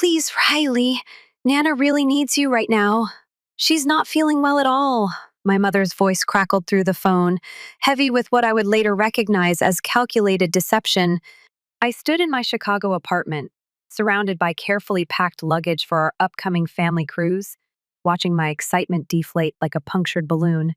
Please, Riley. Nana really needs you right now. She's not feeling well at all. My mother's voice crackled through the phone, heavy with what I would later recognize as calculated deception. I stood in my Chicago apartment, surrounded by carefully packed luggage for our upcoming family cruise, watching my excitement deflate like a punctured balloon.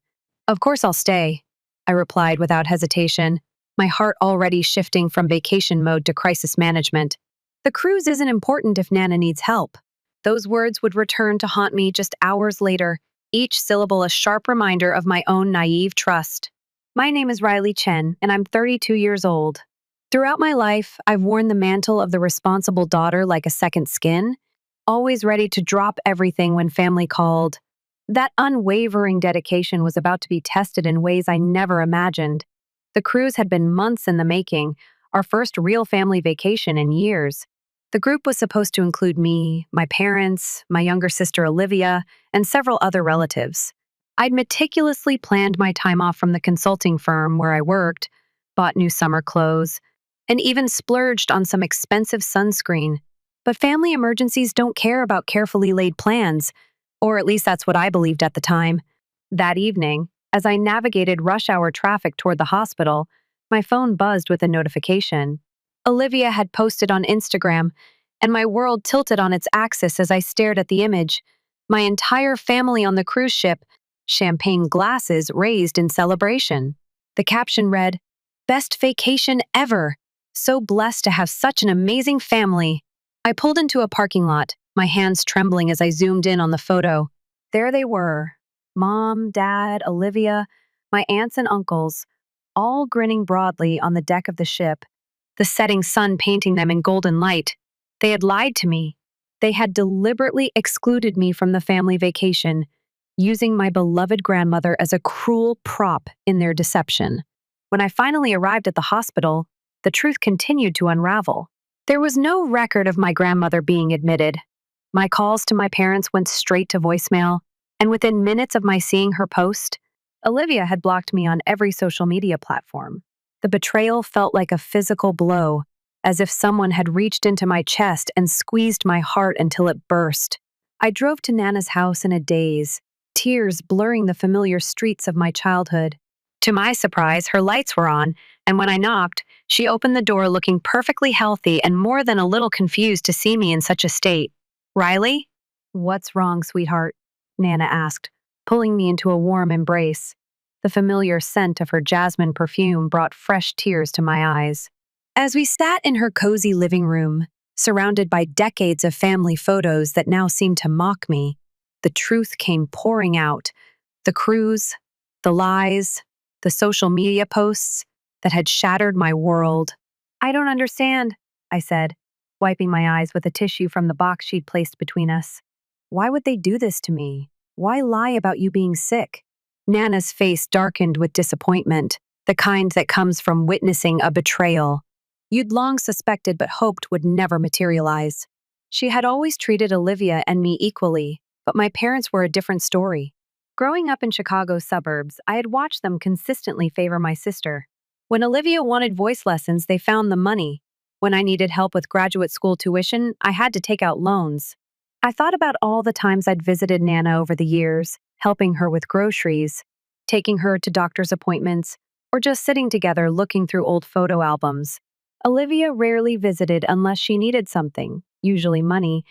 Of course I'll stay, I replied without hesitation, my heart already shifting from vacation mode to crisis management. The cruise isn't important if Nana needs help. Those words would return to haunt me just hours later, each syllable a sharp reminder of my own naive trust. My name is Riley Chen, and I'm 32 years old. Throughout my life, I've worn the mantle of the responsible daughter like a second skin, always ready to drop everything when family called. That unwavering dedication was about to be tested in ways I never imagined. The cruise had been months in the making, our first real family vacation in years. The group was supposed to include me, my parents, my younger sister Olivia, and several other relatives. I'd meticulously planned my time off from the consulting firm where I worked, bought new summer clothes, and even splurged on some expensive sunscreen. But family emergencies don't care about carefully laid plans, or at least that's what I believed at the time. That evening, as I navigated rush hour traffic toward the hospital, my phone buzzed with a notification. Olivia had posted on Instagram, and my world tilted on its axis as I stared at the image. My entire family on the cruise ship, champagne glasses raised in celebration. The caption read, "Best vacation ever. So blessed to have such an amazing family." I pulled into a parking lot, my hands trembling as I zoomed in on the photo. There they were, Mom, Dad, Olivia, my aunts and uncles, all grinning broadly on the deck of the ship, the setting sun painting them in golden light. They had lied to me. They had deliberately excluded me from the family vacation, using my beloved grandmother as a cruel prop in their deception. When I finally arrived at the hospital, the truth continued to unravel. There was no record of my grandmother being admitted. My calls to my parents went straight to voicemail, and within minutes of my seeing her post, Olivia had blocked me on every social media platform. The betrayal felt like a physical blow, as if someone had reached into my chest and squeezed my heart until it burst. I drove to Nana's house in a daze, tears blurring the familiar streets of my childhood. To my surprise, her lights were on, and when I knocked, she opened the door looking perfectly healthy and more than a little confused to see me in such a state. "Riley? What's wrong, sweetheart?" Nana asked, pulling me into a warm embrace. The familiar scent of her jasmine perfume brought fresh tears to my eyes. As we sat in her cozy living room, surrounded by decades of family photos that now seemed to mock me, the truth came pouring out. The cruise, the lies, the social media posts that had shattered my world. "I don't understand," I said, wiping my eyes with a tissue from the box she'd placed between us. "Why would they do this to me? Why lie about you being sick?" Nana's face darkened with disappointment, the kind that comes from witnessing a betrayal you'd long suspected but hoped would never materialize. She had always treated Olivia and me equally, but my parents were a different story. Growing up in Chicago's suburbs, I had watched them consistently favor my sister. When Olivia wanted voice lessons, they found the money. When I needed help with graduate school tuition, I had to take out loans. I thought about all the times I'd visited Nana over the years, helping her with groceries, taking her to doctor's appointments, or just sitting together looking through old photo albums. Olivia rarely visited unless she needed something, usually money,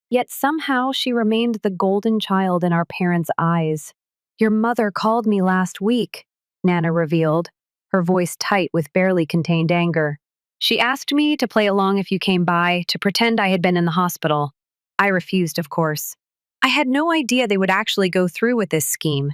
yet somehow she remained the golden child in our parents' eyes. "Your mother called me last week," Nana revealed, her voice tight with barely contained anger. "She asked me to play along if you came by, to pretend I had been in the hospital. I refused, of course. I had no idea they would actually go through with this scheme.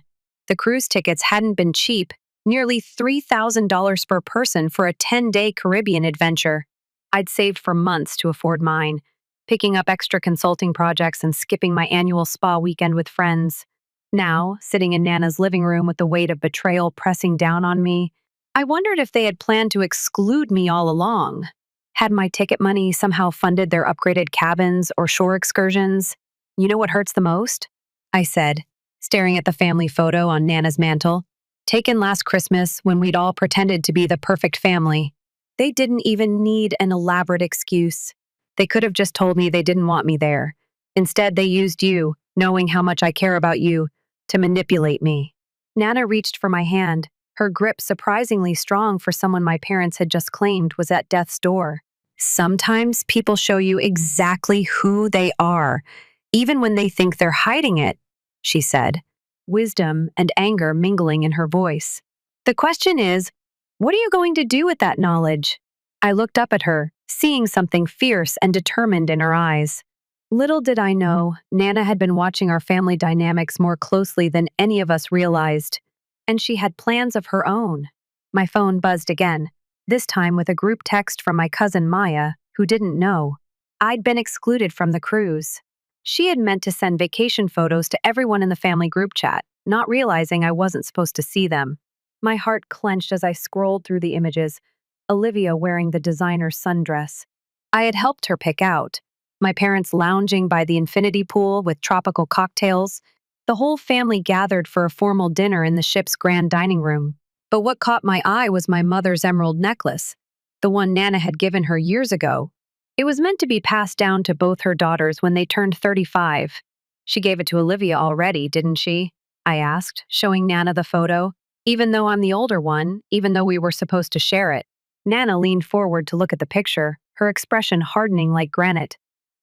The cruise tickets hadn't been cheap, nearly $3,000 per person for a 10-day Caribbean adventure. I'd saved for months to afford mine, picking up extra consulting projects and skipping my annual spa weekend with friends. Now, sitting in Nana's living room with the weight of betrayal pressing down on me, I wondered if they had planned to exclude me all along. Had my ticket money somehow funded their upgraded cabins or shore excursions? "You know what hurts the most?" I said, staring at the family photo on Nana's mantle. Taken last Christmas when we'd all pretended to be the perfect family. They didn't even need an elaborate excuse. They could have just told me they didn't want me there. Instead, they used you, knowing how much I care about you, to manipulate me. Nana reached for my hand, her grip surprisingly strong for someone my parents had just claimed was at death's door. Sometimes people show you exactly who they are, even when they think they're hiding it, she said, wisdom and anger mingling in her voice. The question is, what are you going to do with that knowledge? I looked up at her, seeing something fierce and determined in her eyes. Little did I know, Nana had been watching our family dynamics more closely than any of us realized, and she had plans of her own. My phone buzzed again, this time with a group text from my cousin Maya, who didn't know. I'd been excluded from the cruise. She had meant to send vacation photos to everyone in the family group chat, not realizing I wasn't supposed to see them. My heart clenched as I scrolled through the images, Olivia wearing the designer sundress I had helped her pick out, my parents lounging by the infinity pool with tropical cocktails, the whole family gathered for a formal dinner in the ship's grand dining room. But what caught my eye was my mother's emerald necklace, the one Nana had given her years ago. It was meant to be passed down to both her daughters when they turned 35. She gave it to Olivia already, didn't she? I asked, showing Nana the photo, even though I'm the older one, even though we were supposed to share it. Nana leaned forward to look at the picture, her expression hardening like granite.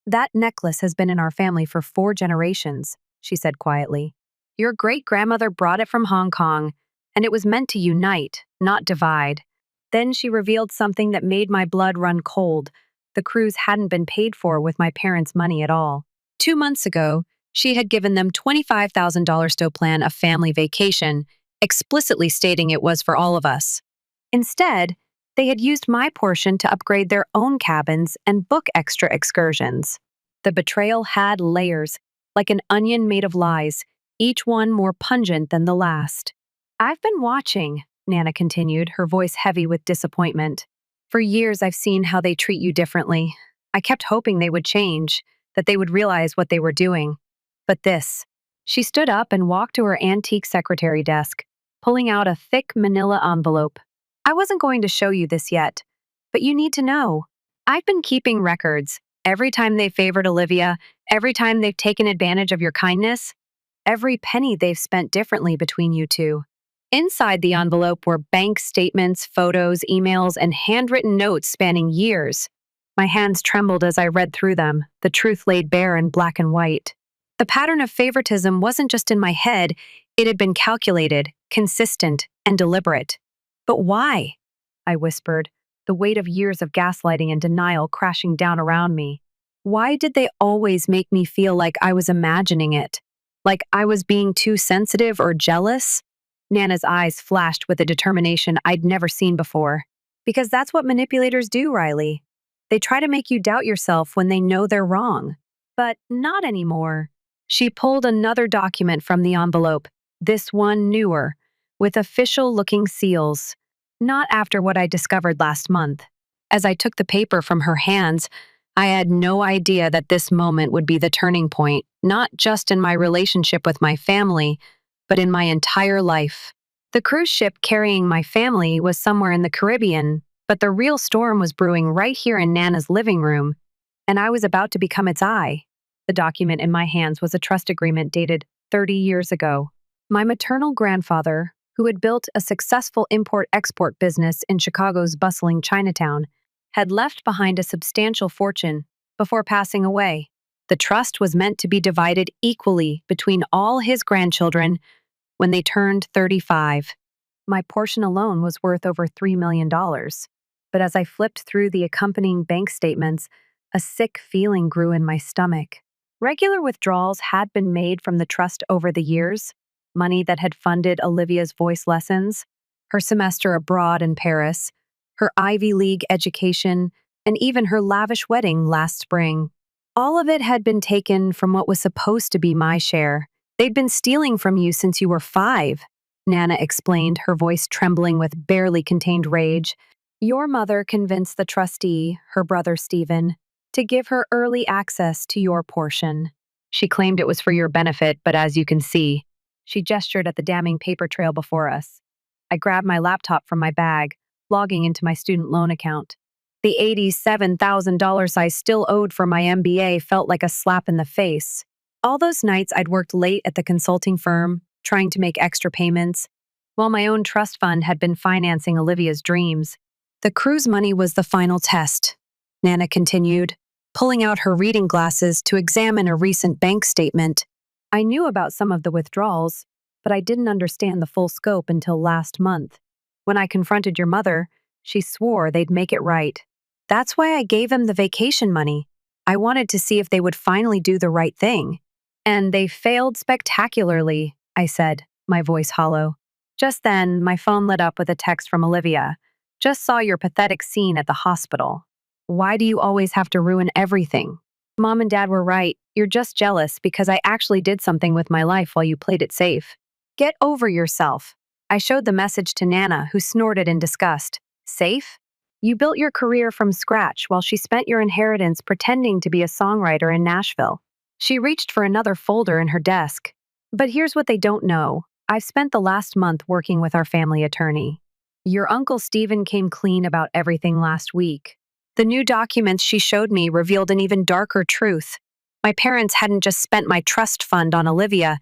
That necklace has been in our family for 4 generations, she said quietly. Your great-grandmother brought it from Hong Kong, and it was meant to unite, not divide. Then she revealed something that made my blood run cold. The cruise hadn't been paid for with my parents' money at all. 2 months ago, she had given them $25,000 to plan a family vacation, explicitly stating it was for all of us. Instead, they had used my portion to upgrade their own cabins and book extra excursions. The betrayal had layers, like an onion made of lies, each one more pungent than the last. I've been watching, Nana continued, her voice heavy with disappointment. For years I've seen how they treat you differently. I kept hoping they would change, that they would realize what they were doing. But this. She stood up and walked to her antique secretary desk, pulling out a thick manila envelope. I wasn't going to show you this yet, but you need to know. I've been keeping records. Every time they favored Olivia, every time they've taken advantage of your kindness, every penny they've spent differently between you two. Inside the envelope were bank statements, photos, emails, and handwritten notes spanning years. My hands trembled as I read through them, the truth laid bare in black and white. The pattern of favoritism wasn't just in my head, it had been calculated, consistent, and deliberate. But why? I whispered, the weight of years of gaslighting and denial crashing down around me. Why did they always make me feel like I was imagining it? Like I was being too sensitive or jealous? Nana's eyes flashed with a determination I'd never seen before. Because that's what manipulators do, Riley. They try to make you doubt yourself when they know they're wrong. But not anymore. She pulled another document from the envelope, this one newer, with official-looking seals. Not after what I discovered last month. As I took the paper from her hands, I had no idea that this moment would be the turning point, not just in my relationship with my family, but in my entire life. The cruise ship carrying my family was somewhere in the Caribbean, but the real storm was brewing right here in Nana's living room, and I was about to become its eye. The document in my hands was a trust agreement dated 30 years ago. My maternal grandfather, who had built a successful import-export business in Chicago's bustling Chinatown, had left behind a substantial fortune before passing away. The trust was meant to be divided equally between all his grandchildren when they turned 35. My portion alone was worth over $3 million. But as I flipped through the accompanying bank statements, a sick feeling grew in my stomach. Regular withdrawals had been made from the trust over the years, money that had funded Olivia's voice lessons, her semester abroad in Paris, her Ivy League education, and even her lavish wedding last spring. All of it had been taken from what was supposed to be my share. They'd been stealing from you since you were 5, Nana explained, her voice trembling with barely contained rage. Your mother convinced the trustee, her brother Stephen, to give her early access to your portion. She claimed it was for your benefit, but as you can see, she gestured at the damning paper trail before us. I grabbed my laptop from my bag, logging into my student loan account. The $87,000 I still owed for my MBA felt like a slap in the face. All those nights I'd worked late at the consulting firm, trying to make extra payments, while my own trust fund had been financing Olivia's dreams. The cruise money was the final test, Nana continued, pulling out her reading glasses to examine a recent bank statement. I knew about some of the withdrawals, but I didn't understand the full scope until last month. When I confronted your mother, she swore they'd make it right. That's why I gave them the vacation money. I wanted to see if they would finally do the right thing. And they failed spectacularly, I said, my voice hollow. Just then, my phone lit up with a text from Olivia. Just saw your pathetic scene at the hospital. Why do you always have to ruin everything? Mom and Dad were right. You're just jealous because I actually did something with my life while you played it safe. Get over yourself. I showed the message to Nana, who snorted in disgust. Safe? You built your career from scratch while she spent your inheritance pretending to be a songwriter in Nashville. She reached for another folder in her desk. But here's what they don't know. I've spent the last month working with our family attorney. Your Uncle Stephen came clean about everything last week. The new documents she showed me revealed an even darker truth. My parents hadn't just spent my trust fund on Olivia,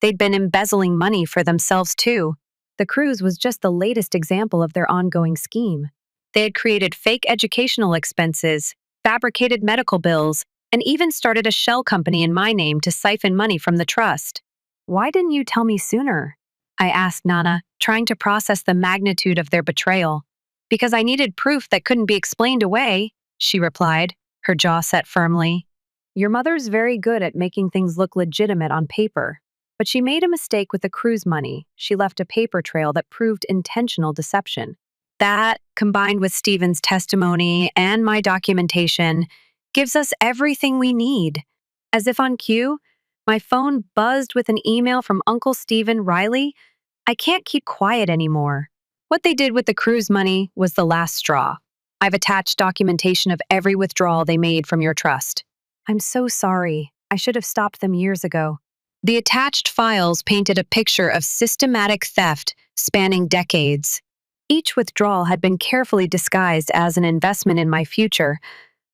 they'd been embezzling money for themselves too. The cruise was just the latest example of their ongoing scheme. They had created fake educational expenses, fabricated medical bills, and even started a shell company in my name to siphon money from the trust. Why didn't you tell me sooner? I asked Nana, trying to process the magnitude of their betrayal. Because I needed proof that couldn't be explained away, she replied, her jaw set firmly. Your mother's very good at making things look legitimate on paper. But she made a mistake with the cruise money. She left a paper trail that proved intentional deception. That, combined with Stephen's testimony and my documentation, gives us everything we need. As if on cue, my phone buzzed with an email from Uncle Stephen Riley. I can't keep quiet anymore. What they did with the cruise money was the last straw. I've attached documentation of every withdrawal they made from your trust. I'm so sorry. I should have stopped them years ago. The attached files painted a picture of systematic theft spanning decades. Each withdrawal had been carefully disguised as an investment in my future,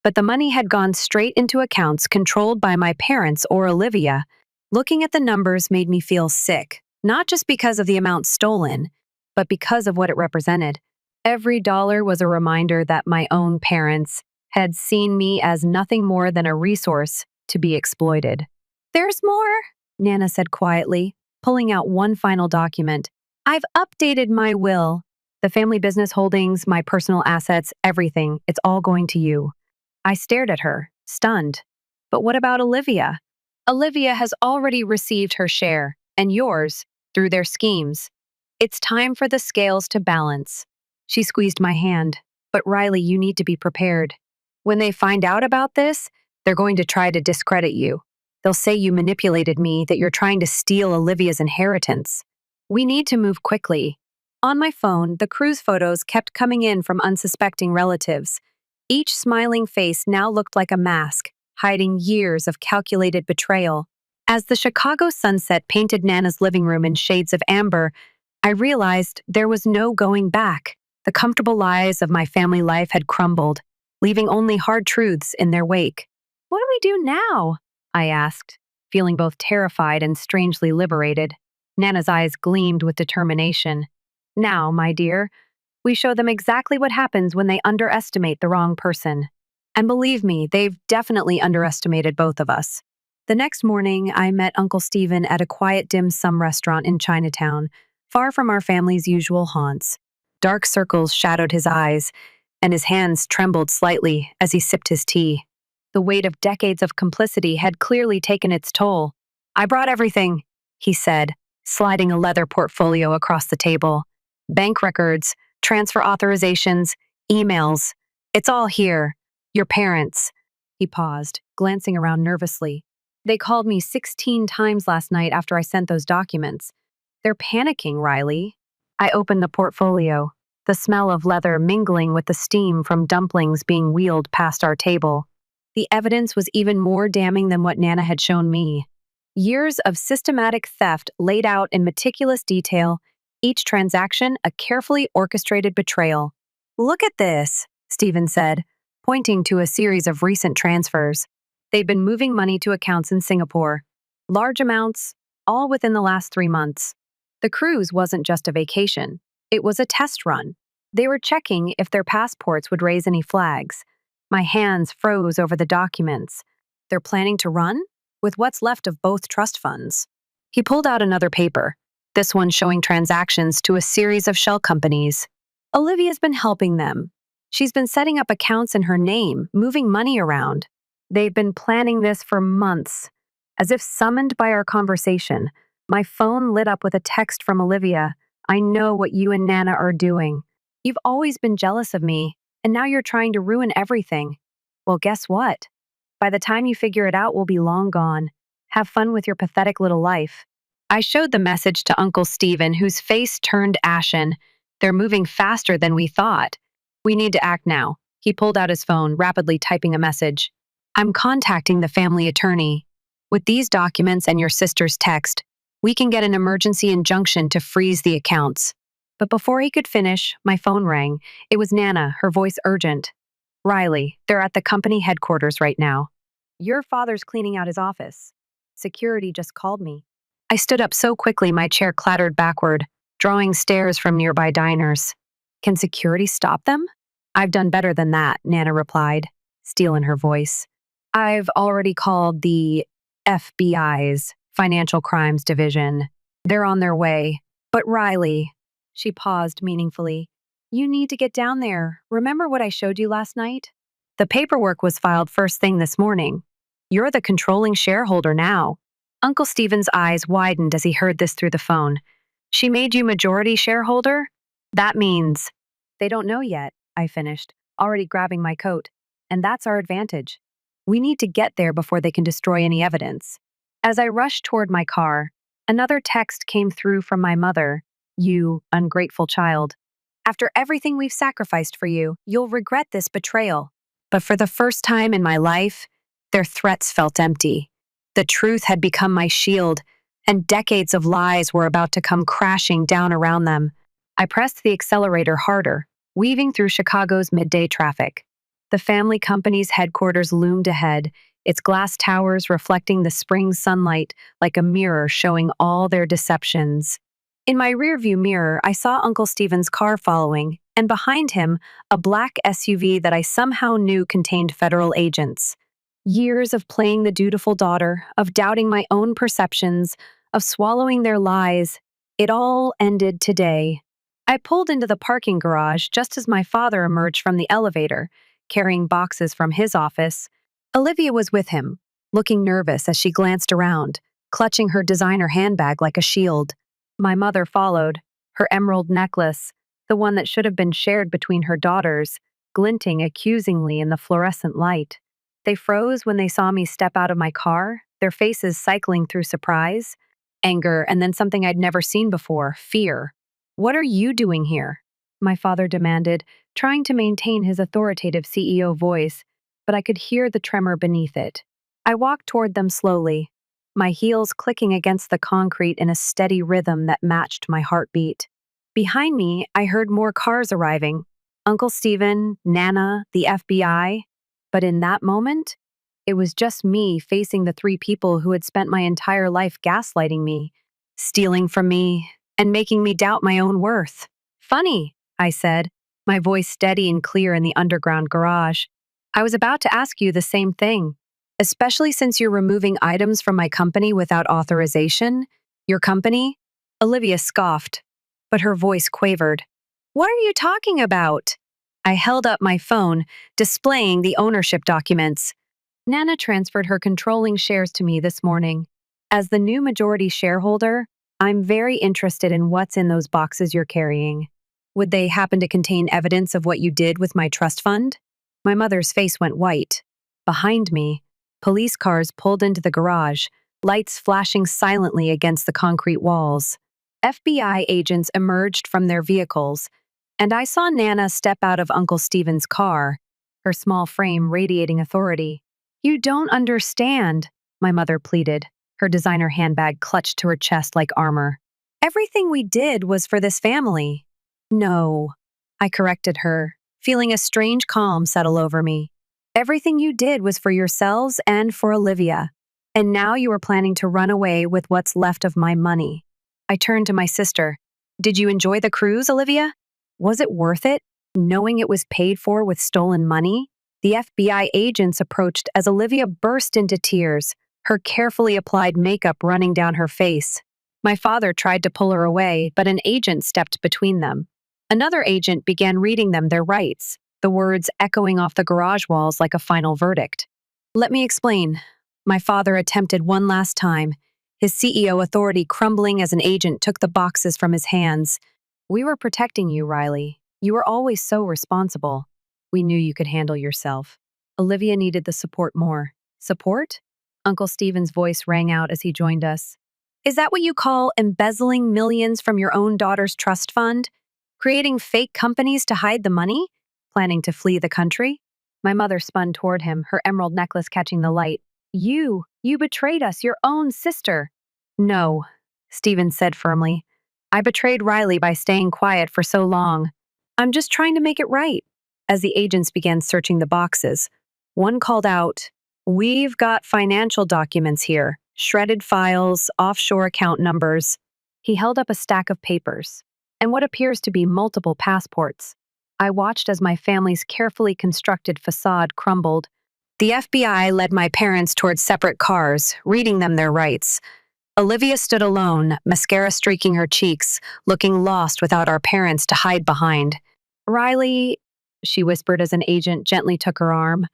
but the money had gone straight into accounts controlled by my parents or Olivia. Looking at the numbers made me feel sick, not just because of the amount stolen, but because of what it represented. Every dollar was a reminder that my own parents had seen me as nothing more than a resource to be exploited. There's more, Nana said quietly, pulling out one final document. I've updated my will. The family business holdings, my personal assets, everything, it's all going to you. I stared at her, stunned. But what about Olivia? Olivia has already received her share, and yours, through their schemes. It's time for the scales to balance. She squeezed my hand. But Riley, you need to be prepared. When they find out about this, they're going to try to discredit you. They'll say you manipulated me, that you're trying to steal Olivia's inheritance. We need to move quickly. On my phone, the cruise photos kept coming in from unsuspecting relatives. Each smiling face now looked like a mask, hiding years of calculated betrayal. As the Chicago sunset painted Nana's living room in shades of amber, I realized there was no going back. The comfortable lies of my family life had crumbled, leaving only hard truths in their wake. What do we do now? I asked, feeling both terrified and strangely liberated. Nana's eyes gleamed with determination. Now, my dear, we show them exactly what happens when they underestimate the wrong person. And believe me, they've definitely underestimated both of us. The next morning, I met Uncle Stephen at a quiet dim sum restaurant in Chinatown, far from our family's usual haunts. Dark circles shadowed his eyes, and his hands trembled slightly as he sipped his tea. The weight of decades of complicity had clearly taken its toll. I brought everything, he said, sliding a leather portfolio across the table. Bank records, transfer authorizations, emails. It's all here. Your parents. He paused, glancing around nervously. They called me 16 times last night after I sent those documents. They're panicking, Riley. I opened the portfolio, the smell of leather mingling with the steam from dumplings being wheeled past our table. The evidence was even more damning than what Nana had shown me. Years of systematic theft laid out in meticulous detail, each transaction a carefully orchestrated betrayal. Look at this. Stephen said, pointing to a series of recent transfers. They'd been moving money to accounts in Singapore. Large amounts, all within the last 3 months. The cruise wasn't just a vacation. It was a test run. They were checking if their passports would raise any flags. My hands froze over the documents. They're planning to run? With what's left of both trust funds. He pulled out another paper, this one showing transactions to a series of shell companies. Olivia's been helping them. She's been setting up accounts in her name, moving money around. They've been planning this for months. As if summoned by our conversation, my phone lit up with a text from Olivia. I know what you and Nana are doing. You've always been jealous of me, and now you're trying to ruin everything. Well, guess what? By the time you figure it out, we'll be long gone. Have fun with your pathetic little life. I showed the message to Uncle Stephen, whose face turned ashen. They're moving faster than we thought. We need to act now. He pulled out his phone, rapidly typing a message. I'm contacting the family attorney. With these documents and your sister's text, we can get an emergency injunction to freeze the accounts. But before he could finish, my phone rang. It was Nana, her voice urgent. Riley, they're at the company headquarters right now. Your father's cleaning out his office. Security just called me. I stood up so quickly my chair clattered backward, drawing stares from nearby diners. Can security stop them? I've done better than that, Nana replied, steel in her voice. I've already called the FBI's Financial Crimes Division. They're on their way. But Riley, she paused meaningfully, you need to get down there. Remember what I showed you last night? The paperwork was filed first thing this morning. You're the controlling shareholder now. Uncle Stephen's eyes widened as he heard this through the phone. She made you majority shareholder? That means… They don't know yet, I finished, already grabbing my coat. And that's our advantage. We need to get there before they can destroy any evidence. As I rushed toward my car, another text came through from my mother. You ungrateful child. After everything we've sacrificed for you, you'll regret this betrayal. But for the first time in my life, their threats felt empty. The truth had become my shield, and decades of lies were about to come crashing down around them. I pressed the accelerator harder, weaving through Chicago's midday traffic. The family company's headquarters loomed ahead, its glass towers reflecting the spring sunlight like a mirror showing all their deceptions. In my rearview mirror, I saw Uncle Stephen's car following, and behind him, a black SUV that I somehow knew contained federal agents. Years of playing the dutiful daughter, of doubting my own perceptions, of swallowing their lies, it all ended today. I pulled into the parking garage just as my father emerged from the elevator, carrying boxes from his office. Olivia was with him, looking nervous as she glanced around, clutching her designer handbag like a shield. My mother followed, her emerald necklace, the one that should have been shared between her daughters, glinting accusingly in the fluorescent light. They froze when they saw me step out of my car, their faces cycling through surprise, anger, and then something I'd never seen before, fear. What are you doing here? My father demanded, trying to maintain his authoritative CEO voice, but I could hear the tremor beneath it. I walked toward them slowly, my heels clicking against the concrete in a steady rhythm that matched my heartbeat. Behind me, I heard more cars arriving. Uncle Stephen, Nana, the FBI. But in that moment, it was just me facing the three people who had spent my entire life gaslighting me, stealing from me, and making me doubt my own worth. Funny, I said, my voice steady and clear in the underground garage. I was about to ask you the same thing, especially since you're removing items from my company without authorization. Your company? Olivia scoffed, but her voice quavered. What are you talking about? I held up my phone, displaying the ownership documents. Nana transferred her controlling shares to me this morning. As the new majority shareholder, I'm very interested in what's in those boxes you're carrying. Would they happen to contain evidence of what you did with my trust fund? My mother's face went white. Behind me, police cars pulled into the garage, lights flashing silently against the concrete walls. FBI agents emerged from their vehicles, and I saw Nana step out of Uncle Stephen's car, her small frame radiating authority. You don't understand, my mother pleaded, her designer handbag clutched to her chest like armor. Everything we did was for this family. No, I corrected her, feeling a strange calm settle over me. Everything you did was for yourselves and for Olivia. And now you are planning to run away with what's left of my money. I turned to my sister. Did you enjoy the cruise, Olivia? Was it worth it, knowing it was paid for with stolen money? The FBI agents approached as Olivia burst into tears, her carefully applied makeup running down her face. My father tried to pull her away, but an agent stepped between them. Another agent began reading them their rights, the words echoing off the garage walls like a final verdict. Let me explain. My father attempted one last time, his CEO authority crumbling as an agent took the boxes from his hands. We were protecting you, Riley. You were always so responsible. We knew you could handle yourself. Olivia needed the support more. Support? Uncle Stephen's voice rang out as he joined us. Is that what you call embezzling millions from your own daughter's trust fund? Creating fake companies to hide the money? Planning to flee the country? My mother spun toward him, her emerald necklace catching the light. You betrayed us, your own sister. No, Stephen said firmly. I betrayed Riley by staying quiet for so long. I'm just trying to make it right. As the agents began searching the boxes, one called out, We've got financial documents here, shredded files, offshore account numbers. He held up a stack of papers, and what appears to be multiple passports. I watched as my family's carefully constructed facade crumbled. The FBI led my parents towards separate cars, reading them their rights. Olivia stood alone, mascara streaking her cheeks, looking lost without our parents to hide behind. Riley, she whispered as an agent gently took her arm.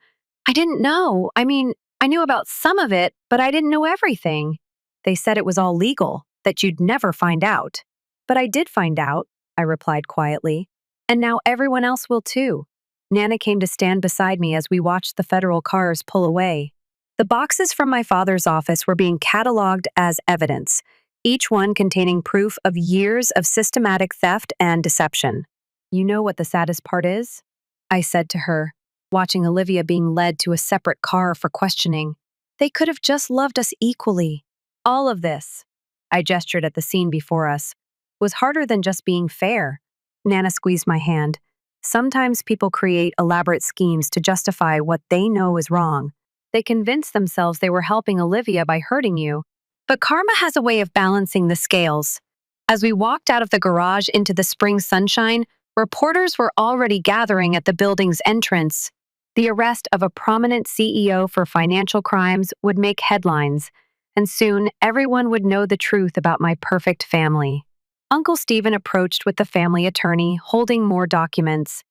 I didn't know. I knew about some of it, but I didn't know everything. They said it was all legal, that you'd never find out. But I did find out, I replied quietly. And now everyone else will too. Nana came to stand beside me as we watched the federal cars pull away. The boxes from my father's office were being cataloged as evidence, each one containing proof of years of systematic theft and deception. You know what the saddest part is? I said to her, watching Olivia being led to a separate car for questioning. They could have just loved us equally. All of this, I gestured at the scene before us, was harder than just being fair. Nana squeezed my hand. Sometimes people create elaborate schemes to justify what they know is wrong. They convince themselves they were helping Olivia by hurting you. But karma has a way of balancing the scales. As we walked out of the garage into the spring sunshine, reporters were already gathering at the building's entrance. The arrest of a prominent CEO for financial crimes would make headlines, and soon everyone would know the truth about my perfect family. Uncle Stephen approached with the family attorney, holding more documents.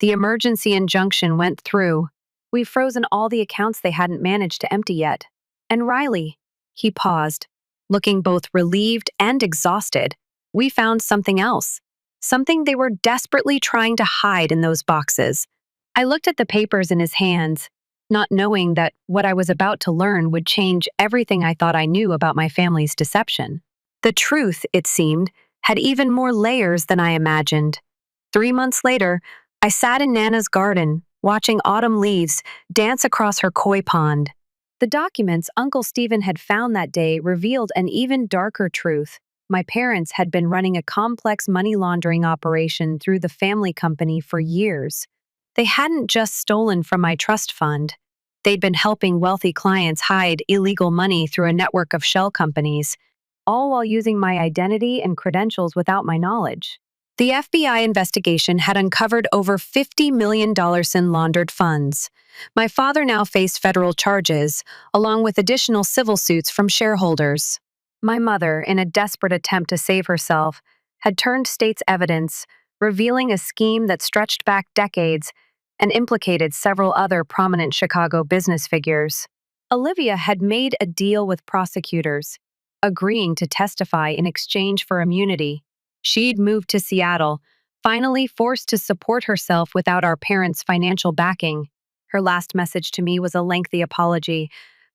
The emergency injunction went through. We've frozen all the accounts they hadn't managed to empty yet. And Riley, he paused, looking both relieved and exhausted. We found something else. Something they were desperately trying to hide in those boxes. I looked at the papers in his hands, not knowing that what I was about to learn would change everything I thought I knew about my family's deception. The truth, it seemed, had even more layers than I imagined. 3 months later, I sat in Nana's garden, watching autumn leaves dance across her koi pond. The documents Uncle Stephen had found that day revealed an even darker truth. My parents had been running a complex money laundering operation through the family company for years. They hadn't just stolen from my trust fund. They'd been helping wealthy clients hide illegal money through a network of shell companies, all while using my identity and credentials without my knowledge. The FBI investigation had uncovered over $50 million in laundered funds. My father now faced federal charges, along with additional civil suits from shareholders. My mother, in a desperate attempt to save herself, had turned state's evidence, revealing a scheme that stretched back decades and implicated several other prominent Chicago business figures. Olivia had made a deal with prosecutors, agreeing to testify in exchange for immunity. She'd moved to Seattle, finally forced to support herself without our parents' financial backing. Her last message to me was a lengthy apology,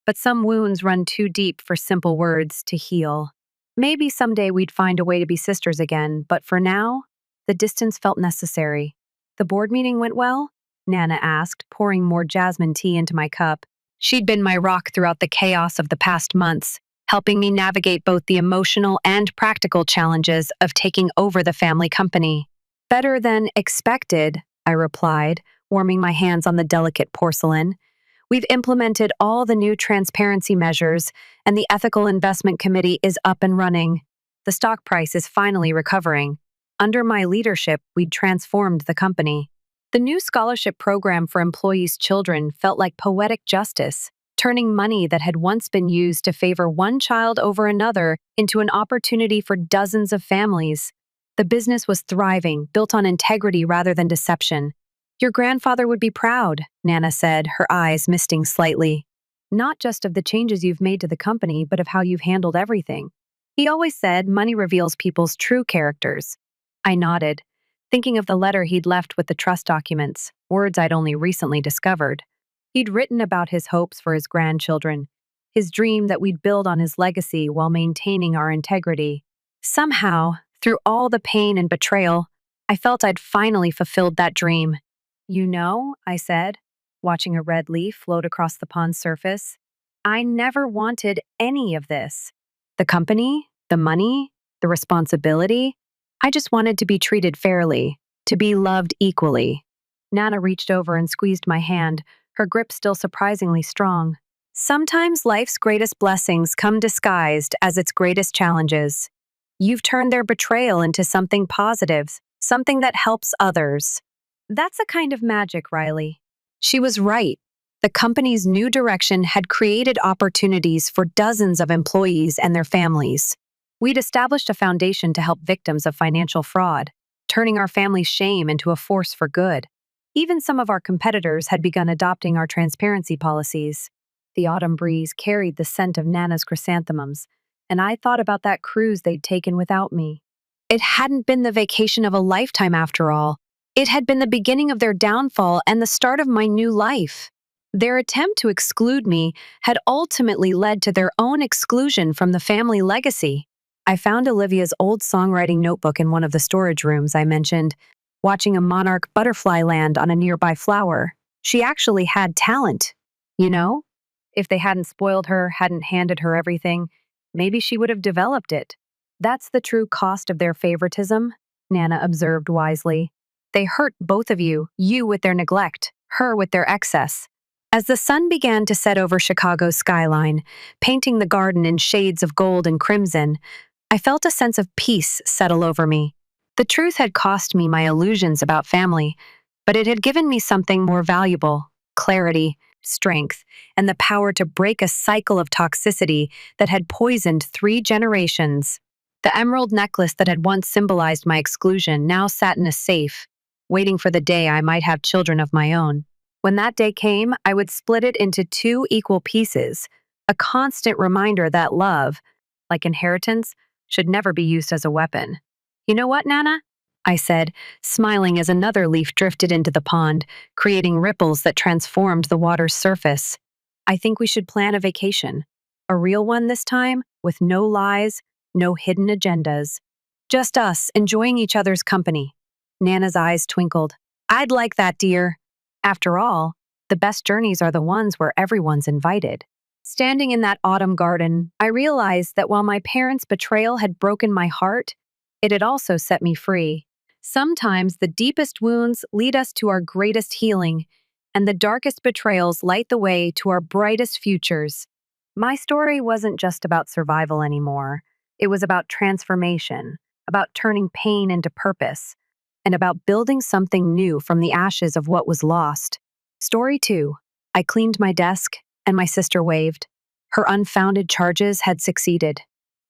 but some wounds run too deep for simple words to heal. Maybe someday we'd find a way to be sisters again, but for now, the distance felt necessary. The board meeting went well? Nana asked, pouring more jasmine tea into my cup. She'd been my rock throughout the chaos of the past months, helping me navigate both the emotional and practical challenges of taking over the family company. Better than expected, I replied, warming my hands on the delicate porcelain. We've implemented all the new transparency measures, and the Ethical Investment Committee is up and running. The stock price is finally recovering. Under my leadership, we'd transformed the company. The new scholarship program for employees' children felt like poetic justice, turning money that had once been used to favor one child over another into an opportunity for dozens of families. The business was thriving, built on integrity rather than deception. Your grandfather would be proud, Nana said, her eyes misting slightly. Not just of the changes you've made to the company, but of how you've handled everything. He always said money reveals people's true characters. I nodded, thinking of the letter he'd left with the trust documents, words I'd only recently discovered. He'd written about his hopes for his grandchildren, his dream that we'd build on his legacy while maintaining our integrity. Somehow, through all the pain and betrayal, I felt I'd finally fulfilled that dream. You know, I said, watching a red leaf float across the pond's surface, I never wanted any of this. The company, the money, the responsibility. I just wanted to be treated fairly, to be loved equally. Nana reached over and squeezed my hand, her grip still surprisingly strong. Sometimes life's greatest blessings come disguised as its greatest challenges. You've turned their betrayal into something positive, something that helps others. That's a kind of magic, Riley. She was right. The company's new direction had created opportunities for dozens of employees and their families. We'd established a foundation to help victims of financial fraud, turning our family's shame into a force for good. Even some of our competitors had begun adopting our transparency policies. The autumn breeze carried the scent of Nana's chrysanthemums, and I thought about that cruise they'd taken without me. It hadn't been the vacation of a lifetime after all. It had been the beginning of their downfall and the start of my new life. Their attempt to exclude me had ultimately led to their own exclusion from the family legacy. I found Olivia's old songwriting notebook in one of the storage rooms I mentioned, watching a monarch butterfly land on a nearby flower. She actually had talent. You know? If they hadn't spoiled her, hadn't handed her everything, maybe she would have developed it. That's the true cost of their favoritism, Nana observed wisely. They hurt both of you with their neglect, her with their excess. As the sun began to set over Chicago's skyline, painting the garden in shades of gold and crimson, I felt a sense of peace settle over me. The truth had cost me my illusions about family, but it had given me something more valuable: clarity, strength, and the power to break a cycle of toxicity that had poisoned 3 generations. The emerald necklace that had once symbolized my exclusion now sat in a safe, waiting for the day I might have children of my own. When that day came, I would split it into 2 equal pieces, a constant reminder that love, like inheritance, should never be used as a weapon. You know what, Nana? I said, smiling as another leaf drifted into the pond, creating ripples that transformed the water's surface. I think we should plan a vacation. A real one this time, with no lies, no hidden agendas. Just us, enjoying each other's company. Nana's eyes twinkled. I'd like that, dear. After all, the best journeys are the ones where everyone's invited. Standing in that autumn garden, I realized that while my parents' betrayal had broken my heart, it had also set me free. Sometimes the deepest wounds lead us to our greatest healing, and the darkest betrayals light the way to our brightest futures. My story wasn't just about survival anymore. It was about transformation, about turning pain into purpose, and about building something new from the ashes of what was lost. Story 2. I cleaned my desk, and my sister waved. Her unfounded charges had succeeded.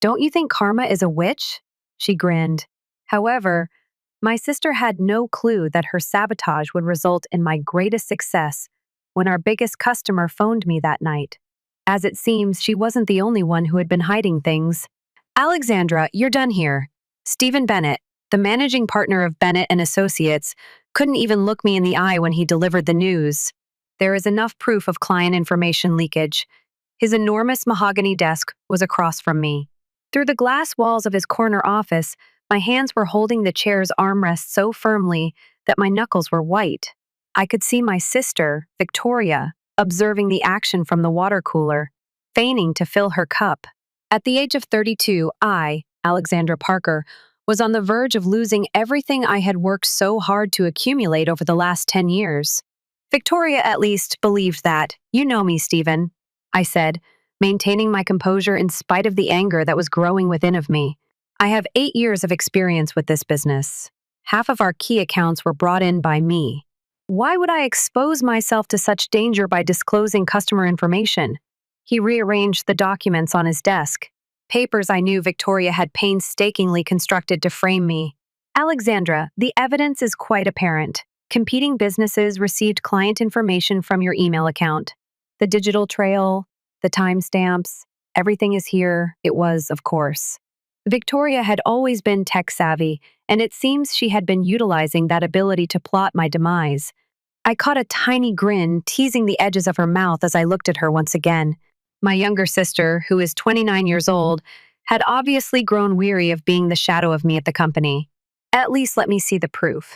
Don't you think karma is a witch? She grinned. However, my sister had no clue that her sabotage would result in my greatest success when our biggest customer phoned me that night. As it seems, she wasn't the only one who had been hiding things. Alexandra, you're done here. Stephen Bennett, the managing partner of Bennett and Associates, couldn't even look me in the eye when he delivered the news. There is enough proof of client information leakage. His enormous mahogany desk was across from me. Through the glass walls of his corner office, my hands were holding the chair's armrest so firmly that my knuckles were white. I could see my sister, Victoria, observing the action from the water cooler, feigning to fill her cup. At the age of 32, I, Alexandra Parker, was on the verge of losing everything I had worked so hard to accumulate over the last 10 years. Victoria at least believed that. You know me, Stephen, I said, maintaining my composure in spite of the anger that was growing within of me. I have 8 years of experience with this business. Half of our key accounts were brought in by me. Why would I expose myself to such danger by disclosing customer information? He rearranged the documents on his desk, papers I knew Victoria had painstakingly constructed to frame me. Alexandra, the evidence is quite apparent. Competing businesses received client information from your email account. The digital trail, the timestamps, everything is here. It was, of course. Victoria had always been tech-savvy, and it seems she had been utilizing that ability to plot my demise. I caught a tiny grin teasing the edges of her mouth as I looked at her once again. My younger sister, who is 29 years old, had obviously grown weary of being the shadow of me at the company. At least let me see the proof.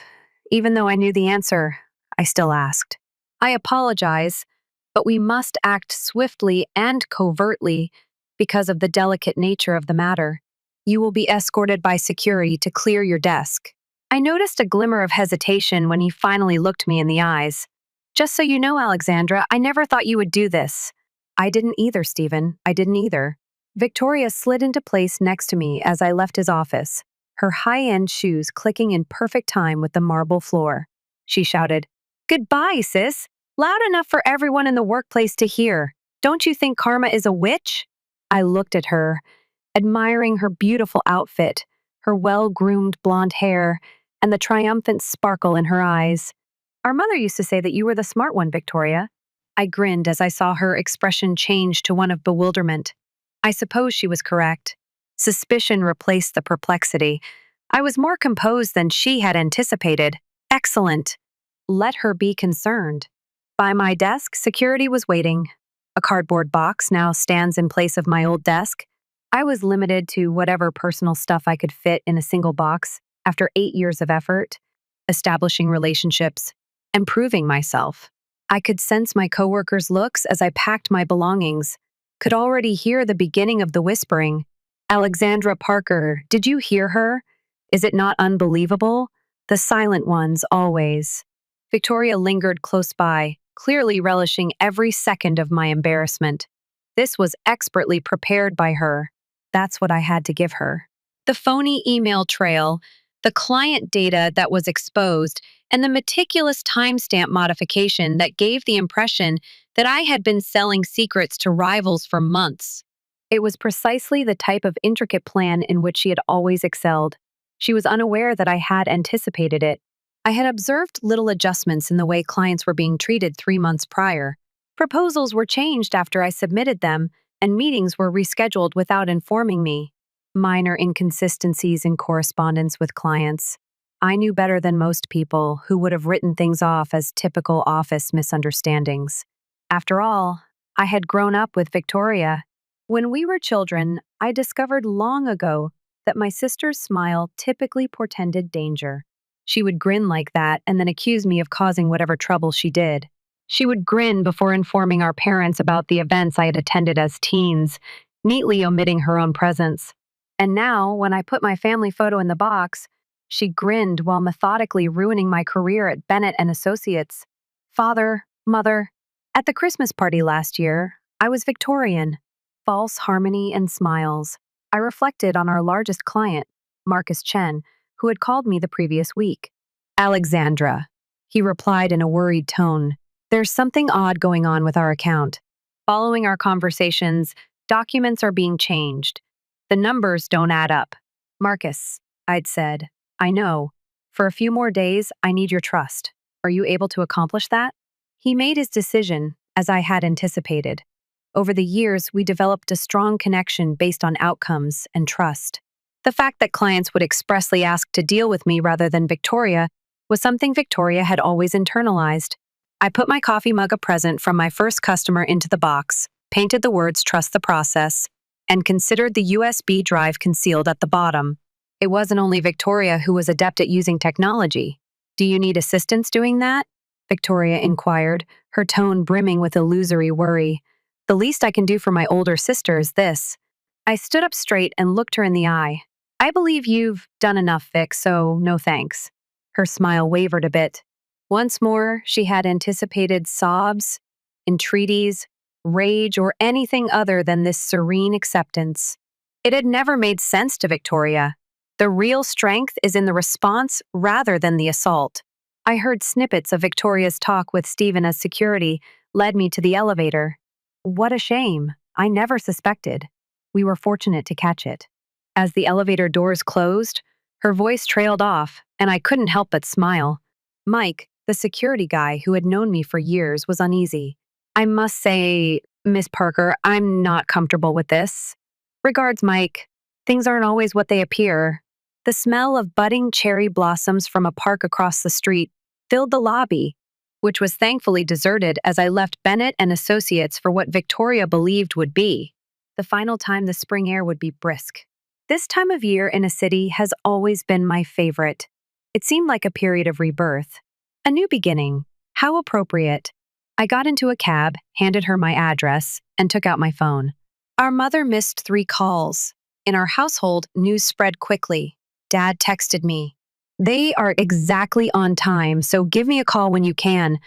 Even though I knew the answer, I still asked. I apologize, but we must act swiftly and covertly because of the delicate nature of the matter. You will be escorted by security to clear your desk. I noticed a glimmer of hesitation when he finally looked me in the eyes. Just so you know, Alexandra, I never thought you would do this. I didn't either, Stephen. I didn't either. Victoria slid into place next to me as I left his office, her high-end shoes clicking in perfect time with the marble floor. She shouted, "Goodbye, sis. Loud enough for everyone in the workplace to hear. Don't you think Karma is a witch?" I looked at her, admiring her beautiful outfit, her well-groomed blonde hair, and the triumphant sparkle in her eyes. Our mother used to say that you were the smart one, Victoria. I grinned as I saw her expression change to one of bewilderment. I suppose she was correct. Suspicion replaced the perplexity. I was more composed than she had anticipated. Excellent. Let her be concerned. By my desk, security was waiting. A cardboard box now stands in place of my old desk. I was limited to whatever personal stuff I could fit in a single box after 8 years of effort, establishing relationships, and proving myself. I could sense my coworkers' looks as I packed my belongings, could already hear the beginning of the whispering. Alexandra Parker, did you hear her? Is it not unbelievable? The silent ones, always. Victoria lingered close by, clearly relishing every second of my embarrassment. This was expertly prepared by her. That's what I had to give her. The phony email trail, the client data that was exposed, and the meticulous timestamp modification that gave the impression that I had been selling secrets to rivals for months. It was precisely the type of intricate plan in which she had always excelled. She was unaware that I had anticipated it. I had observed little adjustments in the way clients were being treated 3 months prior. Proposals were changed after I submitted them, and meetings were rescheduled without informing me. Minor inconsistencies in correspondence with clients. I knew better than most people who would have written things off as typical office misunderstandings. After all, I had grown up with Victoria. When we were children, I discovered long ago that my sister's smile typically portended danger. She would grin like that and then accuse me of causing whatever trouble she did. She would grin before informing our parents about the events I had attended as teens, neatly omitting her own presence. And now, when I put my family photo in the box, she grinned while methodically ruining my career at Bennett and Associates. Father, mother. At the Christmas party last year, I was Victorian. False harmony and smiles. I reflected on our largest client, Marcus Chen, who had called me the previous week. Alexandra, he replied in a worried tone. There's something odd going on with our account. Following our conversations, documents are being changed. The numbers don't add up. Marcus, I'd said, I know. For a few more days, I need your trust. Are you able to accomplish that? He made his decision, as I had anticipated. Over the years, we developed a strong connection based on outcomes and trust. The fact that clients would expressly ask to deal with me rather than Victoria was something Victoria had always internalized. I put my coffee mug, a present from my first customer, into the box, painted the words "Trust the process," and considered the USB drive concealed at the bottom. It wasn't only Victoria who was adept at using technology. Do you need assistance doing that? Victoria inquired, her tone brimming with illusory worry. The least I can do for my older sister is this. I stood up straight and looked her in the eye. I believe you've done enough, Vic, so no thanks. Her smile wavered a bit. Once more, she had anticipated sobs, entreaties, rage, or anything other than this serene acceptance. It had never made sense to Victoria. The real strength is in the response rather than the assault. I heard snippets of Victoria's talk with Stephen as security led me to the elevator. What a shame. I never suspected. We were fortunate to catch it. As the elevator doors closed, her voice trailed off, and I couldn't help but smile. Mike, the security guy who had known me for years, was uneasy. I must say, Miss Parker, I'm not comfortable with this. Regards, Mike. Things aren't always what they appear. The smell of budding cherry blossoms from a park across the street filled the lobby, which was thankfully deserted as I left Bennett and Associates for what Victoria believed would be the final time the spring air would be brisk. This time of year in a city has always been my favorite. It seemed like a period of rebirth. A new beginning. How appropriate. I got into a cab, handed her my address, and took out my phone. Our mother missed 3 calls. In our household, news spread quickly. Dad texted me. They are exactly on time, so give me a call when you can.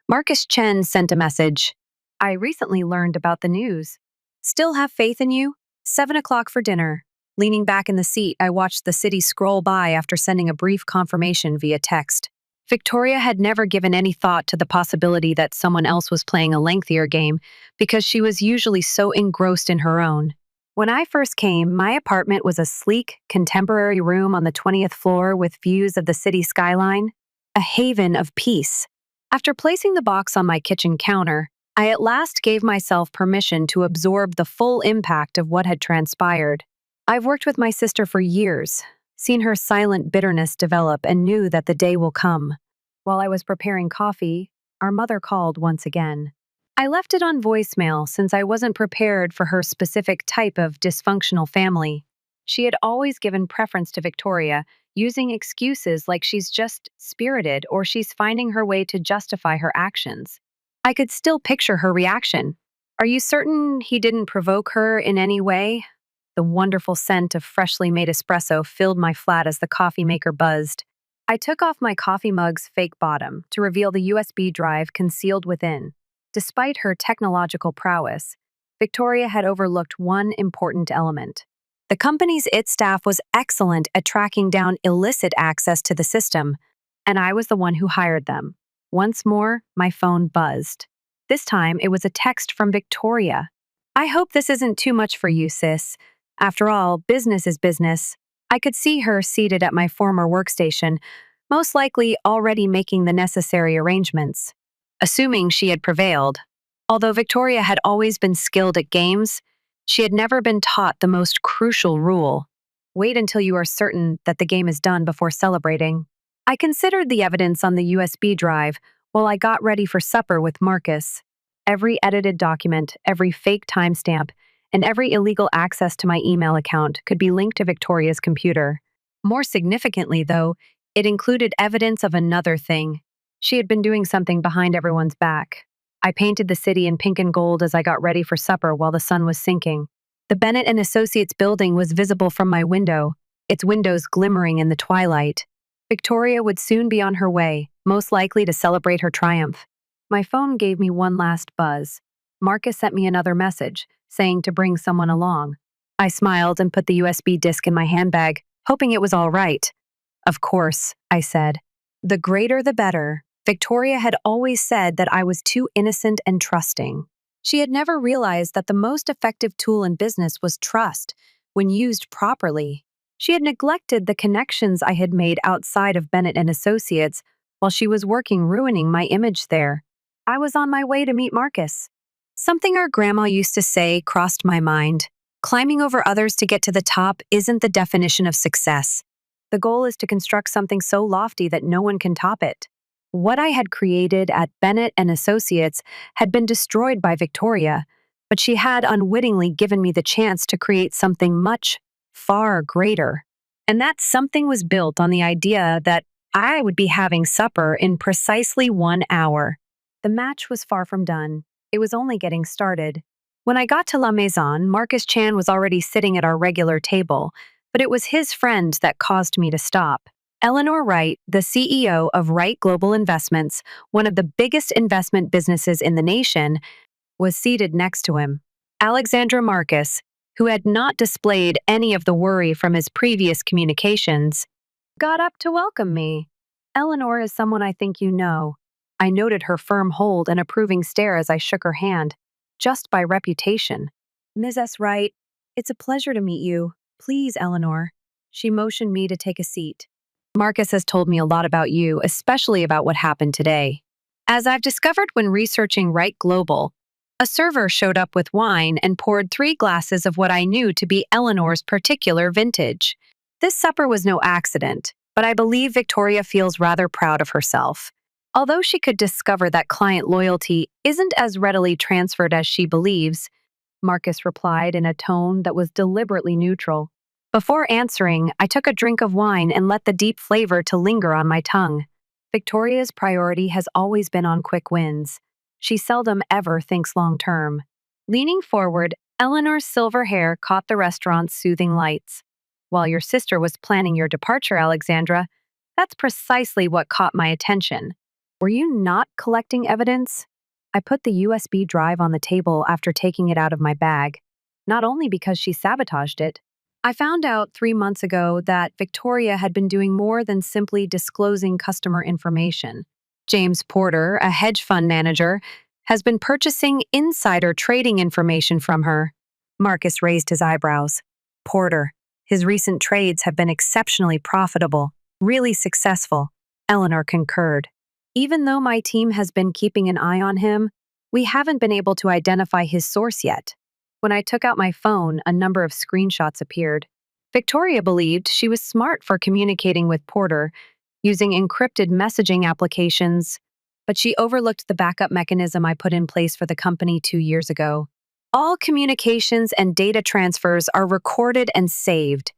Marcus Chen sent a message. I recently learned about the news. Still have faith in you? 7 o'clock for dinner. Leaning back in the seat, I watched the city scroll by after sending a brief confirmation via text. Victoria had never given any thought to the possibility that someone else was playing a lengthier game because she was usually so engrossed in her own. When I first came, my apartment was a sleek, contemporary room on the 20th floor with views of the city skyline, a haven of peace. After placing the box on my kitchen counter, I at last gave myself permission to absorb the full impact of what had transpired. I've worked with my sister for years, seen her silent bitterness develop, and knew that the day will come. While I was preparing coffee, our mother called once again. I left it on voicemail since I wasn't prepared for her specific type of dysfunctional family. She had always given preference to Victoria, using excuses like she's just spirited or she's finding her way to justify her actions. I could still picture her reaction. Are you certain he didn't provoke her in any way? The wonderful scent of freshly made espresso filled my flat as the coffee maker buzzed. I took off my coffee mug's fake bottom to reveal the USB drive concealed within. Despite her technological prowess, Victoria had overlooked one important element. The company's IT staff was excellent at tracking down illicit access to the system, and I was the one who hired them. Once more, my phone buzzed. This time, it was a text from Victoria. I hope this isn't too much for you, sis. After all, business is business. I could see her seated at my former workstation, most likely already making the necessary arrangements. Assuming she had prevailed. Although Victoria had always been skilled at games, she had never been taught the most crucial rule. Wait until you are certain that the game is done before celebrating. I considered the evidence on the USB drive while I got ready for supper with Marcus. Every edited document, every fake timestamp, and every illegal access to my email account could be linked to Victoria's computer. More significantly, though, it included evidence of another thing. She had been doing something behind everyone's back. I painted the city in pink and gold as I got ready for supper while the sun was sinking. The Bennett and Associates building was visible from my window, its windows glimmering in the twilight. Victoria would soon be on her way, most likely to celebrate her triumph. My phone gave me one last buzz. Marcus sent me another message, saying to bring someone along. I smiled and put the USB disk in my handbag, hoping it was all right. Of course, I said. The greater the better. Victoria had always said that I was too innocent and trusting. She had never realized that the most effective tool in business was trust, when used properly. She had neglected the connections I had made outside of Bennett and Associates while she was working ruining my image there. I was on my way to meet Marcus. Something our grandma used to say crossed my mind. Climbing over others to get to the top isn't the definition of success. The goal is to construct something so lofty that no one can top it. What I had created at Bennett and Associates had been destroyed by Victoria, but she had unwittingly given me the chance to create something much, far greater. And that something was built on the idea that I would be having supper in precisely 1 hour. The match was far from done. It was only getting started. When I got to La Maison, Marcus Chan was already sitting at our regular table, but it was his friend that caused me to stop. Eleanor Wright, the CEO of Wright Global Investments, one of the biggest investment businesses in the nation, was seated next to him. Alexandra Marcus, who had not displayed any of the worry from his previous communications, got up to welcome me. Eleanor is someone I think you know. I noted her firm hold and approving stare as I shook her hand, just by reputation. Ms. S. Wright, it's a pleasure to meet you. Please, Eleanor. She motioned me to take a seat. Marcus has told me a lot about you, especially about what happened today. As I've discovered when researching Wright Global, a server showed up with wine and poured 3 glasses of what I knew to be Eleanor's particular vintage. This supper was no accident, but I believe Victoria feels rather proud of herself. Although she could discover that client loyalty isn't as readily transferred as she believes, Marcus replied in a tone that was deliberately neutral. Before answering, I took a drink of wine and let the deep flavor to linger on my tongue. Victoria's priority has always been on quick wins. She seldom ever thinks long-term. Leaning forward, Eleanor's silver hair caught the restaurant's soothing lights. While your sister was planning your departure, Alexandra, that's precisely what caught my attention. Were you not collecting evidence? I put the USB drive on the table after taking it out of my bag, not only because she sabotaged it. I found out 3 months ago that Victoria had been doing more than simply disclosing customer information. James Porter, a hedge fund manager, has been purchasing insider trading information from her. Marcus raised his eyebrows. Porter. His recent trades have been exceptionally profitable, really successful. Eleanor concurred. Even though my team has been keeping an eye on him, we haven't been able to identify his source yet. When I took out my phone, a number of screenshots appeared. Victoria believed she was smart for communicating with Porter, using encrypted messaging applications, but she overlooked the backup mechanism I put in place for the company 2 years ago. All communications and data transfers are recorded and saved.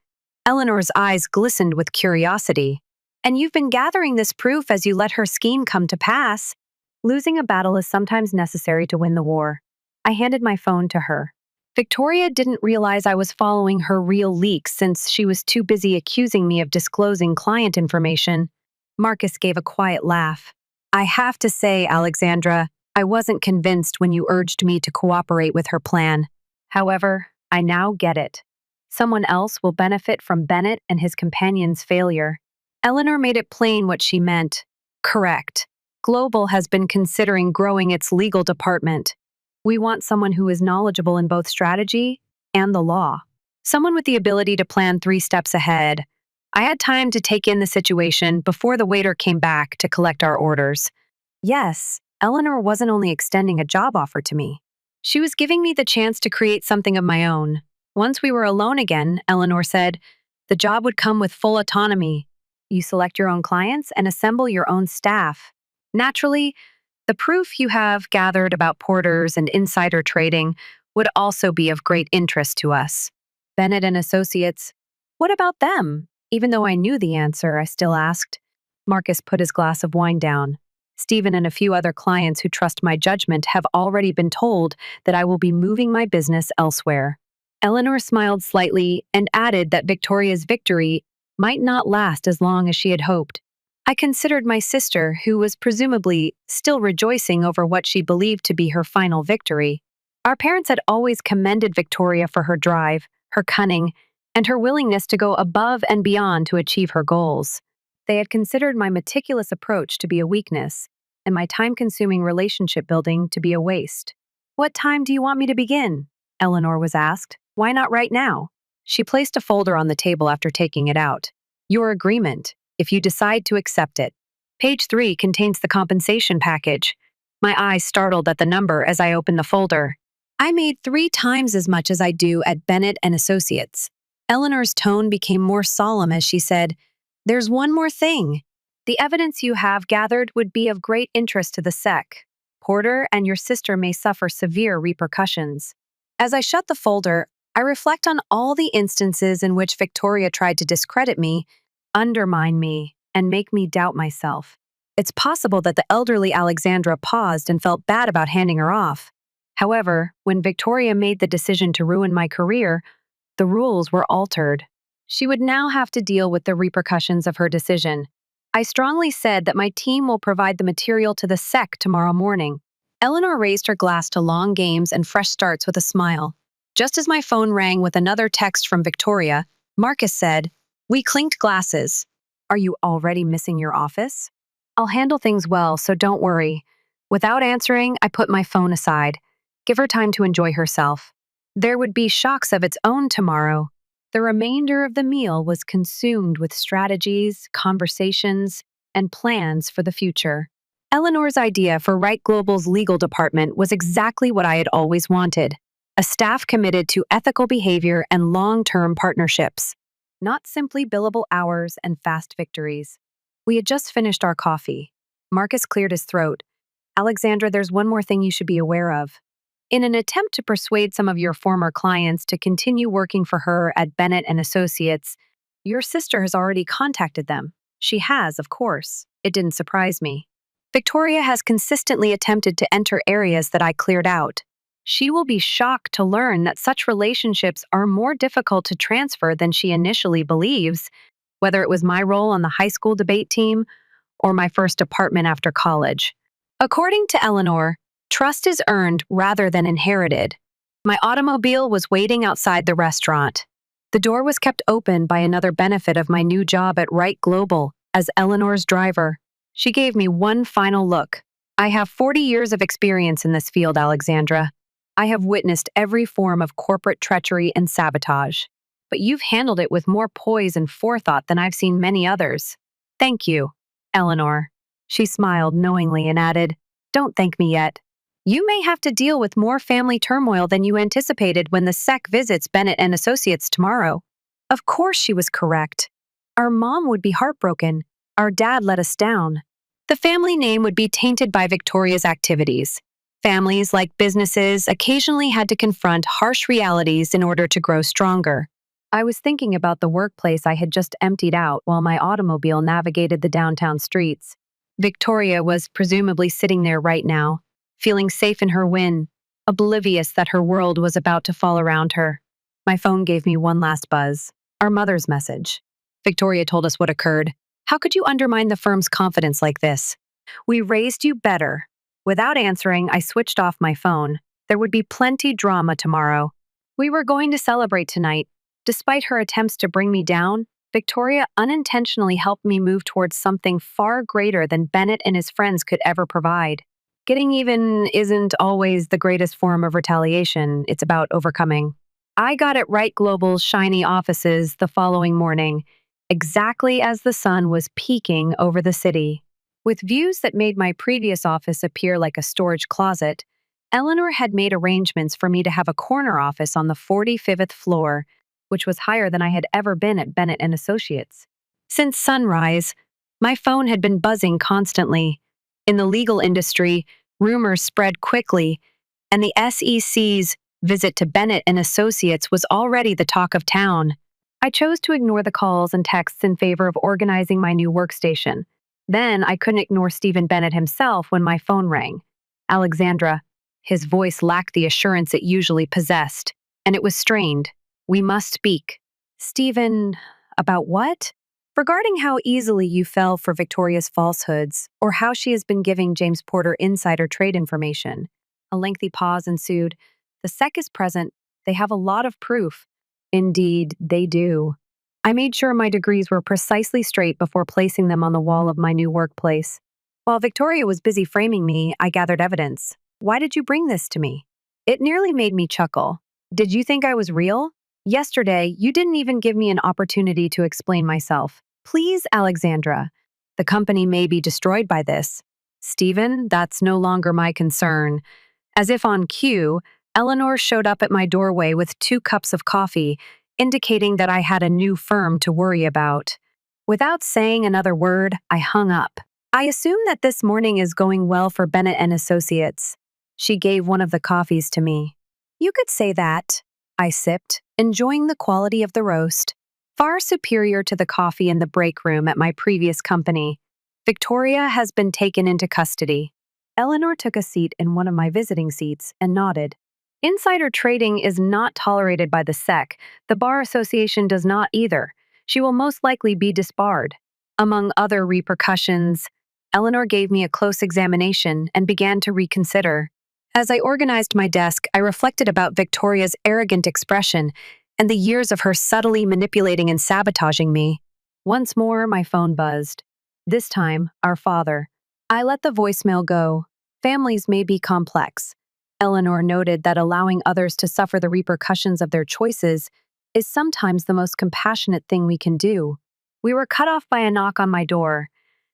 Eleanor's eyes glistened with curiosity. And you've been gathering this proof as you let her scheme come to pass. Losing a battle is sometimes necessary to win the war. I handed my phone to her. Victoria didn't realize I was following her real leaks since she was too busy accusing me of disclosing client information. Marcus gave a quiet laugh. I have to say, Alexandra, I wasn't convinced when you urged me to cooperate with her plan. However, I now get it. Someone else will benefit from Bennett and his companion's failure. Eleanor made it plain what she meant. Correct. Global has been considering growing its legal department. We want someone who is knowledgeable in both strategy and the law. Someone with the ability to plan 3 steps ahead. I had time to take in the situation before the waiter came back to collect our orders. Yes, Eleanor wasn't only extending a job offer to me. She was giving me the chance to create something of my own. Once we were alone again, Eleanor said, the job would come with full autonomy. You select your own clients and assemble your own staff. Naturally, the proof you have gathered about porters and insider trading would also be of great interest to us. Bennett and Associates, what about them? Even though I knew the answer, I still asked. Marcus put his glass of wine down. Stephen and a few other clients who trust my judgment have already been told that I will be moving my business elsewhere. Eleanor smiled slightly and added that Victoria's victory might not last as long as she had hoped. I considered my sister, who was presumably still rejoicing over what she believed to be her final victory. Our parents had always commended Victoria for her drive, her cunning, and her willingness to go above and beyond to achieve her goals. They had considered my meticulous approach to be a weakness, and my time-consuming relationship building to be a waste. What time do you want me to begin? Eleanor was asked. Why not right now? She placed a folder on the table after taking it out. Your agreement, if you decide to accept it. Page 3 contains the compensation package. My eyes startled at the number as I opened the folder. I made 3 times as much as I do at Bennett and Associates. Eleanor's tone became more solemn as she said, There's one more thing. The evidence you have gathered would be of great interest to the SEC. Porter and your sister may suffer severe repercussions. As I shut the folder, I reflect on all the instances in which Victoria tried to discredit me, undermine me, and make me doubt myself. It's possible that the elderly Alexandra paused and felt bad about handing her off. However, when Victoria made the decision to ruin my career, the rules were altered. She would now have to deal with the repercussions of her decision. I strongly said that my team will provide the material to the SEC tomorrow morning. Eleanor raised her glass to long games and fresh starts with a smile. Just as my phone rang with another text from Victoria, Marcus said, "We clinked glasses. Are you already missing your office? I'll handle things well, so don't worry." Without answering, I put my phone aside. Give her time to enjoy herself. There would be shocks of its own tomorrow. The remainder of the meal was consumed with strategies, conversations, and plans for the future. Eleanor's idea for Wright Global's legal department was exactly what I had always wanted: a staff committed to ethical behavior and long-term partnerships, not simply billable hours and fast victories. We had just finished our coffee. Marcus cleared his throat. "Alexandra, there's one more thing you should be aware of. In an attempt to persuade some of your former clients to continue working for her at Bennett and Associates, your sister has already contacted them." She has, of course. It didn't surprise me. "Victoria has consistently attempted to enter areas that I cleared out. She will be shocked to learn that such relationships are more difficult to transfer than she initially believes, whether it was my role on the high school debate team or my first apartment after college." According to Eleanor, trust is earned rather than inherited. My automobile was waiting outside the restaurant. The door was kept open by another benefit of my new job at Wright Global as Eleanor's driver. She gave me one final look. "I have 40 years of experience in this field, Alexandra. I have witnessed every form of corporate treachery and sabotage, but you've handled it with more poise and forethought than I've seen many others. Thank you, Eleanor." She smiled knowingly and added, "Don't thank me yet. You may have to deal with more family turmoil than you anticipated when the SEC visits Bennett and Associates tomorrow." Of course she was correct. Our mom would be heartbroken. Our dad let us down. The family name would be tainted by Victoria's activities. Families, like businesses, occasionally had to confront harsh realities in order to grow stronger. I was thinking about the workplace I had just emptied out while my automobile navigated the downtown streets. Victoria was presumably sitting there right now, feeling safe in her win, oblivious that her world was about to fall around her. My phone gave me one last buzz. Our mother's message. Victoria told us what occurred. "How could you undermine the firm's confidence like this? We raised you better." Without answering, I switched off my phone. There would be plenty drama tomorrow. We were going to celebrate tonight. Despite her attempts to bring me down, Victoria unintentionally helped me move towards something far greater than Bennett and his friends could ever provide. Getting even isn't always the greatest form of retaliation. It's about overcoming. I got at Wright Global's shiny offices the following morning, exactly as the sun was peeking over the city. With views that made my previous office appear like a storage closet, Eleanor had made arrangements for me to have a corner office on the 45th floor, which was higher than I had ever been at Bennett and Associates. Since sunrise, my phone had been buzzing constantly. In the legal industry, rumors spread quickly, and the SEC's visit to Bennett and Associates was already the talk of town. I chose to ignore the calls and texts in favor of organizing my new workstation. Then I couldn't ignore Stephen Bennett himself when my phone rang. "Alexandra." His voice lacked the assurance it usually possessed, and it was strained. "We must speak." "Stephen, about what?" "Regarding how easily you fell for Victoria's falsehoods, or how she has been giving James Porter insider trade information." A lengthy pause ensued. "The SEC is present. They have a lot of proof." "Indeed, they do." I made sure my degrees were precisely straight before placing them on the wall of my new workplace. While Victoria was busy framing me, I gathered evidence. "Why did you bring this to me?" It nearly made me chuckle. "Did you think I was real? Yesterday, you didn't even give me an opportunity to explain myself." "Please, Alexandra. The company may be destroyed by this." "Stephen, that's no longer my concern." As if on cue, Eleanor showed up at my doorway with 2 cups of coffee, indicating that I had a new firm to worry about. Without saying another word, I hung up. "I assume that this morning is going well for Bennett and Associates." She gave one of the coffees to me. "You could say that." I sipped, enjoying the quality of the roast. Far superior to the coffee in the break room at my previous company. "Victoria has been taken into custody." Eleanor took a seat in one of my visiting seats and nodded. Insider trading is not tolerated by the SEC. The Bar Association does not either. She will most likely be disbarred. Among other repercussions, Eleanor gave me a close examination and began to reconsider. As I organized my desk, I reflected about Victoria's arrogant expression and the years of her subtly manipulating and sabotaging me. Once more, my phone buzzed. This time, our father. I let the voicemail go. Families may be complex. Eleanor noted that allowing others to suffer the repercussions of their choices is sometimes the most compassionate thing we can do. We were cut off by a knock on my door.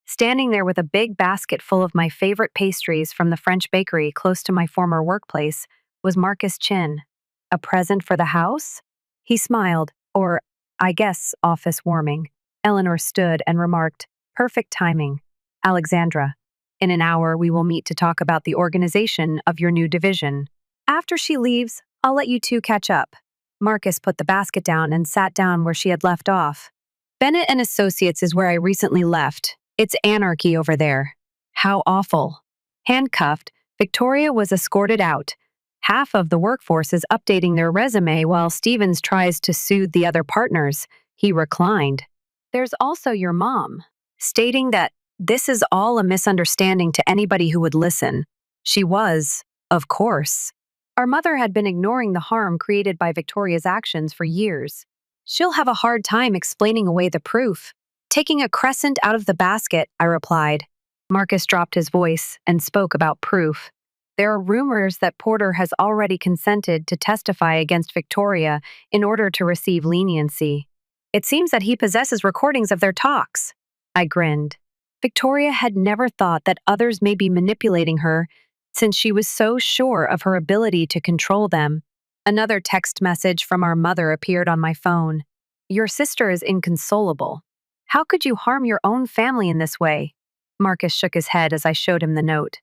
Standing there with a big basket full of my favorite pastries from the French bakery close to my former workplace was Marcus Chin. A present for the house? He smiled, or, I guess, office warming. Eleanor stood and remarked, "Perfect timing. Alexandra, in an hour we will meet to talk about the organization of your new division. After she leaves, I'll let you two catch up." Marcus put the basket down and sat down where she had left off. "Bennett and Associates is where I recently left. It's anarchy over there." "How awful." Handcuffed, Victoria was escorted out. Half of the workforce is updating their resume while Stevens tries to soothe the other partners. He reclined. "There's also your mom," stating that this is all a misunderstanding to anybody who would listen. She was, of course. Our mother had been ignoring the harm created by Victoria's actions for years. "She'll have a hard time explaining away the proof." Taking a crescent out of the basket, I replied. Marcus dropped his voice and spoke about proof. "There are rumors that Porter has already consented to testify against Victoria in order to receive leniency. It seems that he possesses recordings of their talks." I grinned. Victoria had never thought that others may be manipulating her since she was so sure of her ability to control them. Another text message from our mother appeared on my phone. "Your sister is inconsolable. How could you harm your own family in this way?" Marcus shook his head as I showed him the note.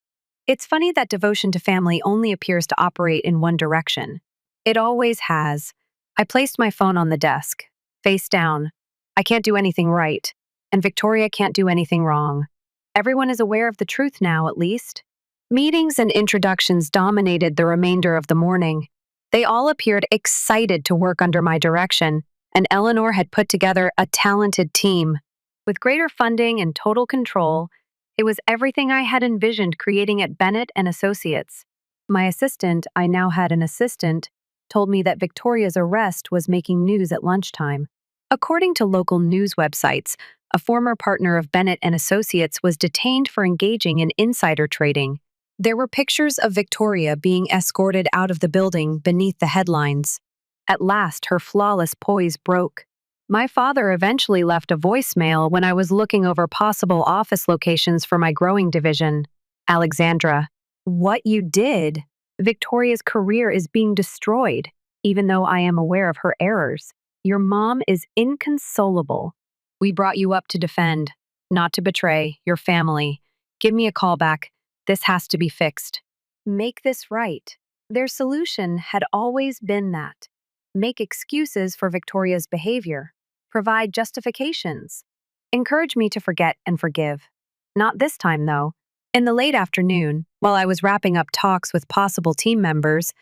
"It's funny that devotion to family only appears to operate in one direction. It always has." I placed my phone on the desk, face down. I can't do anything right, and Victoria can't do anything wrong. Everyone is aware of the truth now, at least. Meetings and introductions dominated the remainder of the morning. They all appeared excited to work under my direction, and Eleanor had put together a talented team. With greater funding and total control, it was everything I had envisioned creating at Bennett and Associates. My assistant, I now had an assistant, told me that Victoria's arrest was making news at lunchtime. According to local news websites, a former partner of Bennett and Associates was detained for engaging in insider trading. There were pictures of Victoria being escorted out of the building beneath the headlines. At last, her flawless poise broke. My father eventually left a voicemail when I was looking over possible office locations for my growing division. "Alexandra, what you did. Victoria's career is being destroyed, even though I am aware of her errors. Your mom is inconsolable. We brought you up to defend, not to betray, your family. Give me a call back. This has to be fixed." Make this right. Their solution had always been that. Make excuses for Victoria's behavior. Provide justifications. Encourage me to forget and forgive. Not this time, though. In the late afternoon, while I was wrapping up talks with possible team members,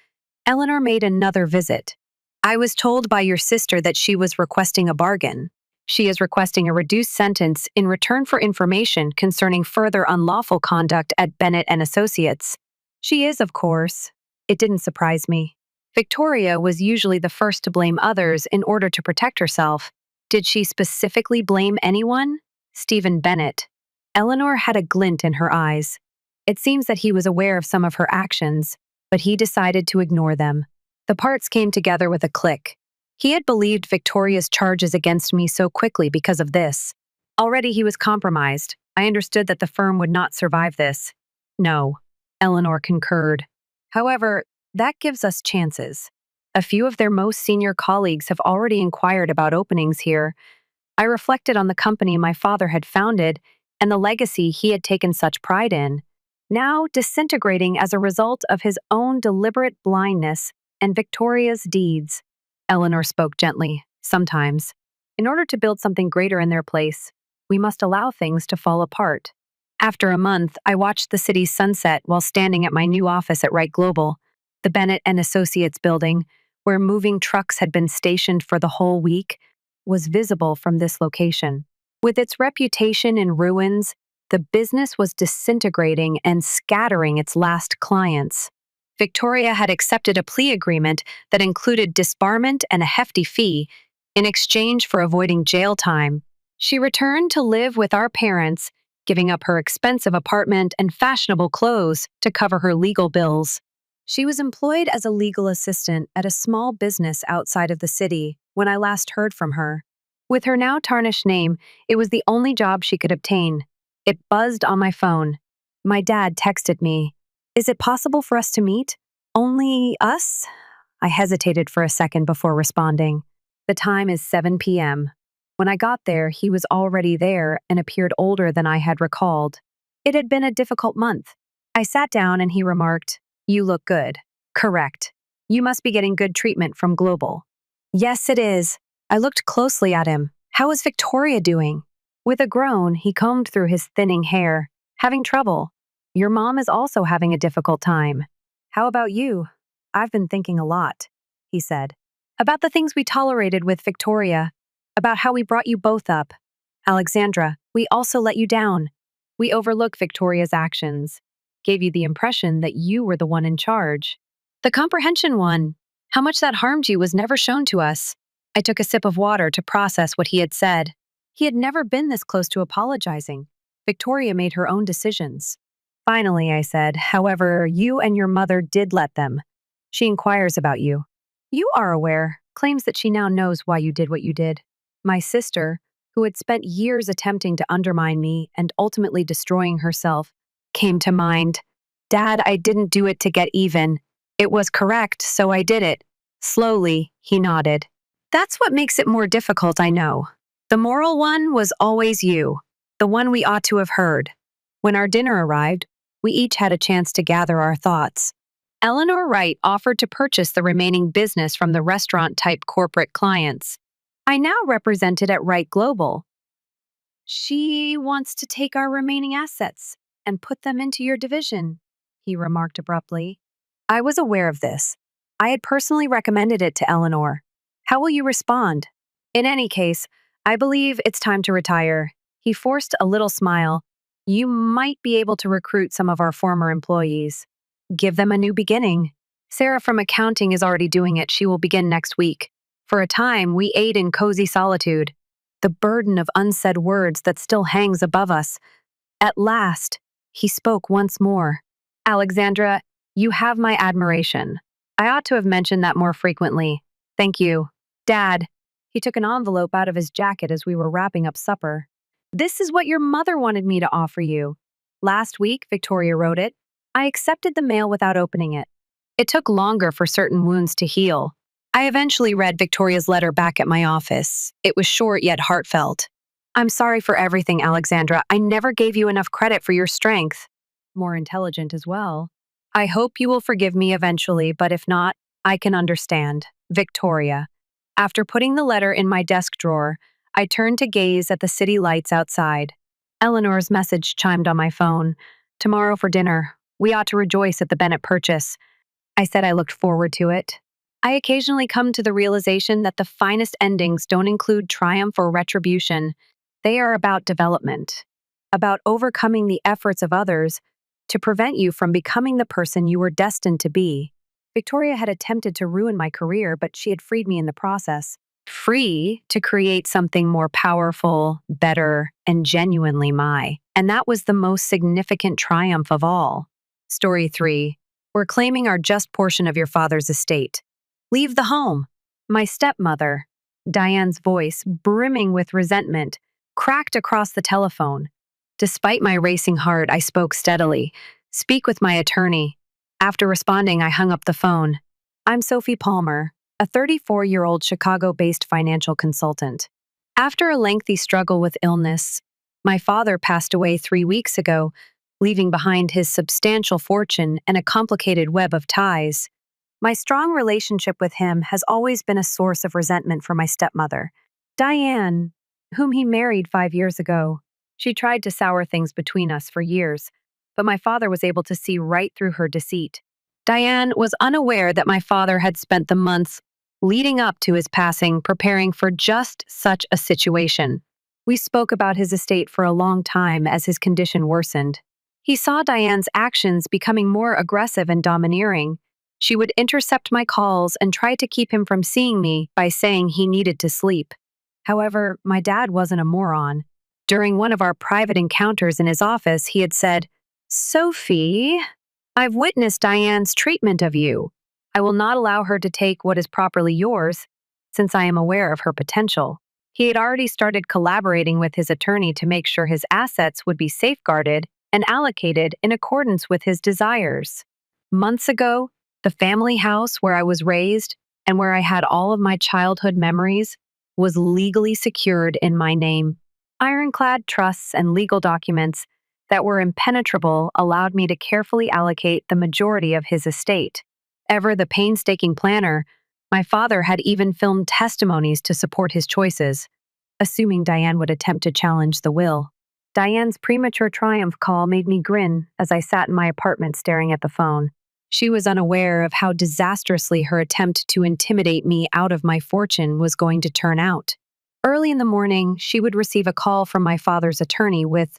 Eleanor made another visit. "I was told by your sister that she was requesting a bargain. She is requesting a reduced sentence in return for information concerning further unlawful conduct at Bennett and Associates." She is, of course. It didn't surprise me. Victoria was usually the first to blame others in order to protect herself. Did she specifically blame anyone? Stephen Bennett. Eleanor had a glint in her eyes. It seems that he was aware of some of her actions, but he decided to ignore them. The parts came together with a click. He had believed Victoria's charges against me so quickly because of this. Already he was compromised. I understood that the firm would not survive this. "No," Eleanor concurred. "However, that gives us chances. A few of their most senior colleagues have already inquired about openings here." I reflected on the company my father had founded and the legacy he had taken such pride in, now disintegrating as a result of his own deliberate blindness and Victoria's deeds. Eleanor spoke gently. "Sometimes, in order to build something greater in their place, we must allow things to fall apart." After a month, I watched the city's sunset while standing at my new office at Wright Global. The Bennett and Associates building, where moving trucks had been stationed for the whole week, was visible from this location. With its reputation in ruins, the business was disintegrating and scattering its last clients. Victoria had accepted a plea agreement that included disbarment and a hefty fee in exchange for avoiding jail time. She returned to live with our parents, giving up her expensive apartment and fashionable clothes to cover her legal bills. She was employed as a legal assistant at a small business outside of the city when I last heard from her. With her now tarnished name, it was the only job she could obtain. It buzzed on my phone. My dad texted me, "Is it possible for us to meet? Only us?" I hesitated for a second before responding. The time is 7 p.m. When I got there, he was already there and appeared older than I had recalled. It had been a difficult month. I sat down and he remarked, "You look good." "Correct. You must be getting good treatment from Global." "Yes, it is." I looked closely at him. "How is Victoria doing?" With a groan, he combed through his thinning hair. "Having trouble. Your mom is also having a difficult time. How about you?" "I've been thinking a lot," he said. "About the things we tolerated with Victoria. About how we brought you both up. Alexandra, we also let you down. We overlooked Victoria's actions. Gave you the impression that you were the one in charge. The comprehension one. How much that harmed you was never shown to us." I took a sip of water to process what he had said. He had never been this close to apologizing. Victoria made her own decisions. "Finally," I said, "however, you and your mother did let them. She inquires about you. You are aware, claims that she now knows why you did what you did. My sister, who had spent years attempting to undermine me and ultimately destroying herself, came to mind. Dad, I didn't do it to get even. It was correct, so I did it." Slowly, he nodded. "That's what makes it more difficult, I know. The moral one was always you, the one we ought to have heard." When our dinner arrived, we each had a chance to gather our thoughts. Eleanor Wright offered to purchase the remaining business from the restaurant-type corporate clients. I now represented at Wright Global. "She wants to take our remaining assets and put them into your division," he remarked abruptly. I was aware of this. I had personally recommended it to Eleanor. "How will you respond?" "In any case, I believe it's time to retire." He forced a little smile. "You might be able to recruit some of our former employees. Give them a new beginning. Sarah from accounting is already doing it. She will begin next week." For a time, we ate in cozy solitude, the burden of unsaid words that still hangs above us. At last, he spoke once more. "Alexandra, you have my admiration. I ought to have mentioned that more frequently. Thank you. Dad." He took an envelope out of his jacket as we were wrapping up supper. "This is what your mother wanted me to offer you. Last week, Victoria wrote it. I accepted the mail without opening it. It took longer for certain wounds to heal. I eventually read Victoria's letter back at my office. It was short yet heartfelt. "I'm sorry for everything, Alexandra. I never gave you enough credit for your strength." More intelligent as well. "I hope you will forgive me eventually, but if not, I can understand. Victoria." After putting the letter in my desk drawer, I turned to gaze at the city lights outside. Eleanor's message chimed on my phone. "Tomorrow for dinner. We ought to rejoice at the Bennett purchase." I said I looked forward to it. I occasionally come to the realization that the finest endings don't include triumph or retribution. They are about development, about overcoming the efforts of others to prevent you from becoming the person you were destined to be. Victoria had attempted to ruin my career, but she had freed me in the process. Free to create something more powerful, better, and genuinely my. And that was the most significant triumph of all. Story 3. We're claiming our just portion of your father's estate. Leave the home. My stepmother, Diane's voice, brimming with resentment, cracked across the telephone. Despite my racing heart, I spoke steadily. "Speak with my attorney." After responding, I hung up the phone. "I'm Sophie Palmer, a 34-year-old Chicago-based financial consultant. After a lengthy struggle with illness, my father passed away 3 weeks ago, leaving behind his substantial fortune and a complicated web of ties. My strong relationship with him has always been a source of resentment for my stepmother, Diane, whom he married 5 years ago. She tried to sour things between us for years, but my father was able to see right through her deceit. Diane was unaware that my father had spent the months leading up to his passing preparing for just such a situation. We spoke about his estate for a long time as his condition worsened. He saw Diane's actions becoming more aggressive and domineering. She would intercept my calls and try to keep him from seeing me by saying he needed to sleep. However, my dad wasn't a moron. During one of our private encounters in his office, he had said, "Sophie, I've witnessed Diane's treatment of you. I will not allow her to take what is properly yours, since I am aware of her potential." He had already started collaborating with his attorney to make sure his assets would be safeguarded and allocated in accordance with his desires. Months ago, the family house where I was raised and where I had all of my childhood memories was legally secured in my name. Ironclad trusts and legal documents that were impenetrable allowed me to carefully allocate the majority of his estate. Ever the painstaking planner, my father had even filmed testimonies to support his choices, assuming Diane would attempt to challenge the will. Diane's premature triumph call made me grin as I sat in my apartment staring at the phone. She was unaware of how disastrously her attempt to intimidate me out of my fortune was going to turn out. Early in the morning, she would receive a call from my father's attorney with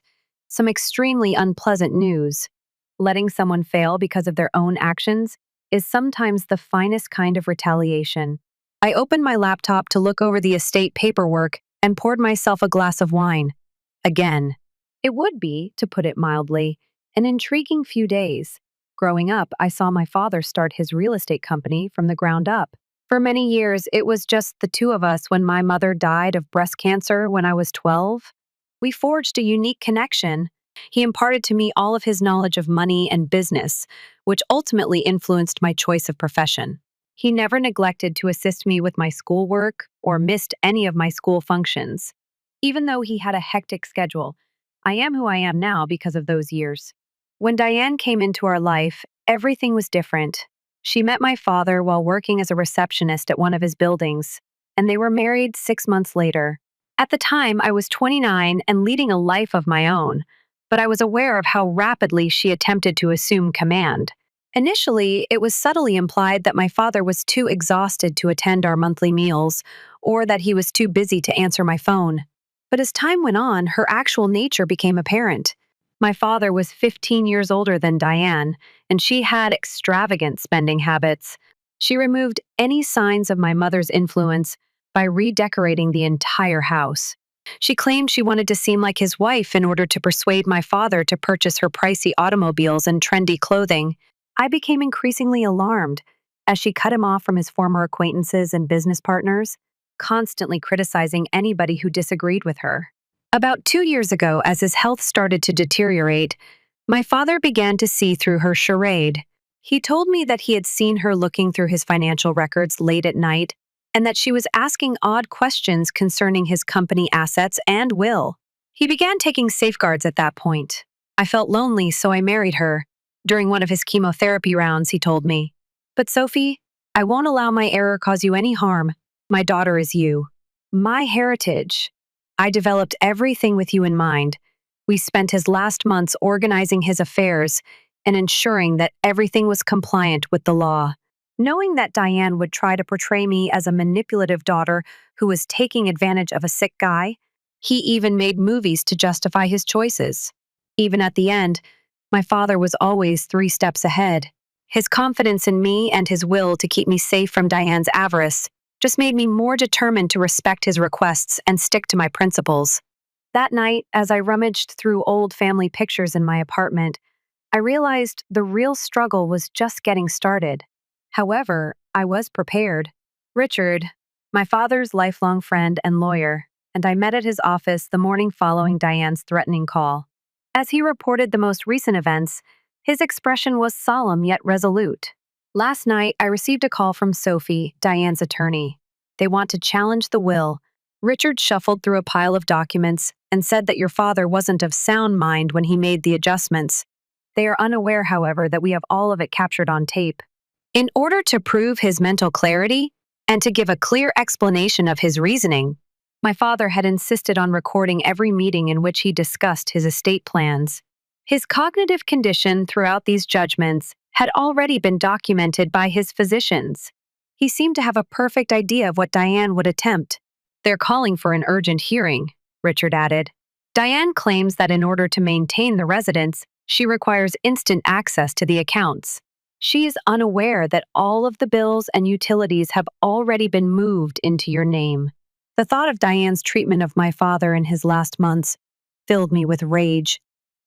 some extremely unpleasant news. Letting someone fail because of their own actions is sometimes the finest kind of retaliation. I opened my laptop to look over the estate paperwork and poured myself a glass of wine. Again. It would be, to put it mildly, an intriguing few days. Growing up, I saw my father start his real estate company from the ground up. For many years, it was just the two of us when my mother died of breast cancer when I was 12. We forged a unique connection. He imparted to me all of his knowledge of money and business, which ultimately influenced my choice of profession. He never neglected to assist me with my schoolwork or missed any of my school functions. Even though he had a hectic schedule, I am who I am now because of those years. When Diane came into our life, everything was different. She met my father while working as a receptionist at one of his buildings, and they were married 6 months later. At the time, I was 29 and leading a life of my own, but I was aware of how rapidly she attempted to assume command. Initially, it was subtly implied that my father was too exhausted to attend our monthly meals, or that he was too busy to answer my phone. But as time went on, her actual nature became apparent. My father was 15 years older than Diane, and she had extravagant spending habits. She removed any signs of my mother's influence by redecorating the entire house. She claimed she wanted to seem like his wife in order to persuade my father to purchase her pricey automobiles and trendy clothing. I became increasingly alarmed as she cut him off from his former acquaintances and business partners, constantly criticizing anybody who disagreed with her. About 2 years ago, as his health started to deteriorate, my father began to see through her charade. He told me that he had seen her looking through his financial records late at night and that she was asking odd questions concerning his company assets and will. He began taking safeguards at that point. I felt lonely, so I married her. During one of his chemotherapy rounds, he told me, "But Sophie, I won't allow my error cause you any harm. My daughter is you. My heritage. I developed everything with you in mind. We spent his last months organizing his affairs and ensuring that everything was compliant with the law." Knowing that Diane would try to portray me as a manipulative daughter who was taking advantage of a sick guy, he even made movies to justify his choices. Even at the end, my father was always 3 steps ahead. His confidence in me and his will to keep me safe from Diane's avarice just made me more determined to respect his requests and stick to my principles. That night, as I rummaged through old family pictures in my apartment, I realized the real struggle was just getting started. However, I was prepared. Richard, my father's lifelong friend and lawyer, and I met at his office the morning following Diane's threatening call. As he reported the most recent events, his expression was solemn yet resolute. "Last night, I received a call from Sophie, Diane's attorney. They want to challenge the will." Richard shuffled through a pile of documents and said that your father wasn't of sound mind when he made the adjustments. They are unaware, however, that we have all of it captured on tape. In order to prove his mental clarity and to give a clear explanation of his reasoning, my father had insisted on recording every meeting in which he discussed his estate plans. His cognitive condition throughout these judgments had already been documented by his physicians. He seemed to have a perfect idea of what Diane would attempt. "They're calling for an urgent hearing," Richard added. "Diane claims that in order to maintain the residence, she requires instant access to the accounts. She is unaware that all of the bills and utilities have already been moved into your name." The thought of Diane's treatment of my father in his last months filled me with rage.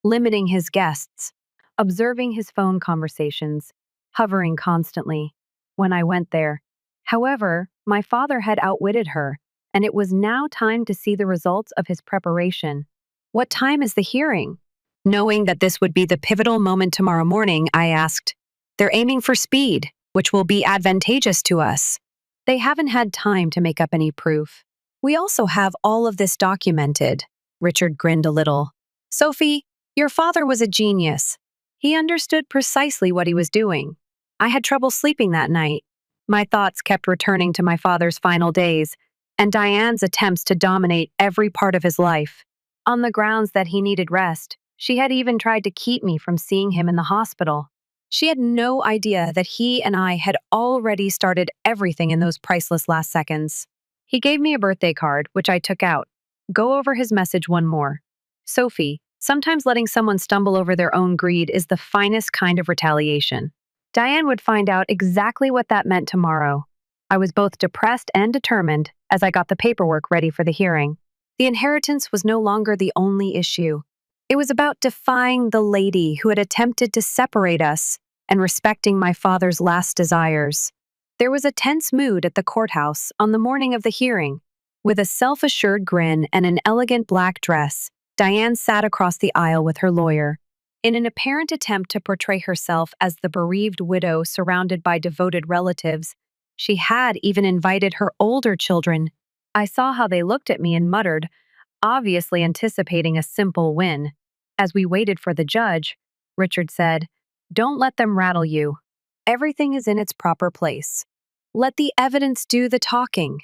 Limiting his guests, observing his phone conversations, hovering constantly. When I went there, however, my father had outwitted her, and it was now time to see the results of his preparation. "What time is the hearing?" Knowing that this would be the pivotal moment tomorrow morning, I asked. "They're aiming for speed, which will be advantageous to us." "They haven't had time to make up any proof. We also have all of this documented." Richard grinned a little. "Sophie, your father was a genius. He understood precisely what he was doing. I had trouble sleeping that night. My thoughts kept returning to my father's final days and Diane's attempts to dominate every part of his life. On the grounds that he needed rest, she had even tried to keep me from seeing him in the hospital. She had no idea that he and I had already started everything in those priceless last seconds." He gave me a birthday card, which I took out. Go over his message one more. "Sophie, sometimes letting someone stumble over their own greed is the finest kind of retaliation." Diane would find out exactly what that meant tomorrow. I was both depressed and determined as I got the paperwork ready for the hearing. The inheritance was no longer the only issue. It was about defying the lady who had attempted to separate us and respecting my father's last desires. There was a tense mood at the courthouse on the morning of the hearing. With a self-assured grin and an elegant black dress, Diane sat across the aisle with her lawyer. In an apparent attempt to portray herself as the bereaved widow surrounded by devoted relatives, she had even invited her older children. I saw how they looked at me and muttered, obviously anticipating a simple win. As we waited for the judge, Richard said, "Don't let them rattle you. Everything is in its proper place. Let the evidence do the talking."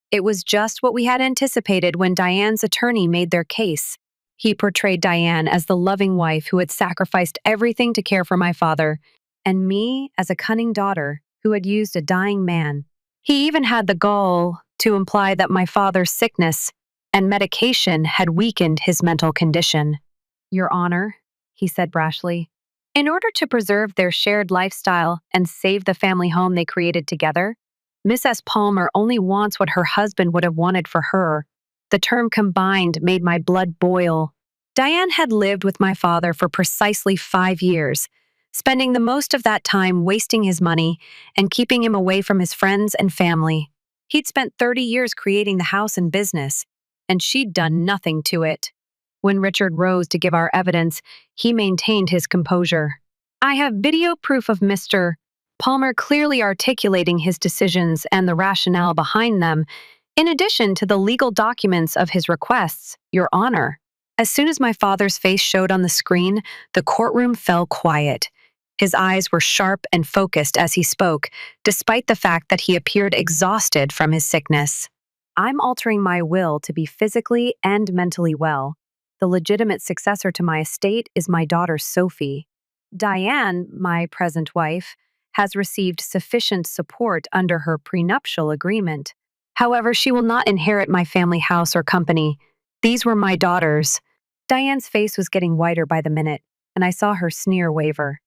It was just what we had anticipated when Diane's attorney made their case. He portrayed Diane as the loving wife who had sacrificed everything to care for my father, and me as a cunning daughter who had used a dying man. He even had the gall to imply that my father's sickness and medication had weakened his mental condition. "Your Honor," he said brashly, "in order to preserve their shared lifestyle and save the family home they created together, Miss S. Palmer only wants what her husband would have wanted for her." The term combined made my blood boil. Diane had lived with my father for precisely 5 years, spending the most of that time wasting his money and keeping him away from his friends and family. He'd spent 30 years creating the house and business, and she'd done nothing to it. When Richard rose to give our evidence, he maintained his composure. "I have video proof of Mr. Palmer clearly articulating his decisions and the rationale behind them, in addition to the legal documents of his requests, Your Honor." As soon as my father's face showed on the screen, the courtroom fell quiet. His eyes were sharp and focused as he spoke, despite the fact that he appeared exhausted from his sickness. "I'm altering my will to be physically and mentally well. The legitimate successor to my estate is my daughter Sophie. Diane, my present wife, has received sufficient support under her prenuptial agreement. However, she will not inherit my family house or company. These were my daughters." Diane's face was getting whiter by the minute, and I saw her sneer waver.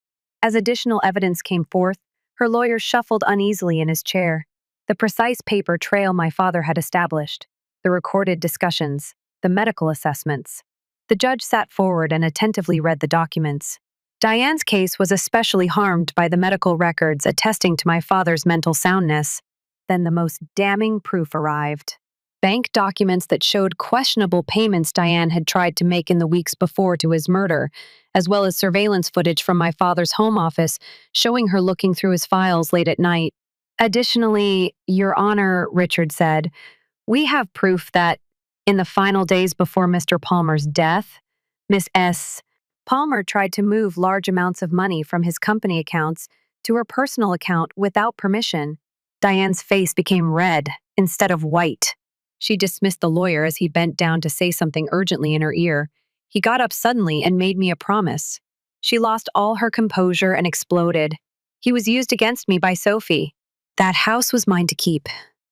As additional evidence came forth, her lawyer shuffled uneasily in his chair. The precise paper trail my father had established, the recorded discussions, the medical assessments. The judge sat forward and attentively read the documents. Diane's case was especially harmed by the medical records attesting to my father's mental soundness. Then the most damning proof arrived. Bank documents that showed questionable payments Diane had tried to make in the weeks before to his murder, as well as surveillance footage from my father's home office showing her looking through his files late at night. "Additionally, Your Honor," Richard said, "we have proof that, in the final days before Mr. Palmer's death, Miss S. Palmer tried to move large amounts of money from his company accounts to her personal account without permission." Diane's face became red instead of white. She dismissed the lawyer as he bent down to say something urgently in her ear. He got up suddenly and made me a promise. She lost all her composure and exploded. He was used against me by Sophie. That house was mine to keep.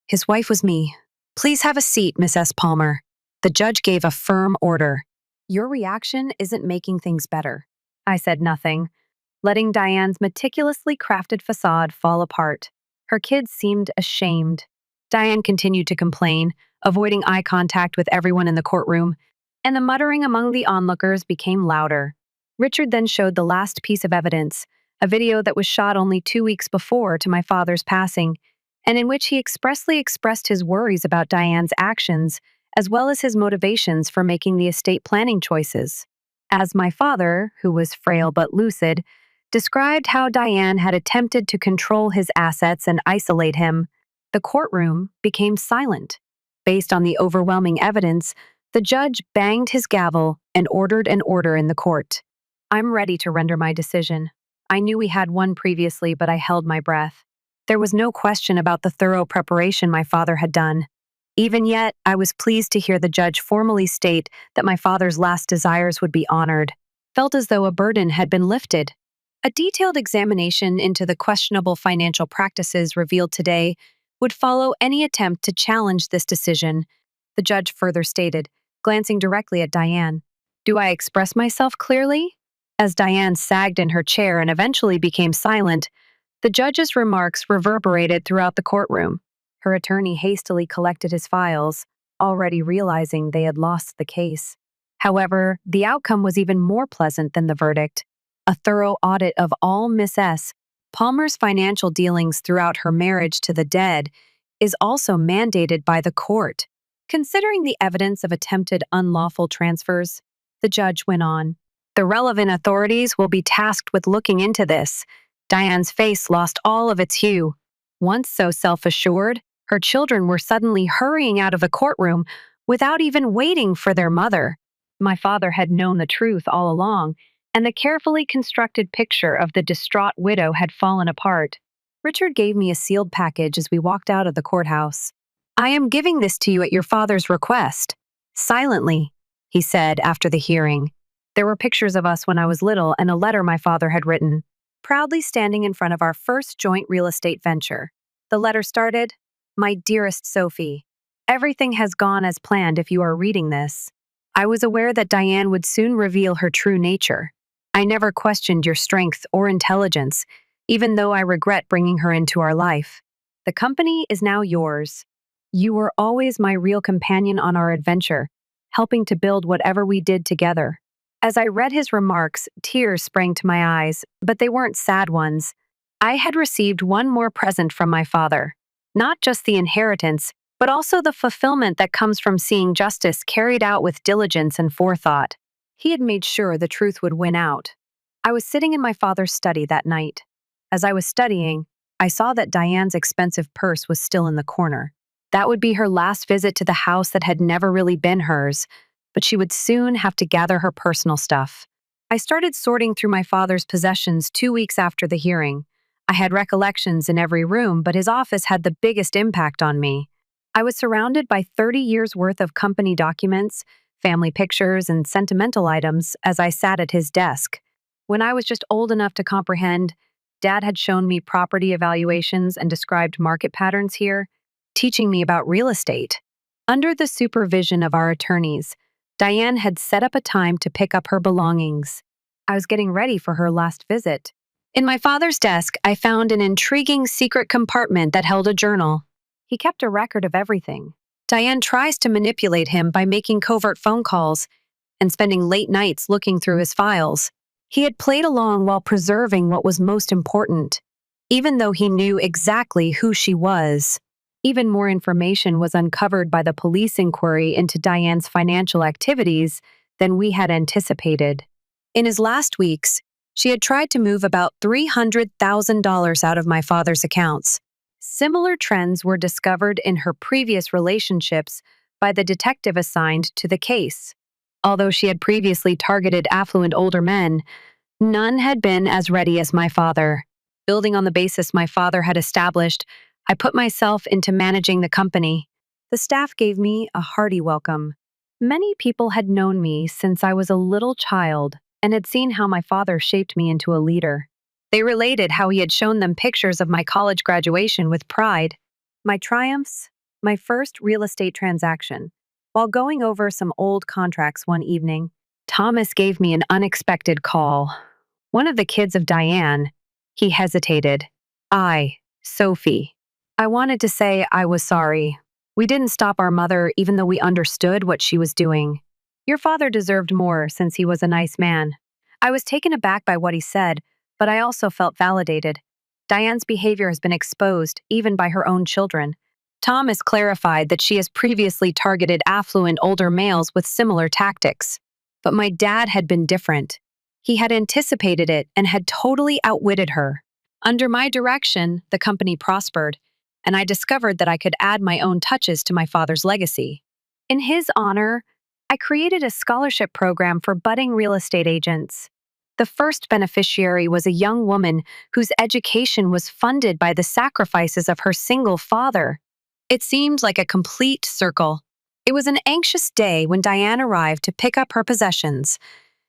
His wife was me. Please have a seat, Miss S. Palmer. The judge gave a firm order. Your reaction isn't making things better. I said nothing, letting Diane's meticulously crafted facade fall apart. Her kids seemed ashamed. Diane continued to complain, avoiding eye contact with everyone in the courtroom, and the muttering among the onlookers became louder. Richard then showed the last piece of evidence, a video that was shot only 2 weeks before to my father's passing, and in which he expressly expressed his worries about Diane's actions, as well as his motivations for making the estate planning choices. As my father, who was frail but lucid, described how Diane had attempted to control his assets and isolate him, the courtroom became silent. Based on the overwhelming evidence, the judge banged his gavel and ordered an order in the court. I'm ready to render my decision. I knew we had one previously, but I held my breath. There was no question about the thorough preparation my father had done. Even yet, I was pleased to hear the judge formally state that my father's last desires would be honored. Felt as though a burden had been lifted. A detailed examination into the questionable financial practices revealed today would follow any attempt to challenge this decision, the judge further stated, glancing directly at Diane. Do I express myself clearly? As Diane sagged in her chair and eventually became silent, the judge's remarks reverberated throughout the courtroom. Her attorney hastily collected his files, already realizing they had lost the case. However, the outcome was even more pleasant than the verdict. A thorough audit of all Miss S. Palmer's financial dealings throughout her marriage to the dead is also mandated by the court. Considering the evidence of attempted unlawful transfers, the judge went on. The relevant authorities will be tasked with looking into this. Diane's face lost all of its hue. Once so self-assured, her children were suddenly hurrying out of the courtroom without even waiting for their mother. My father had known the truth all along, and the carefully constructed picture of the distraught widow had fallen apart. Richard gave me a sealed package as we walked out of the courthouse. I am giving this to you at your father's request. Silently, he said after the hearing. There were pictures of us when I was little and a letter my father had written, proudly standing in front of our first joint real estate venture. The letter started, My dearest Sophie, everything has gone as planned if you are reading this. I was aware that Diane would soon reveal her true nature. I never questioned your strength or intelligence, even though I regret bringing her into our life. The company is now yours. You were always my real companion on our adventure, helping to build whatever we did together. As I read his remarks, tears sprang to my eyes, but they weren't sad ones. I had received one more present from my father. Not just the inheritance, but also the fulfillment that comes from seeing justice carried out with diligence and forethought. He had made sure the truth would win out. I was sitting in my father's study that night. As I was studying, I saw that Diane's expensive purse was still in the corner. That would be her last visit to the house that had never really been hers, but she would soon have to gather her personal stuff. I started sorting through my father's possessions 2 weeks after the hearing. I had recollections in every room, but his office had the biggest impact on me. I was surrounded by 30 years' worth of company documents, family pictures, and sentimental items as I sat at his desk. When I was just old enough to comprehend, Dad had shown me property evaluations and described market patterns here, teaching me about real estate. Under the supervision of our attorneys, Diane had set up a time to pick up her belongings. I was getting ready for her last visit. In my father's desk, I found an intriguing secret compartment that held a journal. He kept a record of everything. Diane tries to manipulate him by making covert phone calls and spending late nights looking through his files. He had played along while preserving what was most important, even though he knew exactly who she was. Even more information was uncovered by the police inquiry into Diane's financial activities than we had anticipated. In his last weeks, she had tried to move about $300,000 out of my father's accounts. Similar trends were discovered in her previous relationships by the detective assigned to the case. Although she had previously targeted affluent older men, none had been as ready as my father. Building on the basis my father had established, I put myself into managing the company. The staff gave me a hearty welcome. Many people had known me since I was a little child and had seen how my father shaped me into a leader. They related how he had shown them pictures of my college graduation with pride, my triumphs, my first real estate transaction. While going over some old contracts one evening, Thomas gave me an unexpected call. One of the kids of Diane. He hesitated. Sophie. I wanted to say I was sorry. We didn't stop our mother even though we understood what she was doing. Your father deserved more since he was a nice man. I was taken aback by what he said, but I also felt validated. Diane's behavior has been exposed, even by her own children. Thomas clarified that she has previously targeted affluent older males with similar tactics. But my dad had been different. He had anticipated it and had totally outwitted her. Under my direction, the company prospered, and I discovered that I could add my own touches to my father's legacy. In his honor, I created a scholarship program for budding real estate agents. The first beneficiary was a young woman whose education was funded by the sacrifices of her single father. It seemed like a complete circle. It was an anxious day when Diane arrived to pick up her possessions.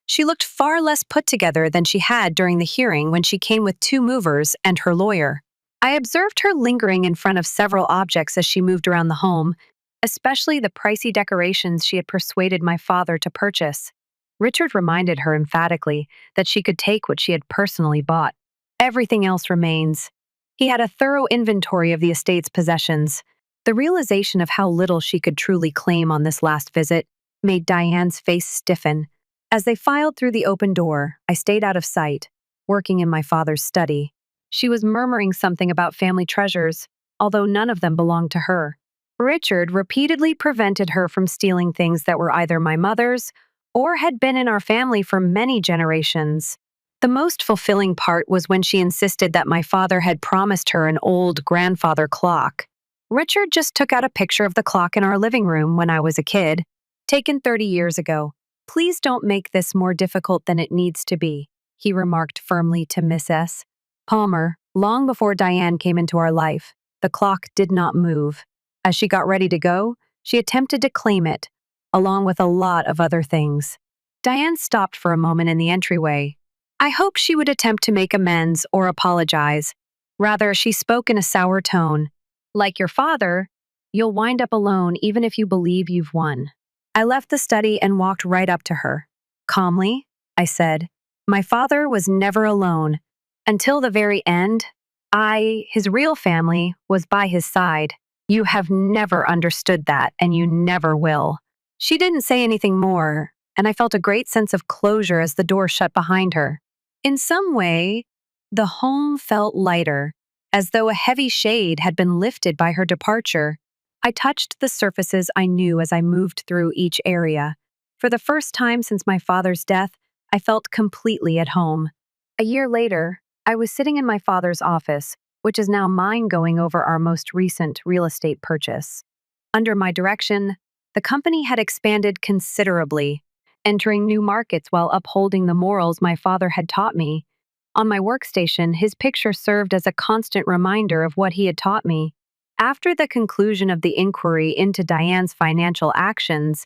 She looked far less put together than she had during the hearing when she came with two movers and her lawyer. I observed her lingering in front of several objects as she moved around the home, especially the pricey decorations she had persuaded my father to purchase. Richard reminded her emphatically that she could take what she had personally bought. Everything else remains. He had a thorough inventory of the estate's possessions. The realization of how little she could truly claim on this last visit made Diane's face stiffen. As they filed through the open door, I stayed out of sight, working in my father's study. She was murmuring something about family treasures, although none of them belonged to her. Richard repeatedly prevented her from stealing things that were either my mother's or had been in our family for many generations. The most fulfilling part was when she insisted that my father had promised her an old grandfather clock. Richard just took out a picture of the clock in our living room when I was a kid, taken 30 years ago. "Please don't make this more difficult than it needs to be," he remarked firmly to Miss S. Palmer. Long before Diane came into our life, the clock did not move. As she got ready to go, she attempted to claim it, along with a lot of other things. Diane stopped for a moment in the entryway. I hoped she would attempt to make amends or apologize. Rather, she spoke in a sour tone. "Like your father, you'll wind up alone even if you believe you've won." I left the study and walked right up to her. Calmly, I said, "My father was never alone. Until the very end, his real family, was by his side. You have never understood that, and you never will." She didn't say anything more, and I felt a great sense of closure as the door shut behind her. In some way, the home felt lighter, as though a heavy shade had been lifted by her departure. I touched the surfaces I knew as I moved through each area. For the first time since my father's death, I felt completely at home. A year later, I was sitting in my father's office, which is now mine, going over our most recent real estate purchase. Under my direction, the company had expanded considerably, entering new markets while upholding the morals my father had taught me. On my workstation, his picture served as a constant reminder of what he had taught me. After the conclusion of the inquiry into Diane's financial actions,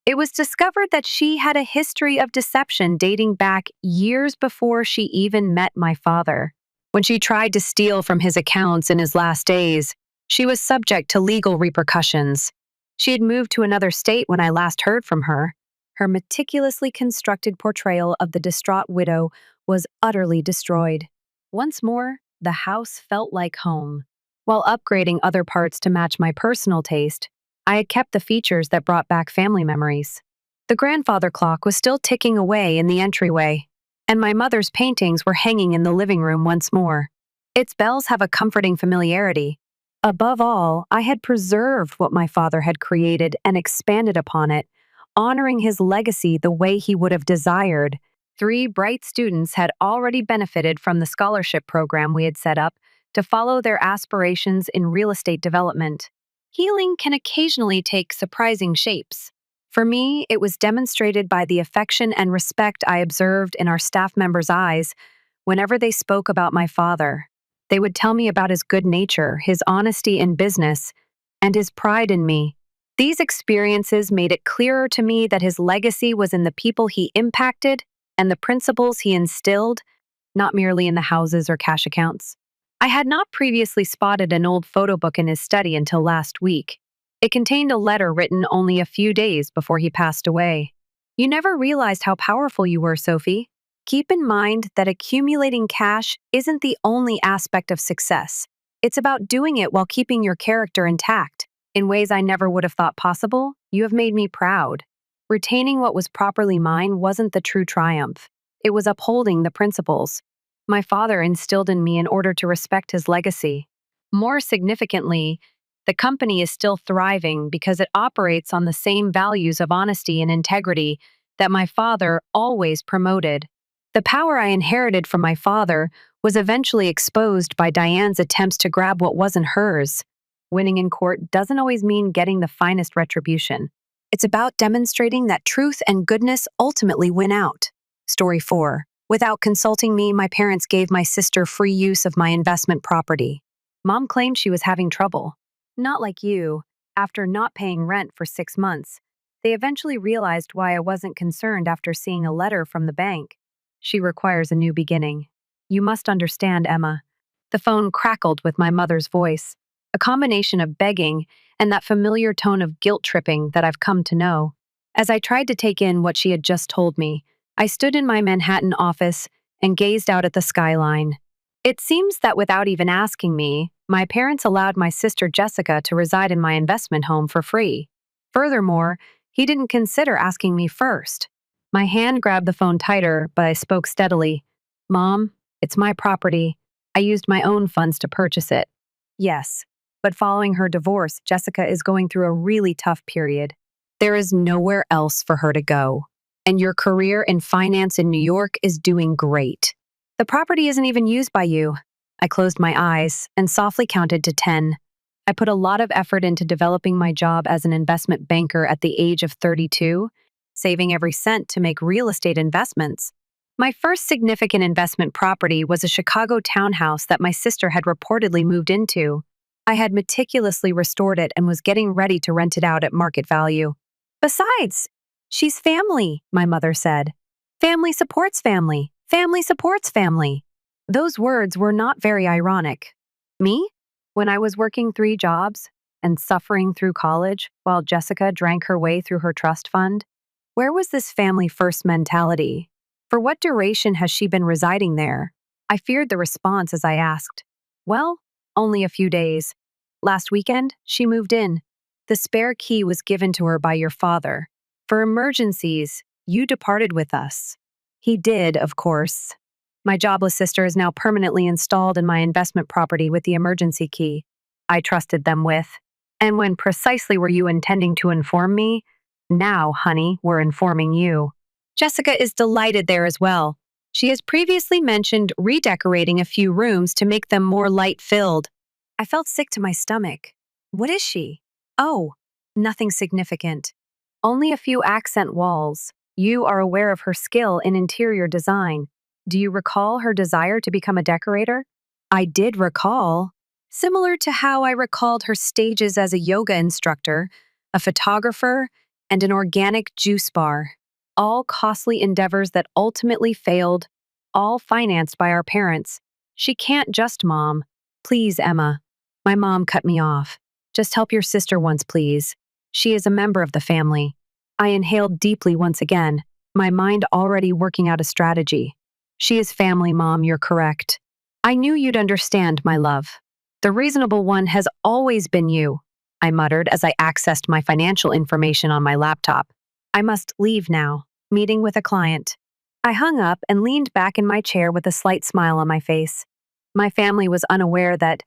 it was discovered that she had a history of deception dating back years before she even met my father. When she tried to steal from his accounts in his last days, she was subject to legal repercussions. She had moved to another state when I last heard from her. Her meticulously constructed portrayal of the distraught widow was utterly destroyed. Once more, the house felt like home. While upgrading other parts to match my personal taste, I had kept the features that brought back family memories. The grandfather clock was still ticking away in the entryway, and my mother's paintings were hanging in the living room once more. Its bells have a comforting familiarity. Above all, I had preserved what my father had created and expanded upon it, honoring his legacy the way he would have desired. 3 bright students had already benefited from the scholarship program we had set up to follow their aspirations in real estate development. Healing can occasionally take surprising shapes. For me, it was demonstrated by the affection and respect I observed in our staff members' eyes whenever they spoke about my father. They would tell me about his good nature, his honesty in business, and his pride in me. These experiences made it clearer to me that his legacy was in the people he impacted and the principles he instilled, not merely in the houses or cash accounts. I had not previously spotted an old photo book in his study until last week. It contained a letter written only a few days before he passed away. You never realized how powerful you were, Sophie. Keep in mind that accumulating cash isn't the only aspect of success. It's about doing it while keeping your character intact. In ways I never would have thought possible, you have made me proud. Retaining what was properly mine wasn't the true triumph. It was upholding the principles my father instilled in me in order to respect his legacy. More significantly, the company is still thriving because it operates on the same values of honesty and integrity that my father always promoted. The power I inherited from my father was eventually exposed by Diane's attempts to grab what wasn't hers. Winning in court doesn't always mean getting the finest retribution. It's about demonstrating that truth and goodness ultimately win out. Story 4. Without consulting me, my parents gave my sister free use of my investment property. Mom claimed she was having trouble. Not like you. After not paying rent for 6 months, they eventually realized why I wasn't concerned after seeing a letter from the bank. She requires a new beginning. You must understand, Emma. The phone crackled with my mother's voice, a combination of begging and that familiar tone of guilt-tripping that I've come to know. As I tried to take in what she had just told me, I stood in my Manhattan office and gazed out at the skyline. It seems that without even asking me, my parents allowed my sister Jessica to reside in my investment home for free. Furthermore, he didn't consider asking me first. My hand grabbed the phone tighter, but I spoke steadily. Mom, it's my property. I used my own funds to purchase it. Yes, but following her divorce, Jessica is going through a really tough period. There is nowhere else for her to go. And your career in finance in New York is doing great. The property isn't even used by you. I closed my eyes and softly counted to 10. I put a lot of effort into developing my job as an investment banker at the age of 32, saving every cent to make real estate investments. My first significant investment property was a Chicago townhouse that my sister had reportedly moved into. I had meticulously restored it and was getting ready to rent it out at market value. Besides, she's family, my mother said. Family supports family. Family supports family. Those words were not very ironic. Me? When I was working 3 jobs and suffering through college while Jessica drank her way through her trust fund? Where was this family first mentality? For what duration has she been residing there? I feared the response as I asked. Well, only a few days. Last weekend, she moved in. The spare key was given to her by your father. For emergencies, you departed with us. He did, of course. My jobless sister is now permanently installed in my investment property with the emergency key I trusted them with. And when precisely were you intending to inform me? Now, honey, we're informing you. Jessica is delighted there as well. She has previously mentioned redecorating a few rooms to make them more light-filled. I felt sick to my stomach. What is she? Oh, nothing significant. Only a few accent walls. You are aware of her skill in interior design. Do you recall her desire to become a decorator? I did recall. Similar to how I recalled her stages as a yoga instructor, a photographer, and an organic juice bar. All costly endeavors that ultimately failed, all financed by our parents. She can't just, Mom. Please, Emma. My mom cut me off. Just help your sister once, please. She is a member of the family. I inhaled deeply once again, my mind already working out a strategy. She is family, Mom, you're correct. I knew you'd understand, my love. The reasonable one has always been you, I muttered as I accessed my financial information on my laptop. I must leave now. Meeting with a client. I hung up and leaned back in my chair with a slight smile on my face. My family was unaware that,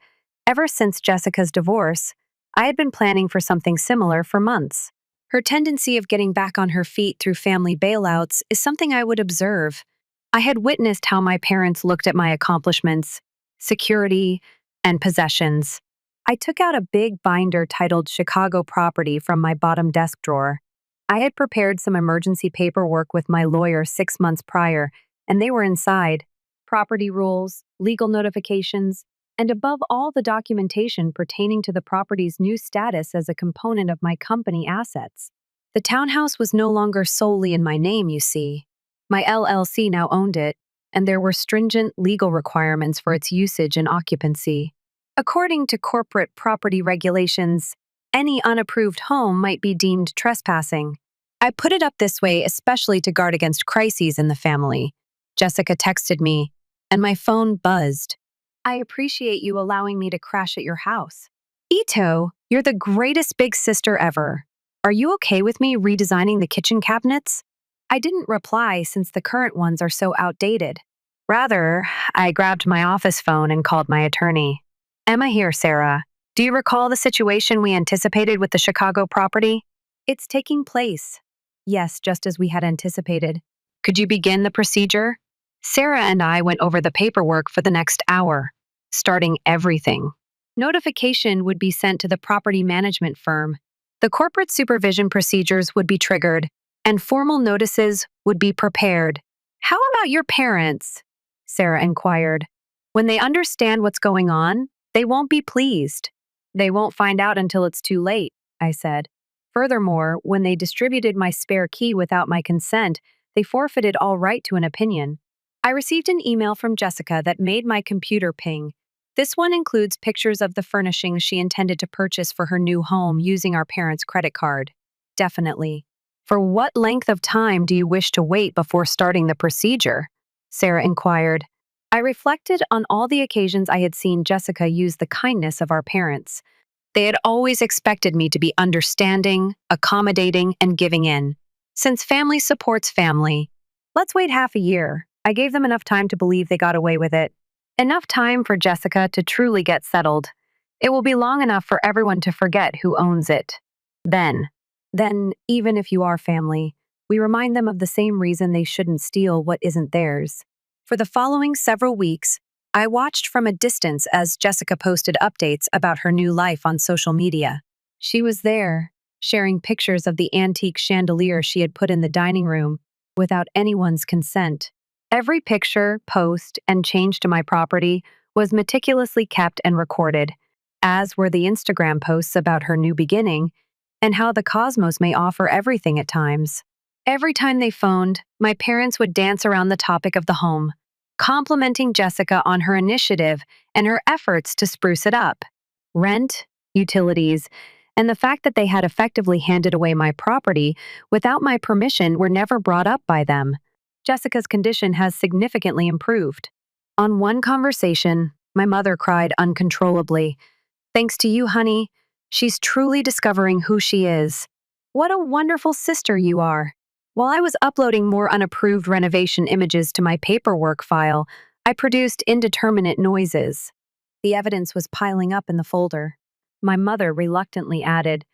ever since Jessica's divorce, I had been planning for something similar for months. Her tendency of getting back on her feet through family bailouts is something I would observe. I had witnessed how my parents looked at my accomplishments, security, and possessions. I took out a big binder titled Chicago Property from my bottom desk drawer. I had prepared some emergency paperwork with my lawyer 6 months prior, and they were inside. Property rules, legal notifications, and above all the documentation pertaining to the property's new status as a component of my company assets. The townhouse was no longer solely in my name, you see. My LLC now owned it, and there were stringent legal requirements for its usage and occupancy. According to corporate property regulations, any unapproved home might be deemed trespassing. I put it up this way especially to guard against crises in the family. Jessica texted me, and my phone buzzed. I appreciate you allowing me to crash at your house. Ito, you're the greatest big sister ever. Are you okay with me redesigning the kitchen cabinets? I didn't reply since the current ones are so outdated. Rather, I grabbed my office phone and called my attorney. Emma here, Sarah. Do you recall the situation we anticipated with the Chicago property? It's taking place. Yes, just as we had anticipated. Could you begin the procedure? Sarah and I went over the paperwork for the next hour, starting everything. Notification would be sent to the property management firm. The corporate supervision procedures would be triggered, and formal notices would be prepared. How about your parents? Sarah inquired. When they understand what's going on, they won't be pleased. They won't find out until it's too late, I said. Furthermore, when they distributed my spare key without my consent, they forfeited all right to an opinion. I received an email from Jessica that made my computer ping. This one includes pictures of the furnishings she intended to purchase for her new home using our parents' credit card. Definitely. For what length of time do you wish to wait before starting the procedure? Sarah inquired. I reflected on all the occasions I had seen Jessica use the kindness of our parents. They had always expected me to be understanding, accommodating, and giving in. Since family supports family, let's wait half a year. I gave them enough time to believe they got away with it. Enough time for Jessica to truly get settled. It will be long enough for everyone to forget who owns it. Then, even if you are family, we remind them of the same reason they shouldn't steal what isn't theirs. For the following several weeks, I watched from a distance as Jessica posted updates about her new life on social media. She was there, sharing pictures of the antique chandelier she had put in the dining room without anyone's consent. Every picture, post, and change to my property was meticulously kept and recorded, as were the Instagram posts about her new beginning and how the cosmos may offer everything at times. Every time they phoned, my parents would dance around the topic of the home, complimenting Jessica on her initiative and her efforts to spruce it up. Rent, utilities, and the fact that they had effectively handed away my property without my permission were never brought up by them. Jessica's condition has significantly improved. On one conversation, my mother cried uncontrollably. Thanks to you, honey. She's truly discovering who she is. What a wonderful sister you are. While I was uploading more unapproved renovation images to my paperwork file, I produced indeterminate noises. The evidence was piling up in the folder. My mother reluctantly added,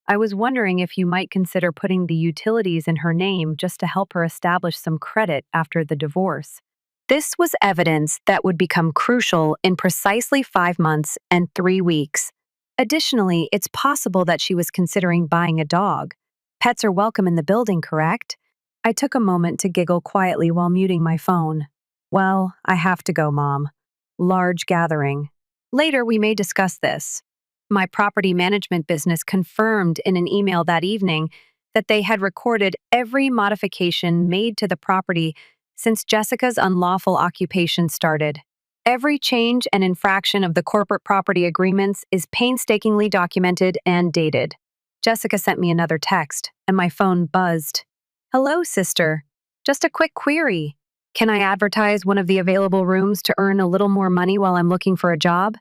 I was wondering if you might consider putting the utilities in her name just to help her establish some credit after the divorce. This was evidence that would become crucial in precisely 5 months and 3 weeks. Additionally, it's possible that she was considering buying a dog. Pets are welcome in the building, correct? I took a moment to giggle quietly while muting my phone. Well, I have to go, Mom. Large gathering. Later, we may discuss this. My property management business confirmed in an email that evening that they had recorded every modification made to the property since Jessica's unlawful occupation started. Every change and infraction of the corporate property agreements is painstakingly documented and dated. Jessica sent me another text, and my phone buzzed. Hello, sister. Just a quick query. Can I advertise one of the available rooms to earn a little more money while I'm looking for a job?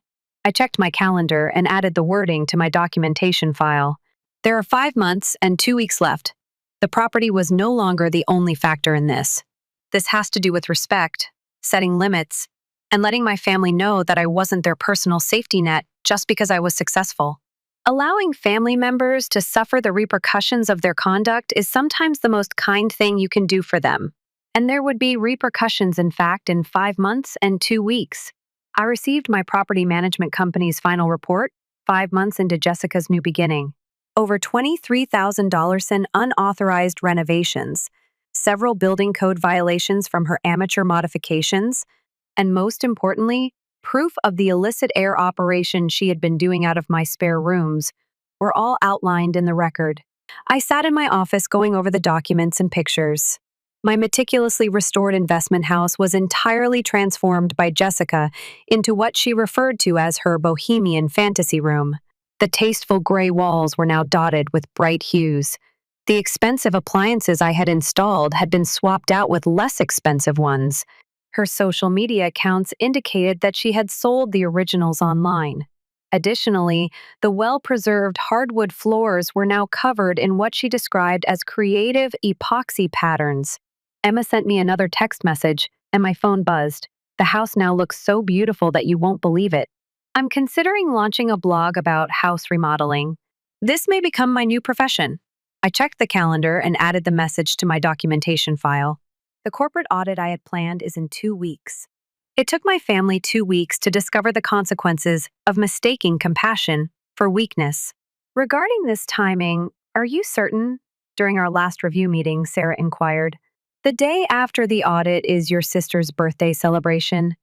I checked my calendar and added the wording to my documentation file. There are 5 months and 2 weeks left. The property was no longer the only factor in this. This has to do with respect, setting limits, and letting my family know that I wasn't their personal safety net just because I was successful. Allowing family members to suffer the repercussions of their conduct is sometimes the most kind thing you can do for them. And there would be repercussions, in fact, in 5 months and 2 weeks. I received my property management company's final report 5 months into Jessica's new beginning. Over $23,000 in unauthorized renovations, several building code violations from her amateur modifications, and most importantly, proof of the illicit air operation she had been doing out of my spare rooms, were all outlined in the record. I sat in my office going over the documents and pictures. My meticulously restored investment house was entirely transformed by Jessica into what she referred to as her bohemian fantasy room. The tasteful gray walls were now dotted with bright hues. The expensive appliances I had installed had been swapped out with less expensive ones. Her social media accounts indicated that she had sold the originals online. Additionally, the well-preserved hardwood floors were now covered in what she described as creative epoxy patterns. Emma sent me another text message, and my phone buzzed. The house now looks so beautiful that you won't believe it. I'm considering launching a blog about house remodeling. This may become my new profession. I checked the calendar and added the message to my documentation file. The corporate audit I had planned is in 2 weeks. It took my family 2 weeks to discover the consequences of mistaking compassion for weakness. Regarding this timing, are you certain? During our last review meeting, Sarah inquired. The day after the audit is your sister's birthday celebration.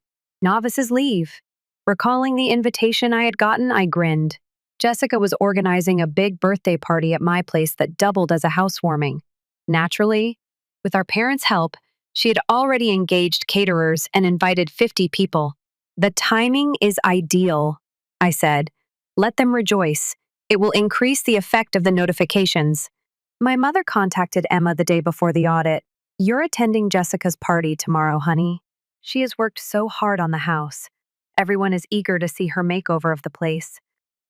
Novices leave. Recalling the invitation I had gotten, I grinned. Jessica was organizing a big birthday party at my place that doubled as a housewarming. Naturally, with our parents' help, she had already engaged caterers and invited 50 people. The timing is ideal, I said. Let them rejoice. It will increase the effect of the notifications. My mother contacted Emma the day before the audit. You're attending Jessica's party tomorrow, honey. She has worked so hard on the house. Everyone is eager to see her makeover of the place.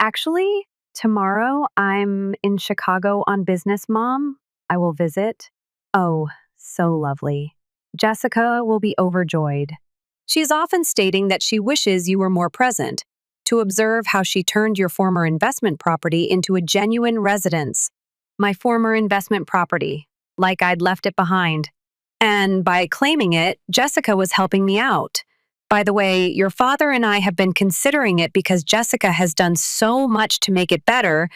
Actually, tomorrow I'm in Chicago on business, Mom. I will visit. Oh, so lovely. Jessica will be overjoyed. She is often stating that she wishes you were more present, to observe how she turned your former investment property into a genuine residence. My former investment property, like I'd left it behind. And by claiming it, Jessica was helping me out. By the way, your father and I have been considering it because Jessica has done so much to make it better,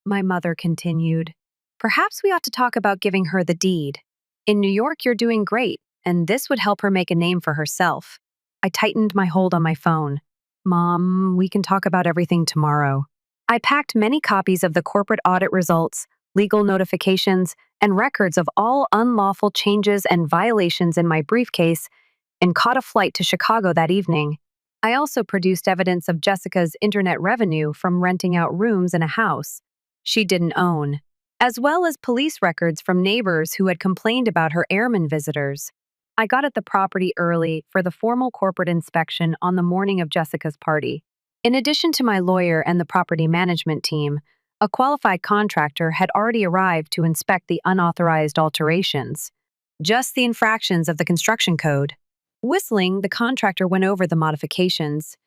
my mother continued. Perhaps we ought to talk about giving her the deed. In New York, you're doing great, and this would help her make a name for herself. I tightened my hold on my phone. Mom, we can talk about everything tomorrow. I packed many copies of the corporate audit results, legal notifications, and records of all unlawful changes and violations in my briefcase and caught a flight to Chicago that evening. I also produced evidence of Jessica's internet revenue from renting out rooms in a house she didn't own, as well as police records from neighbors who had complained about her airman visitors. I got at the property early for the formal corporate inspection on the morning of Jessica's party. In addition to my lawyer and the property management team, a qualified contractor had already arrived to inspect the unauthorized alterations, just the infractions of the construction code. Whistling, the contractor went over the modifications.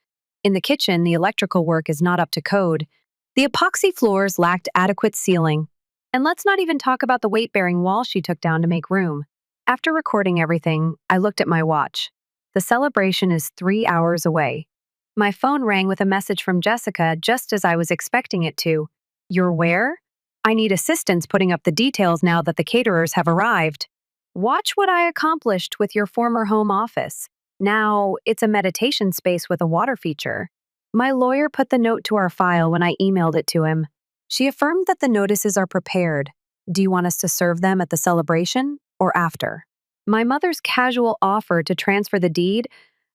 In the kitchen, the electrical work is not up to code. The epoxy floors lacked adequate sealing. And let's not even talk about the weight-bearing wall she took down to make room. After recording everything, I looked at my watch. The celebration is 3 hours away. My phone rang with a message from Jessica just as I was expecting it to. You're where? I need assistance putting up the details now that the caterers have arrived. Watch what I accomplished with your former home office. Now, it's a meditation space with a water feature. My lawyer put the note to our file when I emailed it to him. She affirmed that the notices are prepared. Do you want us to serve them at the celebration or after? My mother's casual offer to transfer the deed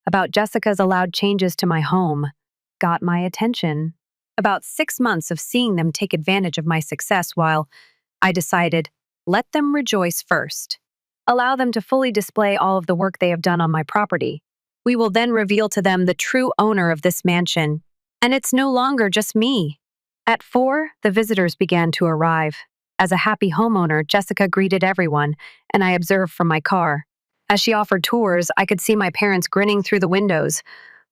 about Jessica's allowed changes to my home got my attention. About 6 months of seeing them take advantage of my success while I decided, let them rejoice first. Allow them to fully display all of the work they have done on my property. We will then reveal to them the true owner of this mansion. And it's no longer just me. At 4, the visitors began to arrive. As a happy homeowner, Jessica greeted everyone, and I observed from my car. As she offered tours, I could see my parents grinning through the windows,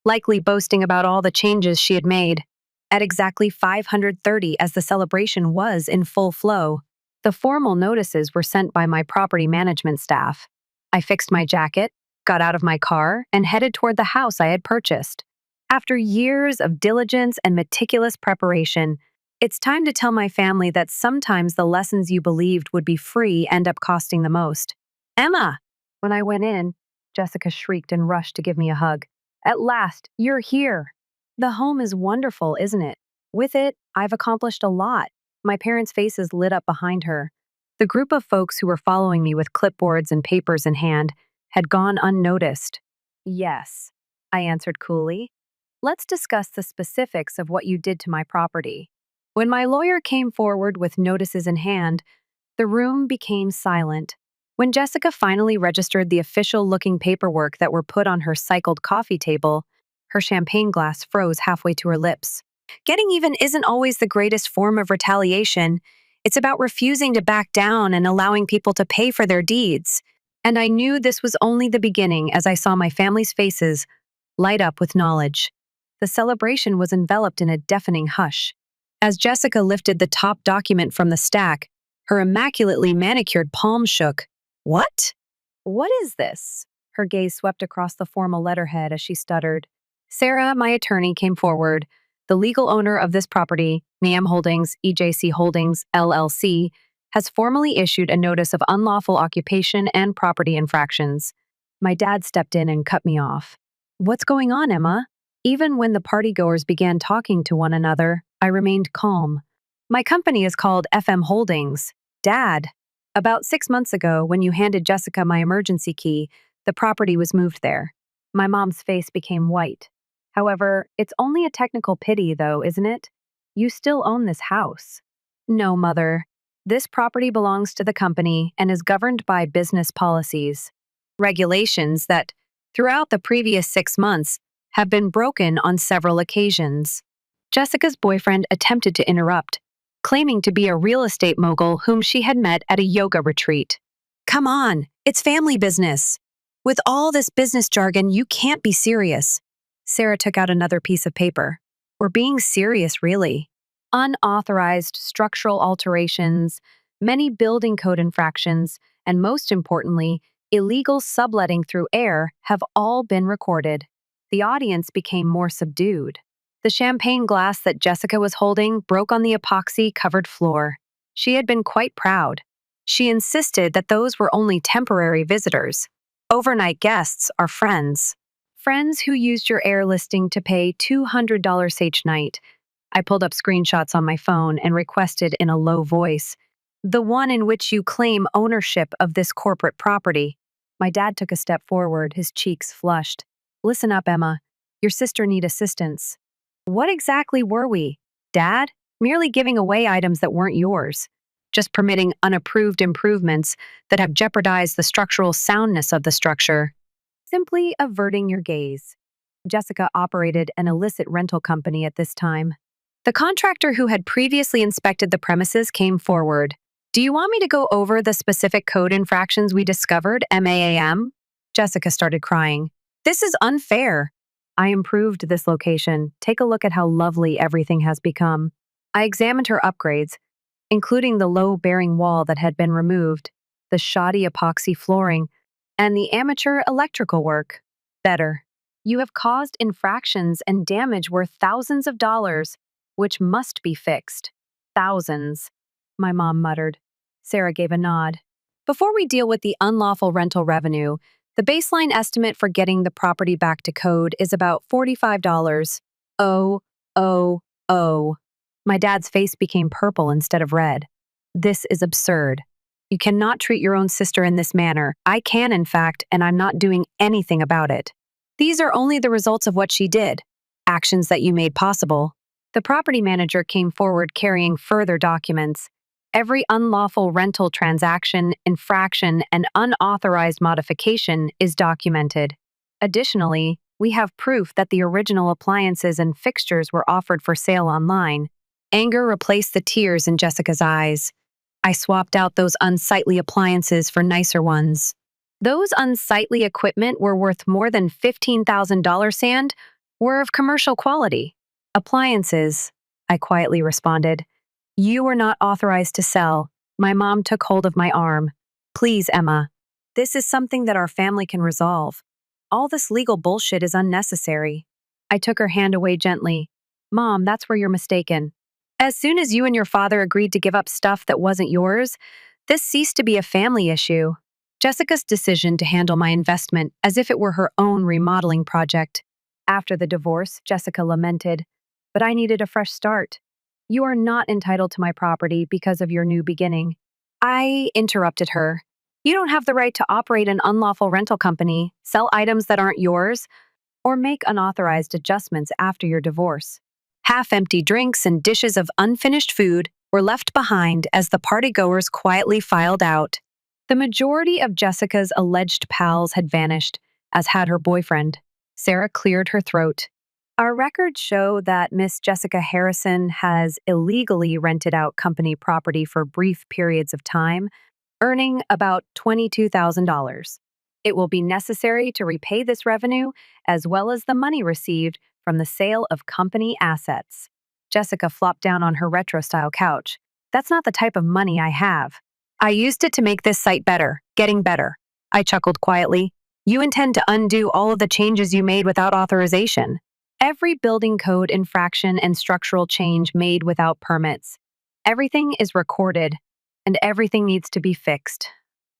likely boasting about all the changes she had made. At exactly 5:30, as the celebration was in full flow, the formal notices were sent by my property management staff. I fixed my jacket, got out of my car, and headed toward the house I had purchased. After years of diligence and meticulous preparation, it's time to tell my family that sometimes the lessons you believed would be free end up costing the most. Emma! When I went in, Jessica shrieked and rushed to give me a hug. At last, you're here! The home is wonderful, isn't it? With it, I've accomplished a lot. My parents' faces lit up behind her. The group of folks who were following me with clipboards and papers in hand had gone unnoticed. Yes, I answered coolly. Let's discuss the specifics of what you did to my property. When my lawyer came forward with notices in hand, the room became silent. When Jessica finally registered the official looking paperwork that were put on her cycled coffee table, her champagne glass froze halfway to her lips. Getting even isn't always the greatest form of retaliation. It's about refusing to back down and allowing people to pay for their deeds. And I knew this was only the beginning as I saw my family's faces light up with knowledge. The celebration was enveloped in a deafening hush. As Jessica lifted the top document from the stack, her immaculately manicured palm shook. What? What is this? Her gaze swept across the formal letterhead as she stuttered. Sarah, my attorney, came forward. The legal owner of this property, NAM Holdings, EJC Holdings, LLC, has formally issued a notice of unlawful occupation and property infractions. My dad stepped in and cut me off. What's going on, Emma? Even when the partygoers began talking to one another, I remained calm. My company is called FM Holdings. Dad, about 6 months ago, when you handed Jessica my emergency key, the property was moved there. My mom's face became white. However, it's only a technical pity, though, isn't it? You still own this house. No, Mother. This property belongs to the company and is governed by business policies. Regulations that, throughout the previous 6 months, have been broken on several occasions. Jessica's boyfriend attempted to interrupt, claiming to be a real estate mogul whom she had met at a yoga retreat. Come on, it's family business. With all this business jargon, you can't be serious. Sarah took out another piece of paper. We're being serious, really. Unauthorized structural alterations, many building code infractions, and most importantly, illegal subletting through air have all been recorded. The audience became more subdued. The champagne glass that Jessica was holding broke on the epoxy-covered floor. She had been quite proud. She insisted that those were only temporary visitors. Overnight guests are friends. Friends who used your air listing to pay $200 each night. I pulled up screenshots on my phone and requested in a low voice, the one in which you claim ownership of this corporate property. My dad took a step forward, his cheeks flushed. Listen up, Emma. Your sister need assistance. What exactly were we? Dad? Merely giving away items that weren't yours. Just permitting unapproved improvements that have jeopardized the structural soundness of the structure. Simply averting your gaze. Jessica operated an illicit rental company at this time. The contractor who had previously inspected the premises came forward. Do you want me to go over the specific code infractions we discovered, MAAM? Jessica started crying. This is unfair. I improved this location. Take a look at how lovely everything has become. I examined her upgrades, including the low-bearing wall that had been removed, the shoddy epoxy flooring, and the amateur electrical work. Better. You have caused infractions and damage worth thousands of dollars, which must be fixed. Thousands, my mom muttered. Sarah gave a nod. Before we deal with the unlawful rental revenue, the baseline estimate for getting the property back to code is about $45. Oh, oh, oh. My dad's face became purple instead of red. This is absurd. You cannot treat your own sister in this manner. I can, in fact, and I'm not doing anything about it. These are only the results of what she did, actions that you made possible. The property manager came forward carrying further documents. Every unlawful rental transaction, infraction, and unauthorized modification is documented. Additionally, we have proof that the original appliances and fixtures were offered for sale online. Anger replaced the tears in Jessica's eyes. I swapped out those unsightly appliances for nicer ones. Those unsightly equipment were worth more than $15,000, Sand, were of commercial quality. Appliances, I quietly responded. You were not authorized to sell. My mom took hold of my arm. Please, Emma. This is something that our family can resolve. All this legal bullshit is unnecessary. I took her hand away gently. Mom, that's where you're mistaken. As soon as you and your father agreed to give up stuff that wasn't yours, this ceased to be a family issue. Jessica's decision to handle my investment as if it were her own remodeling project. After the divorce, Jessica lamented, but I needed a fresh start. You are not entitled to my property because of your new beginning. I interrupted her. You don't have the right to operate an unlawful rental company, sell items that aren't yours, or make unauthorized adjustments after your divorce. Half-empty drinks and dishes of unfinished food were left behind as the partygoers quietly filed out. The majority of Jessica's alleged pals had vanished, as had her boyfriend. Sarah cleared her throat. Our records show that Miss Jessica Harrison has illegally rented out company property for brief periods of time, earning about $22,000. It will be necessary to repay this revenue as well as the money received from the sale of company assets. Jessica flopped down on her retro-style couch. That's not the type of money I have. I used it to make this site better, getting better. I chuckled quietly. You intend to undo all of the changes you made without authorization. Every building code infraction and structural change made without permits. Everything is recorded, and everything needs to be fixed.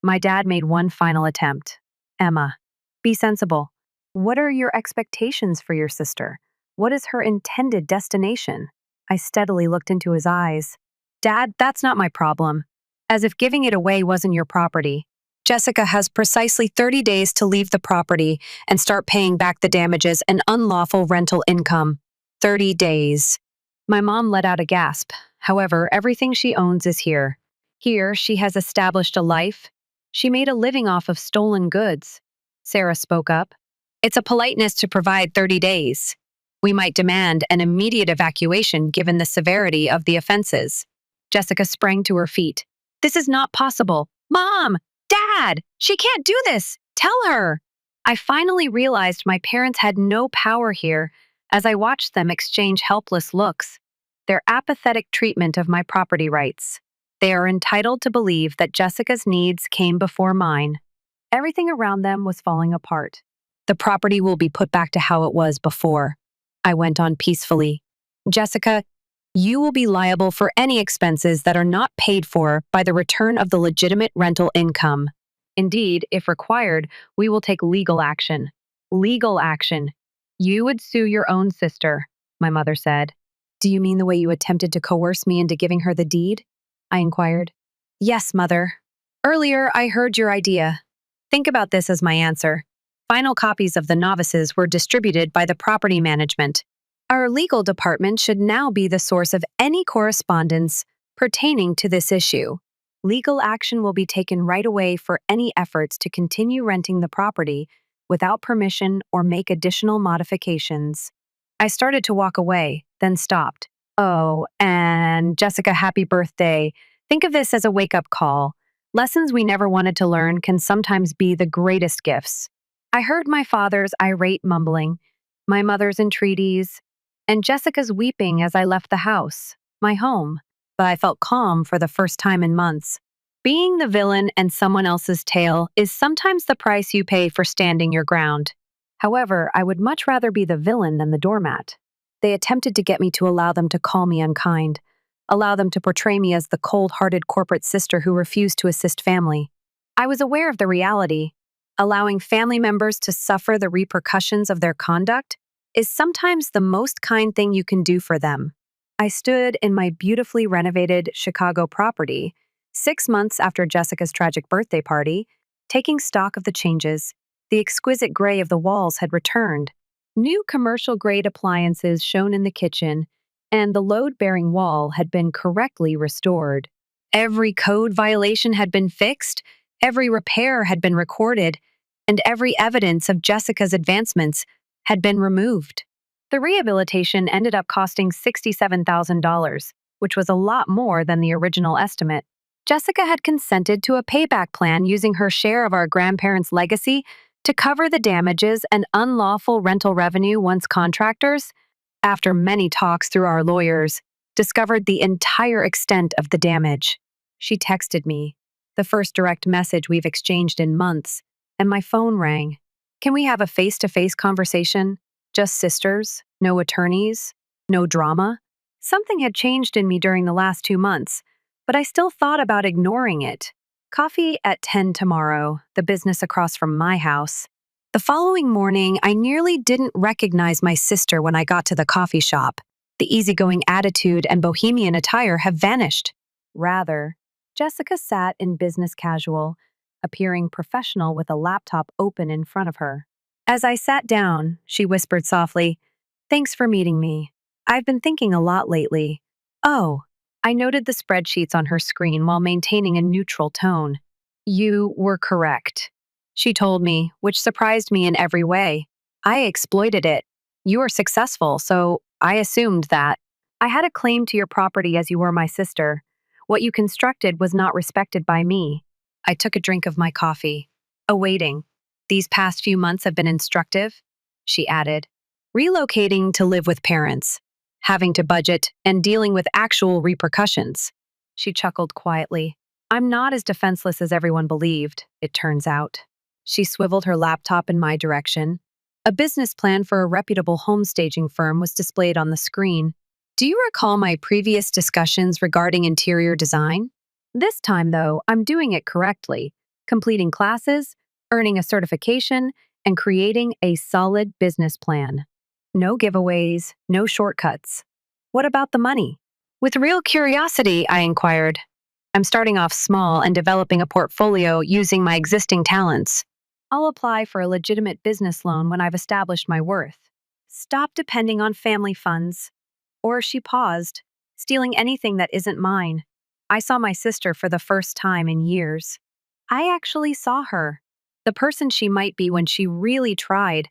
My dad made one final attempt. Emma, be sensible. What are your expectations for your sister? What is her intended destination? I steadily looked into his eyes. Dad, that's not my problem. As if giving it away wasn't your property. Jessica has precisely 30 days to leave the property and start paying back the damages and unlawful rental income. 30 days. My mom let out a gasp. However, everything she owns is here. Here, she has established a life. She made a living off of stolen goods. Sarah spoke up. It's a politeness to provide 30 days. We might demand an immediate evacuation given the severity of the offenses. Jessica sprang to her feet. This is not possible. Mom! Dad! She can't do this! Tell her! I finally realized my parents had no power here as I watched them exchange helpless looks. Their apathetic treatment of my property rights. They are entitled to believe that Jessica's needs came before mine. Everything around them was falling apart. The property will be put back to how it was before. I went on peacefully. Jessica, you will be liable for any expenses that are not paid for by the return of the legitimate rental income. Indeed, if required, we will take legal action. Legal action. You would sue your own sister, my mother said. Do you mean the way you attempted to coerce me into giving her the deed? I inquired. Yes, Mother. Earlier, I heard your idea. Think about this as my answer. Final copies of the novices were distributed by the property management. Our legal department should now be the source of any correspondence pertaining to this issue. Legal action will be taken right away for any efforts to continue renting the property without permission or make additional modifications. I started to walk away, then stopped. Oh, and Jessica, happy birthday. Think of this as a wake-up call. Lessons we never wanted to learn can sometimes be the greatest gifts. I heard my father's irate mumbling, my mother's entreaties, and Jessica's weeping as I left the house, my home, but I felt calm for the first time in months. Being the villain and someone else's tale is sometimes the price you pay for standing your ground. However, I would much rather be the villain than the doormat. They attempted to get me to allow them to call me unkind, allow them to portray me as the cold-hearted corporate sister who refused to assist family. I was aware of the reality. Allowing family members to suffer the repercussions of their conduct is sometimes the most kind thing you can do for them. I stood in my beautifully renovated Chicago property 6 months after Jessica's tragic birthday party, taking stock of the changes. The exquisite gray of the walls had returned. New commercial-grade appliances shone in the kitchen, and the load-bearing wall had been correctly restored. Every code violation had been fixed, every repair had been recorded, and every evidence of Jessica's advancements had been removed. The rehabilitation ended up costing $67,000, which was a lot more than the original estimate. Jessica had consented to a payback plan using her share of our grandparents' legacy to cover the damages and unlawful rental revenue once contractors, after many talks through our lawyers, discovered the entire extent of the damage. She texted me, the first direct message we've exchanged in months, and my phone rang. Can we have a face-to-face conversation? Just sisters, no attorneys, no drama? Something had changed in me during the last 2 months, but I still thought about ignoring it. Coffee at 10 tomorrow, the business across from my house. The following morning, I nearly didn't recognize my sister when I got to the coffee shop. The easygoing attitude and bohemian attire have vanished. Rather, Jessica sat in business casual, appearing professional with a laptop open in front of her. As I sat down, she whispered softly, "Thanks for meeting me. I've been thinking a lot lately." Oh, I noted the spreadsheets on her screen while maintaining a neutral tone. "You were correct," she told me, which surprised me in every way. "I exploited it. You were successful, so I assumed that. I had a claim to your property as you were my sister. What you constructed was not respected by me." I took a drink of my coffee, awaiting. "These past few months have been instructive," she added. "Relocating to live with parents, having to budget, and dealing with actual repercussions." She chuckled quietly. "I'm not as defenseless as everyone believed, it turns out." She swiveled her laptop in my direction. A business plan for a reputable home staging firm was displayed on the screen. "Do you recall my previous discussions regarding interior design? This time, though, I'm doing it correctly, completing classes, earning a certification, and creating a solid business plan. No giveaways, no shortcuts. What about the money?" With real curiosity, I inquired. "I'm starting off small and developing a portfolio using my existing talents. I'll apply for a legitimate business loan when I've established my worth. Stop depending on family funds." Or she paused, "stealing anything that isn't mine." I saw my sister for the first time in years. I actually saw her, the person she might be when she really tried,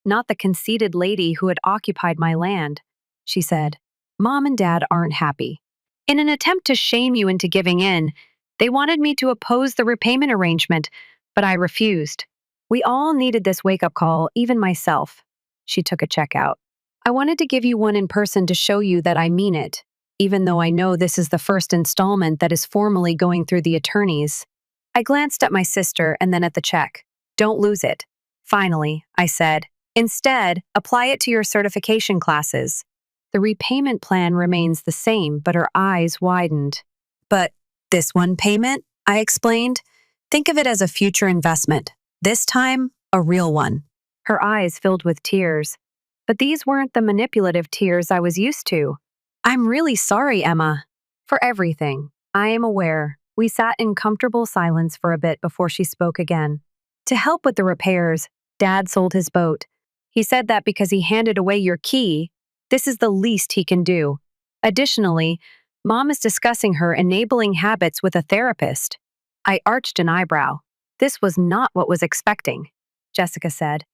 not the conceited lady who had occupied my land. She said, "Mom and Dad aren't happy. In an attempt to shame you into giving in, they wanted me to oppose the repayment arrangement, but I refused. We all needed this wake-up call, even myself." She took a check out. "I wanted to give you one in person to show you that I mean it, even though I know this is the first installment that is formally going through the attorneys." I glanced at my sister and then at the check. "Don't lose it." "Finally," I said. "Instead, apply it to your certification classes." The repayment plan remains the same, but her eyes widened. "But this one payment," I explained, "think of it as a future investment. This time, a real one." Her eyes filled with tears. But these weren't the manipulative tears I was used to. "I'm really sorry, Emma, for everything. I am aware." We sat in comfortable silence for a bit before she spoke again. "To help with the repairs, Dad sold his boat. He said that because he handed away your key, this is the least he can do. Additionally, Mom is discussing her enabling habits with a therapist." I arched an eyebrow. "This was not what was expecting," Jessica said.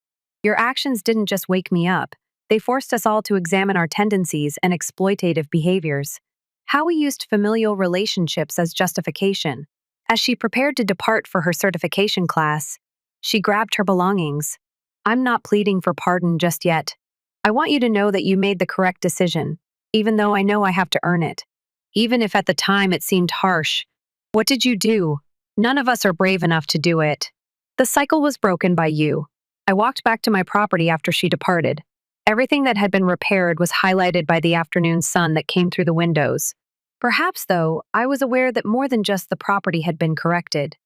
"Your actions didn't just wake me up. They forced us all to examine our tendencies and exploitative behaviors. How we used familial relationships as justification." As she prepared to depart for her certification class, she grabbed her belongings. "I'm not pleading for pardon just yet. I want you to know that you made the correct decision, even though I know I have to earn it. Even if at the time it seemed harsh. What did you do? None of us are brave enough to do it. The cycle was broken by you." I walked back to my property after she departed. Everything that had been repaired was highlighted by the afternoon sun that came through the windows. Perhaps, though, I was aware that more than just the property had been corrected.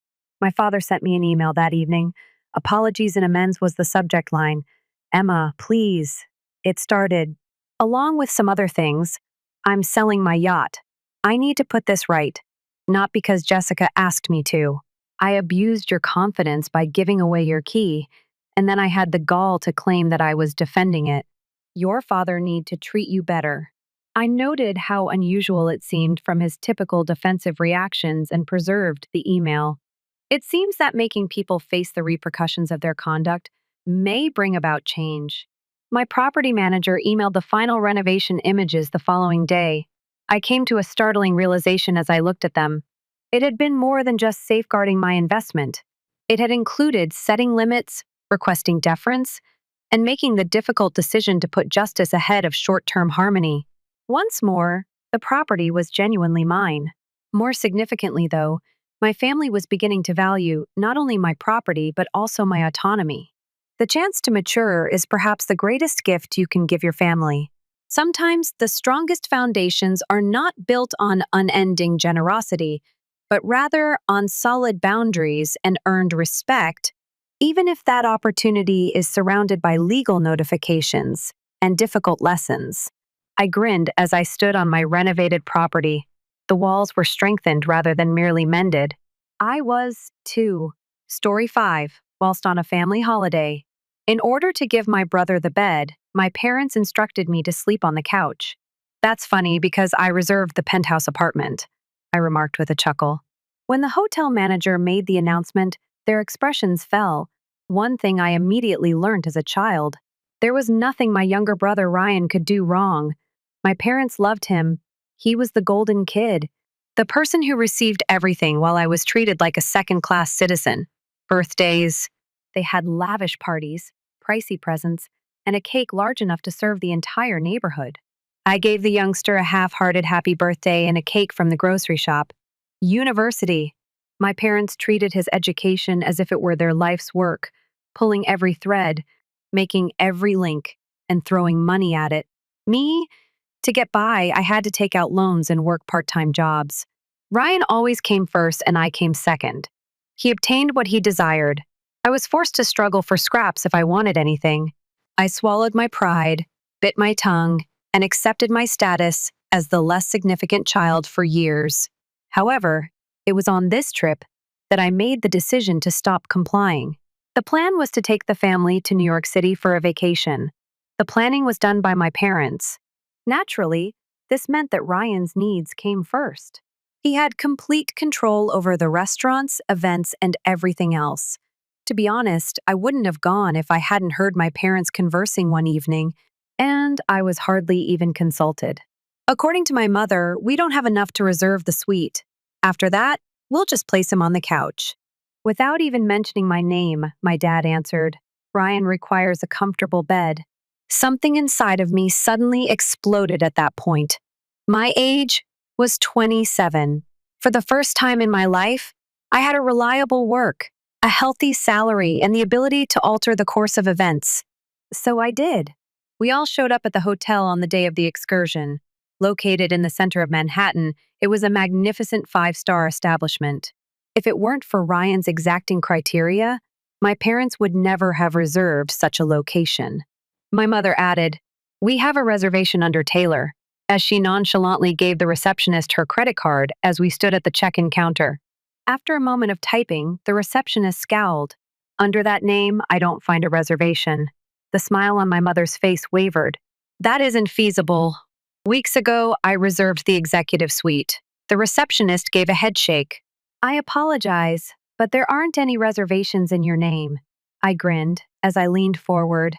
My father sent me an email that evening. "Apologies and amends" was the subject line. "Emma, please." It started, "Along with some other things, I'm selling my yacht. I need to put this right. Not because Jessica asked me to. I abused your confidence by giving away your key, and then I had the gall to claim that I was defending it. Your father need to treat you better." I noted how unusual it seemed from his typical defensive reactions and preserved the email. It seems that making people face the repercussions of their conduct may bring about change. My property manager emailed the final renovation images the following day. I came to a startling realization as I looked at them. It had been more than just safeguarding my investment. It had included setting limits, requesting deference, and making the difficult decision to put justice ahead of short-term harmony. Once more, the property was genuinely mine. More significantly, though, my family was beginning to value not only my property but also my autonomy. The chance to mature is perhaps the greatest gift you can give your family. Sometimes the strongest foundations are not built on unending generosity, but rather on solid boundaries and earned respect, even if that opportunity is surrounded by legal notifications and difficult lessons. I grinned as I stood on my renovated property. The walls were strengthened rather than merely mended. I was, too. Story 5. Whilst on a family holiday. In order to give my brother the bed, my parents instructed me to sleep on the couch. That's funny because I reserved the penthouse apartment, I remarked with a chuckle. When the hotel manager made the announcement, their expressions fell. One thing I immediately learned as a child. There was nothing my younger brother Ryan could do wrong. My parents loved him. He was the golden kid, the person who received everything while I was treated like a second-class citizen. Birthdays. They had lavish parties, pricey presents, and a cake large enough to serve the entire neighborhood. I gave the youngster a half-hearted happy birthday and a cake from the grocery shop. University. My parents treated his education as if it were their life's work, pulling every thread, making every link, and throwing money at it. Me? To get by, I had to take out loans and work part-time jobs. Ryan always came first and I came second. He obtained what he desired. I was forced to struggle for scraps if I wanted anything. I swallowed my pride, bit my tongue, and accepted my status as the less significant child for years. However, it was on this trip that I made the decision to stop complying. The plan was to take the family to New York City for a vacation. The planning was done by my parents. Naturally, this meant that Ryan's needs came first. He had complete control over the restaurants, events, and everything else. To be honest, I wouldn't have gone if I hadn't heard my parents conversing one evening, and I was hardly even consulted. According to my mother, we don't have enough to reserve the suite. After that, we'll just place him on the couch. Without even mentioning my name, my dad answered, Ryan requires a comfortable bed. Something inside of me suddenly exploded at that point. My age was 27. For the first time in my life, I had a reliable work, a healthy salary, and the ability to alter the course of events. So I did. We all showed up at the hotel on the day of the excursion. Located in the center of Manhattan, it was a magnificent 5-star establishment. If it weren't for Ryan's exacting criteria, my parents would never have reserved such a location. My mother added, "We have a reservation under Taylor," as she nonchalantly gave the receptionist her credit card as we stood at the check-in counter. After a moment of typing, the receptionist scowled. Under that name, I don't find a reservation. The smile on my mother's face wavered. That isn't feasible. Weeks ago, I reserved the executive suite. The receptionist gave a headshake. I apologize, but there aren't any reservations in your name. I grinned as I leaned forward.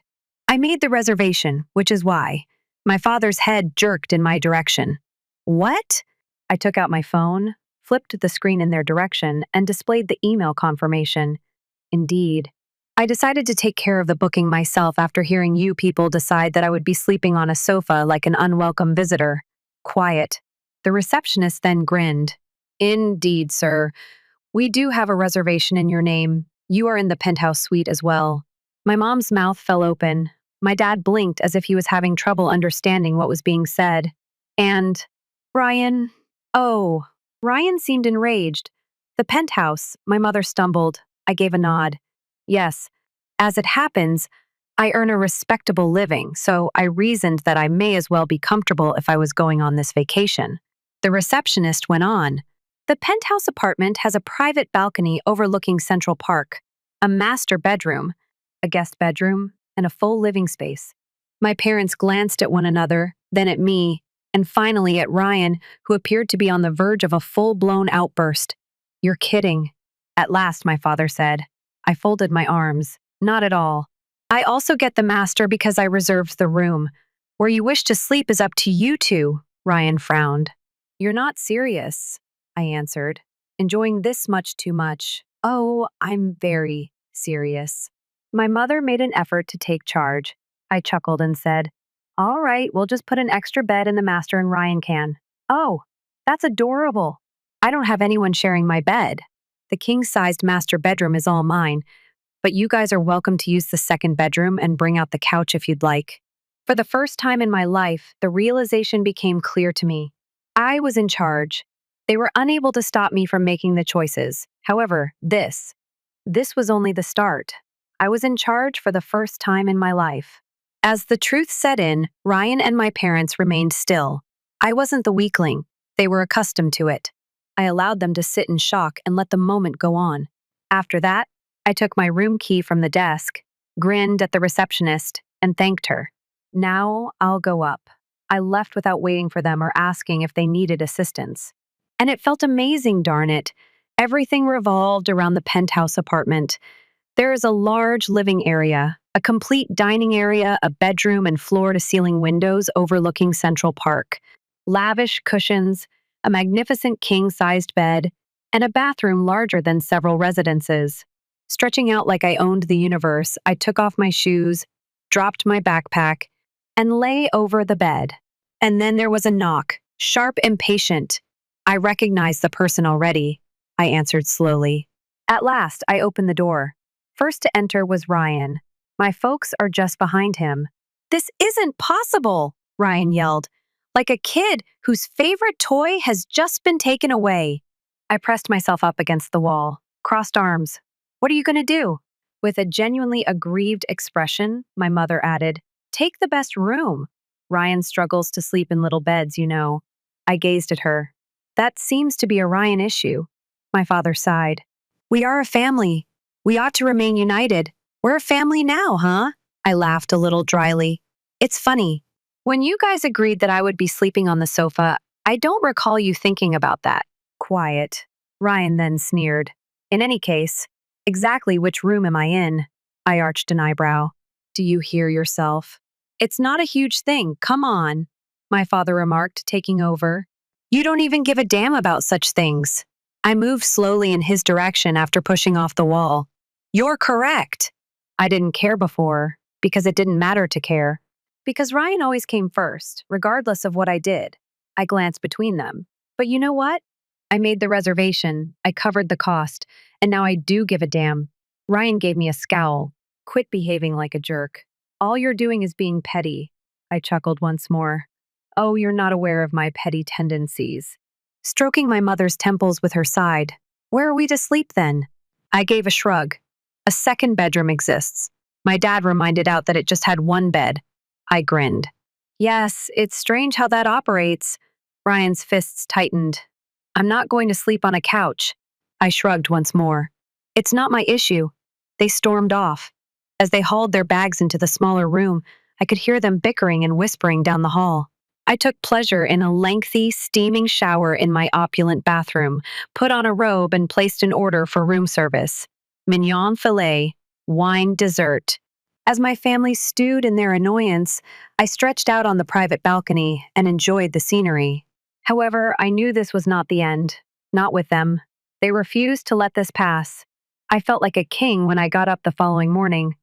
I made the reservation, which is why. My father's head jerked in my direction. What? I took out my phone, flipped the screen in their direction, and displayed the email confirmation. Indeed. I decided to take care of the booking myself after hearing you people decide that I would be sleeping on a sofa like an unwelcome visitor. Quiet. The receptionist then grinned. Indeed, sir. We do have a reservation in your name. You are in the penthouse suite as well. My mom's mouth fell open. My dad blinked as if he was having trouble understanding what was being said. And, Ryan? Oh, Ryan seemed enraged. The penthouse, my mother stumbled. I gave a nod. Yes, as it happens, I earn a respectable living, so I reasoned that I may as well be comfortable if I was going on this vacation. The receptionist went on. The penthouse apartment has a private balcony overlooking Central Park, a master bedroom, a guest bedroom, and a full living space. My parents glanced at one another, then at me, and finally at Ryan, who appeared to be on the verge of a full-blown outburst. You're kidding. At last, my father said. I folded my arms. Not at all. I also get the master because I reserved the room. Where you wish to sleep is up to you two, Ryan frowned. You're not serious, I answered, enjoying this much too much. Oh, I'm very serious. My mother made an effort to take charge. I chuckled and said, All right, we'll just put an extra bed in the master and Ryan can. Oh, that's adorable. I don't have anyone sharing my bed. The king-sized master bedroom is all mine, but you guys are welcome to use the second bedroom and bring out the couch if you'd like. For the first time in my life, the realization became clear to me. I was in charge. They were unable to stop me from making the choices. However, this was only the start. I was in charge for the first time in my life. As the truth set in, Ryan and my parents remained still. I wasn't the weakling. They were accustomed to it. I allowed them to sit in shock and let the moment go on. After that, I took my room key from the desk, grinned at the receptionist, and thanked her. Now I'll go up. I left without waiting for them or asking if they needed assistance. And it felt amazing, darn it. Everything revolved around the penthouse apartment. There is a large living area, a complete dining area, a bedroom, and floor-to-ceiling windows overlooking Central Park. Lavish cushions, a magnificent king-sized bed, and a bathroom larger than several residences. Stretching out like I owned the universe, I took off my shoes, dropped my backpack, and lay over the bed. And then there was a knock, sharp and patient. I recognized the person already, I answered slowly. At last, I opened the door. First to enter was Ryan. My folks are just behind him. "This isn't possible," Ryan yelled, like a kid whose favorite toy has just been taken away. I pressed myself up against the wall, crossed arms. "What are you going to do?" With a genuinely aggrieved expression, my mother added, "Take the best room. Ryan struggles to sleep in little beds, you know." I gazed at her. "That seems to be a Ryan issue." My father sighed. "We are a family. We ought to remain united. We're a family now, huh?" I laughed a little dryly. "It's funny. When you guys agreed that I would be sleeping on the sofa, I don't recall you thinking about that." Quiet. Ryan then sneered. "In any case, exactly which room am I in?" I arched an eyebrow. "Do you hear yourself?" "It's not a huge thing, come on," my father remarked, taking over. "You don't even give a damn about such things." I moved slowly in his direction after pushing off the wall. "You're correct." I didn't care before, because it didn't matter to care. Because Ryan always came first, regardless of what I did. I glanced between them. But you know what? I made the reservation, I covered the cost, and now I do give a damn. Ryan gave me a scowl. "Quit behaving like a jerk. All you're doing is being petty." I chuckled once more. "Oh, you're not aware of my petty tendencies." Stroking my mother's temples with her side. "Where are we to sleep then?" I gave a shrug. "A second bedroom exists. My dad reminded out that it just had one bed." I grinned. "Yes, it's strange how that operates." Ryan's fists tightened. "I'm not going to sleep on a couch." I shrugged once more. "It's not my issue." They stormed off. As they hauled their bags into the smaller room, I could hear them bickering and whispering down the hall. I took pleasure in a lengthy, steaming shower in my opulent bathroom, put on a robe, and placed an order for room service. Mignon filet, wine dessert. As my family stewed in their annoyance, I stretched out on the private balcony and enjoyed the scenery. However, I knew this was not the end. Not with them. They refused to let this pass. I felt like a king when I got up the following morning.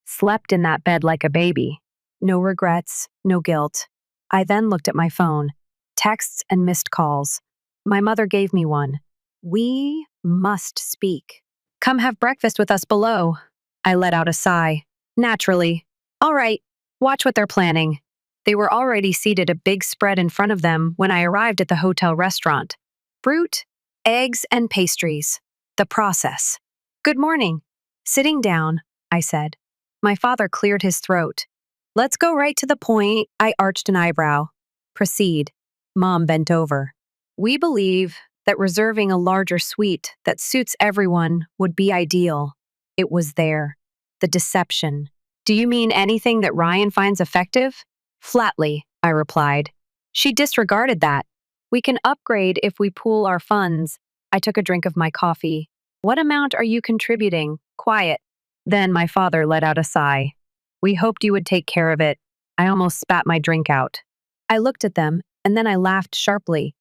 Slept in that bed like a baby. No regrets, no guilt. I then looked at my phone. Texts and missed calls. My mother gave me one. "We must speak. Come have breakfast with us below." I let out a sigh. Naturally. "All right, watch what they're planning." They were already seated a big spread in front of them when I arrived at the hotel restaurant. Fruit, eggs, and pastries. The process. "Good morning." Sitting down, I said. My father cleared his throat. "Let's go right to the point." I arched an eyebrow. "Proceed." Mom bent over. "We believe that reserving a larger suite that suits everyone would be ideal." It was there. The deception. "Do you mean anything that Ryan finds effective?" "Flatly," I replied. She disregarded that. "We can upgrade if we pool our funds." I took a drink of my coffee. "What amount are you contributing?" Quiet. Then my father let out a sigh. "We hoped you would take care of it." I almost spat my drink out. I looked at them, and then I laughed sharply.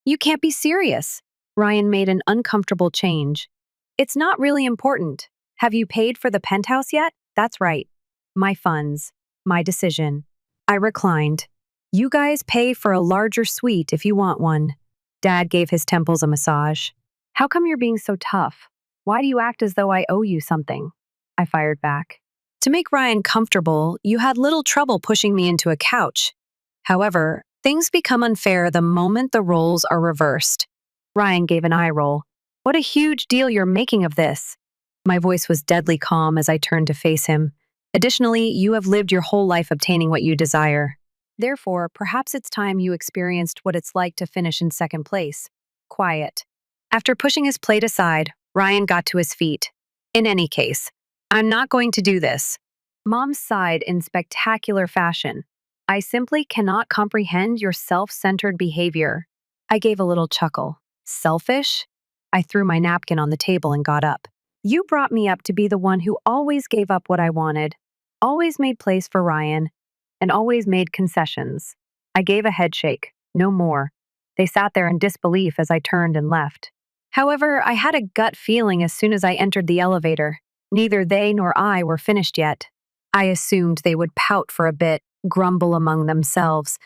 "You can't be serious." Ryan made an uncomfortable change. "It's not really important. Have you paid for the penthouse yet?" "That's right. My funds. My decision." I reclined. "You guys pay for a larger suite if you want one." Dad gave his temples a massage. "How come you're being so tough? Why do you act as though I owe you something?" I fired back. "To make Ryan comfortable, you had little trouble pushing me into a couch. However, things become unfair the moment the roles are reversed." Ryan gave an eye roll. "What a huge deal you're making of this." My voice was deadly calm as I turned to face him. "Additionally, you have lived your whole life obtaining what you desire. Therefore, perhaps it's time you experienced what it's like to finish in second place. Quiet. After pushing his plate aside, Ryan got to his feet. In any case, I'm not going to do this. Mom sighed in spectacular fashion. I simply cannot comprehend your self-centered behavior. I gave a little chuckle. Selfish? I threw my napkin on the table and got up. You brought me up to be the one who always gave up what I wanted, always made place for Ryan, and always made concessions. I gave a headshake, no more. They sat there in disbelief as I turned and left. However, I had a gut feeling as soon as I entered the elevator. Neither they nor I were finished yet. I assumed they would pout for a bit, grumble among themselves,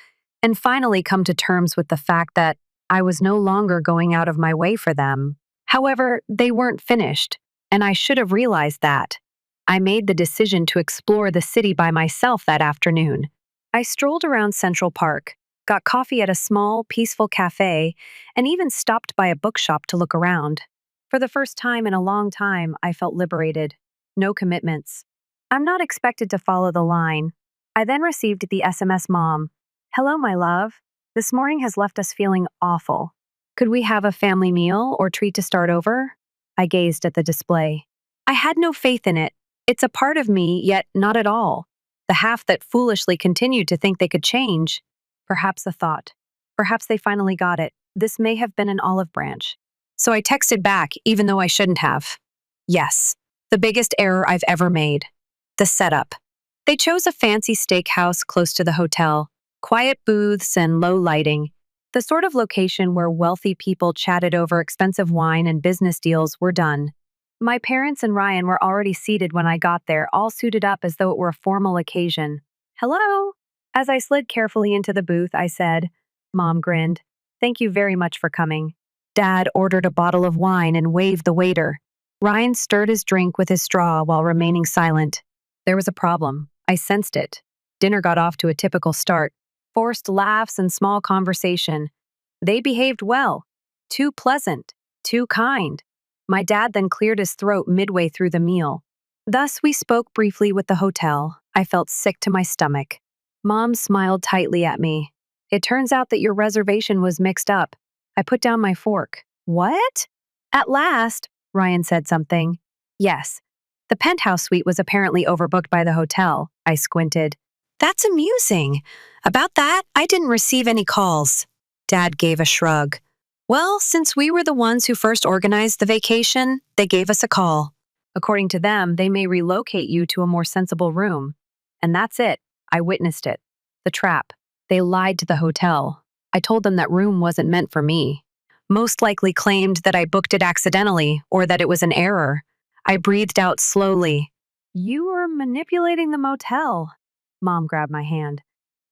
and finally come to terms with the fact that I was no longer going out of my way for them. However, they weren't finished, and I should have realized that. I made the decision to explore the city by myself that afternoon. I strolled around Central Park, got coffee at a small, peaceful cafe, and even stopped by a bookshop to look around. For the first time in a long time, I felt liberated. No commitments. I'm not expected to follow the line. I then received the SMS mom. Hello, my love. This morning has left us feeling awful. Could we have a family meal or treat to start over? I gazed at the display. I had no faith in it. It's a part of me, yet not at all. The half that foolishly continued to think they could change. Perhaps a thought. Perhaps they finally got it. This may have been an olive branch. So I texted back, even though I shouldn't have. Yes, the biggest error I've ever made. The setup. They chose a fancy steakhouse close to the hotel, quiet booths and low lighting, the sort of location where wealthy people chatted over expensive wine and business deals were done. My parents and Ryan were already seated when I got there, all suited up as though it were a formal occasion. Hello? As I slid carefully into the booth, I said. Mom grinned. Thank you very much for coming. Dad ordered a bottle of wine and waved the waiter. Ryan stirred his drink with his straw while remaining silent. There was a problem. I sensed it. Dinner got off to a typical start. Forced laughs and small conversation. They behaved well. Too pleasant. Too kind. My dad then cleared his throat midway through the meal. Thus, we spoke briefly with the hotel. I felt sick to my stomach. Mom smiled tightly at me. It turns out that your reservation was mixed up. I put down my fork. What? At last, Ryan said something. Yes. The penthouse suite was apparently overbooked by the hotel. I squinted. That's amusing. About that, I didn't receive any calls. Dad gave a shrug. Well, since we were the ones who first organized the vacation, they gave us a call. According to them, they may relocate you to a more sensible room. And that's it. I witnessed it. The trap. They lied to the hotel. I told them that room wasn't meant for me. Most likely claimed that I booked it accidentally or that it was an error. I breathed out slowly. You were manipulating the motel. Mom grabbed my hand.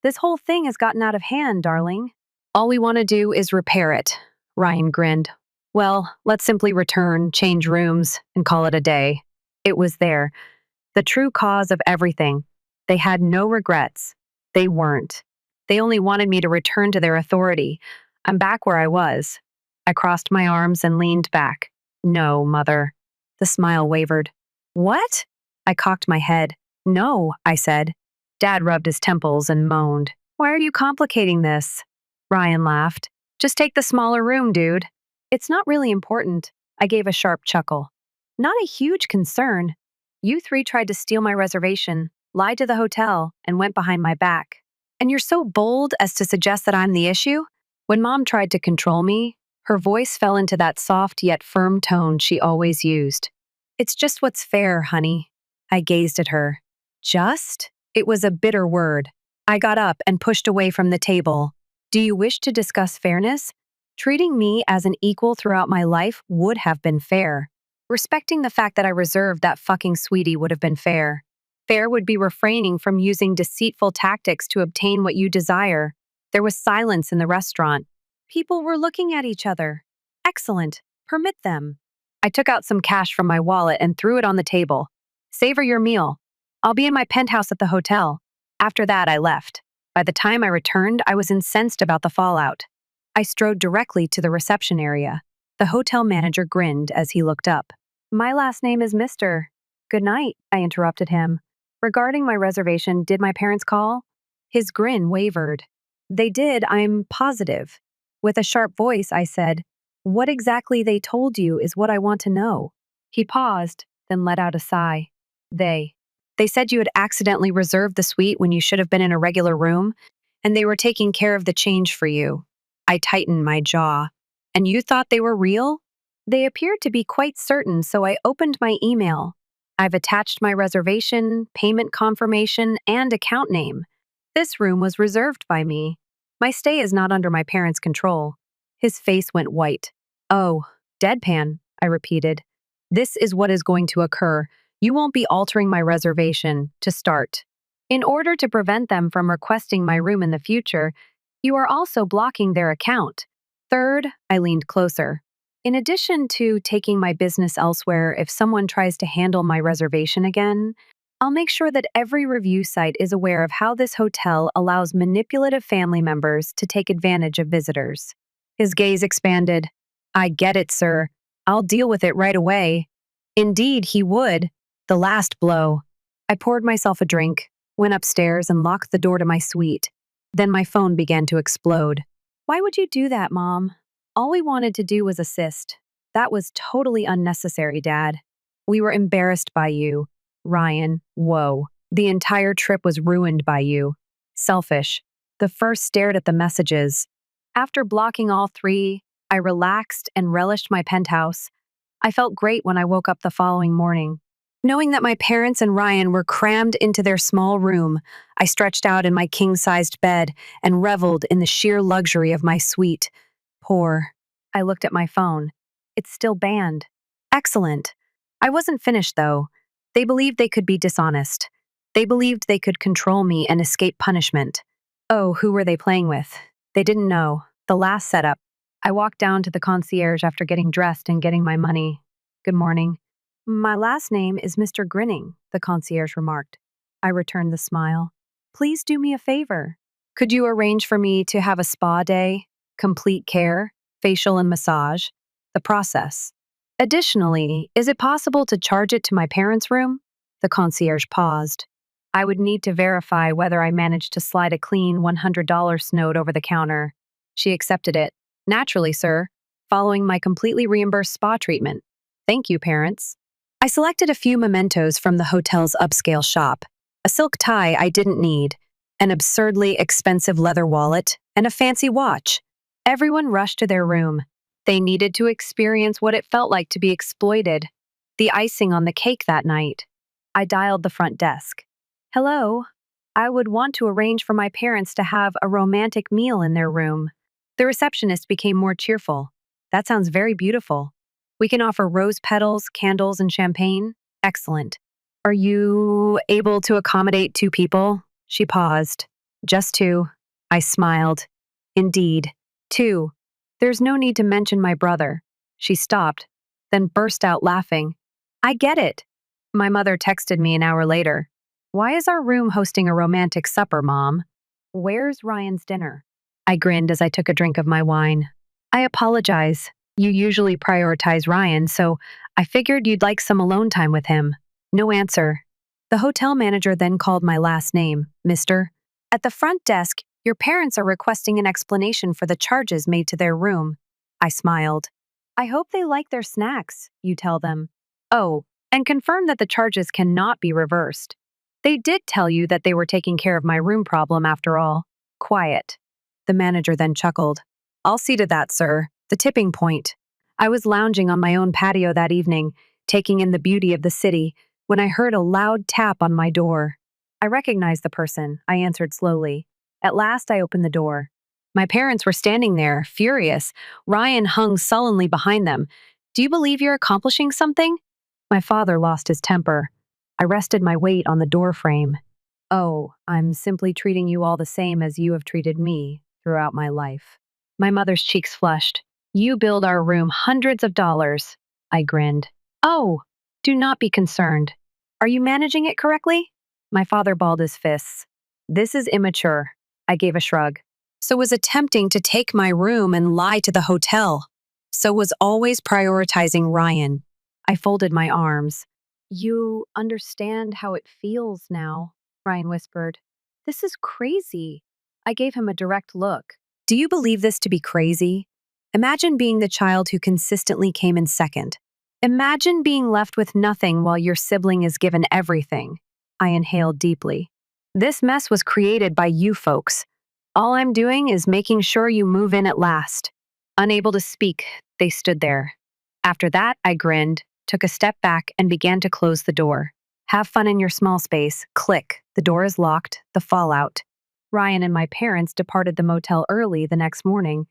This whole thing has gotten out of hand, darling. All we want to do is repair it. Ryan grinned. Well, let's simply return, change rooms, and call it a day. It was there. The true cause of everything. They had no regrets. They weren't. They only wanted me to return to their authority. I'm back where I was. I crossed my arms and leaned back. No, Mother. The smile wavered. What? I cocked my head. No, I said. Dad rubbed his temples and moaned. Why are you complicating this? Ryan laughed. Just take the smaller room, dude. It's not really important. I gave a sharp chuckle. Not a huge concern. You three tried to steal my reservation, lied to the hotel, and went behind my back. And you're so bold as to suggest that I'm the issue? When Mom tried to control me, her voice fell into that soft yet firm tone she always used. It's just what's fair, honey. I gazed at her. Just? It was a bitter word. I got up and pushed away from the table. Do you wish to discuss fairness? Treating me as an equal throughout my life would have been fair. Respecting the fact that I reserved that fucking sweetie would have been fair. Fair would be refraining from using deceitful tactics to obtain what you desire. There was silence in the restaurant. People were looking at each other. Excellent. Permit them. I took out some cash from my wallet and threw it on the table. Savor your meal. I'll be in my penthouse at the hotel. After that, I left. By the time I returned, I was incensed about the fallout. I strode directly to the reception area. The hotel manager grinned as he looked up. My last name is Mr. Good night, I interrupted him. Regarding my reservation, did my parents call? His grin wavered. They did, I'm positive. With a sharp voice, I said, "What exactly they told you is what I want to know." He paused, then let out a sigh. They. They said you had accidentally reserved the suite when you should have been in a regular room, and they were taking care of the change for you. I tightened my jaw. And you thought they were real? They appeared to be quite certain, so I opened my email. I've attached my reservation, payment confirmation, and account name. This room was reserved by me. My stay is not under my parents' control. His face went white. Oh, deadpan, I repeated. This is what is going to occur. You won't be altering my reservation, to start. In order to prevent them from requesting my room in the future, you are also blocking their account. Third, I leaned closer. In addition to taking my business elsewhere if someone tries to handle my reservation again, I'll make sure that every review site is aware of how this hotel allows manipulative family members to take advantage of visitors. His gaze expanded. I get it, sir. I'll deal with it right away. Indeed, he would. The last blow. I poured myself a drink, went upstairs, and locked the door to my suite. Then my phone began to explode. Why would you do that, Mom? All we wanted to do was assist. That was totally unnecessary, Dad. We were embarrassed by you. Ryan, whoa. The entire trip was ruined by you. Selfish. The first stared at the messages. After blocking all three, I relaxed and relished my penthouse. I felt great when I woke up the following morning. Knowing that my parents and Ryan were crammed into their small room, I stretched out in my king-sized bed and reveled in the sheer luxury of my suite. Poor. I looked at my phone. It's still banned. Excellent. I wasn't finished, though. They believed they could be dishonest. They believed they could control me and escape punishment. Oh, who were they playing with? They didn't know. The last setup. I walked down to the concierge after getting dressed and getting my money. Good morning. My last name is Mr. Grinning, the concierge remarked. I returned the smile. Please do me a favor. Could you arrange for me to have a spa day? Complete care, facial and massage, the process. Additionally, is it possible to charge it to my parents' room? The concierge paused. I would need to verify whether I managed to slide a clean $100 note over the counter. She accepted it. Naturally, sir, following my completely reimbursed spa treatment. Thank you, parents. I selected a few mementos from the hotel's upscale shop. A silk tie I didn't need, an absurdly expensive leather wallet, and a fancy watch. Everyone rushed to their room. They needed to experience what it felt like to be exploited. The icing on the cake that night. I dialed the front desk. Hello. I would want to arrange for my parents to have a romantic meal in their room. The receptionist became more cheerful. That sounds very beautiful. We can offer rose petals, candles, and champagne. Excellent. Are you able to accommodate 2 people? She paused. Just 2. I smiled. Indeed. 2. There's no need to mention my brother. She stopped, then burst out laughing. I get it. My mother texted me an hour later. Why is our room hosting a romantic supper, Mom? Where's Ryan's dinner? I grinned as I took a drink of my wine. I apologize. You usually prioritize Ryan, so I figured you'd like some alone time with him. No answer. The hotel manager then called my last name, Mr. At the front desk, your parents are requesting an explanation for the charges made to their room. I smiled. I hope they like their snacks, you tell them. Oh, and confirm that the charges cannot be reversed. They did tell you that they were taking care of my room problem after all. Quiet. The manager then chuckled. I'll see to that, sir. The tipping point. I was lounging on my own patio that evening, taking in the beauty of the city, when I heard a loud tap on my door. I recognized the person, I answered slowly. At last, I opened the door. My parents were standing there, furious. Ryan hung sullenly behind them. Do you believe you're accomplishing something? My father lost his temper. I rested my weight on the door frame. Oh, I'm simply treating you all the same as you have treated me throughout my life. My mother's cheeks flushed. You billed our room hundreds of dollars. I grinned. Oh, do not be concerned. Are you managing it correctly? My father balled his fists. This is immature. I gave a shrug. So was attempting to take my room and lie to the hotel. So was always prioritizing Ryan. I folded my arms. You understand how it feels now, Ryan whispered. This is crazy. I gave him a direct look. Do you believe this to be crazy? Imagine being the child who consistently came in second. Imagine being left with nothing while your sibling is given everything. I inhaled deeply. This mess was created by you folks. All I'm doing is making sure you move in at last. Unable to speak, they stood there. After that, I grinned, took a step back, and began to close the door. Have fun in your small space. Click. The door is locked. The fallout. Ryan and my parents departed the motel early the next morning.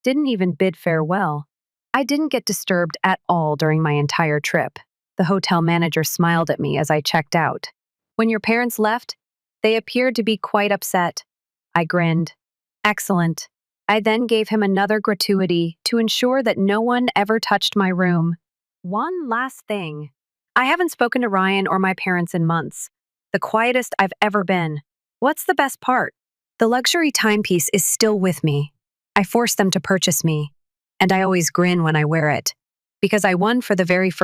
Didn't even bid farewell. I didn't get disturbed at all during my entire trip. The hotel manager smiled at me as I checked out. When your parents left, they appeared to be quite upset. I grinned. Excellent. I then gave him another gratuity to ensure that no one ever touched my room. One last thing. I haven't spoken to Ryan or my parents in months. The quietest I've ever been. What's the best part? The luxury timepiece is still with me. I forced them to purchase me, and I always grin when I wear it, because I won for the very first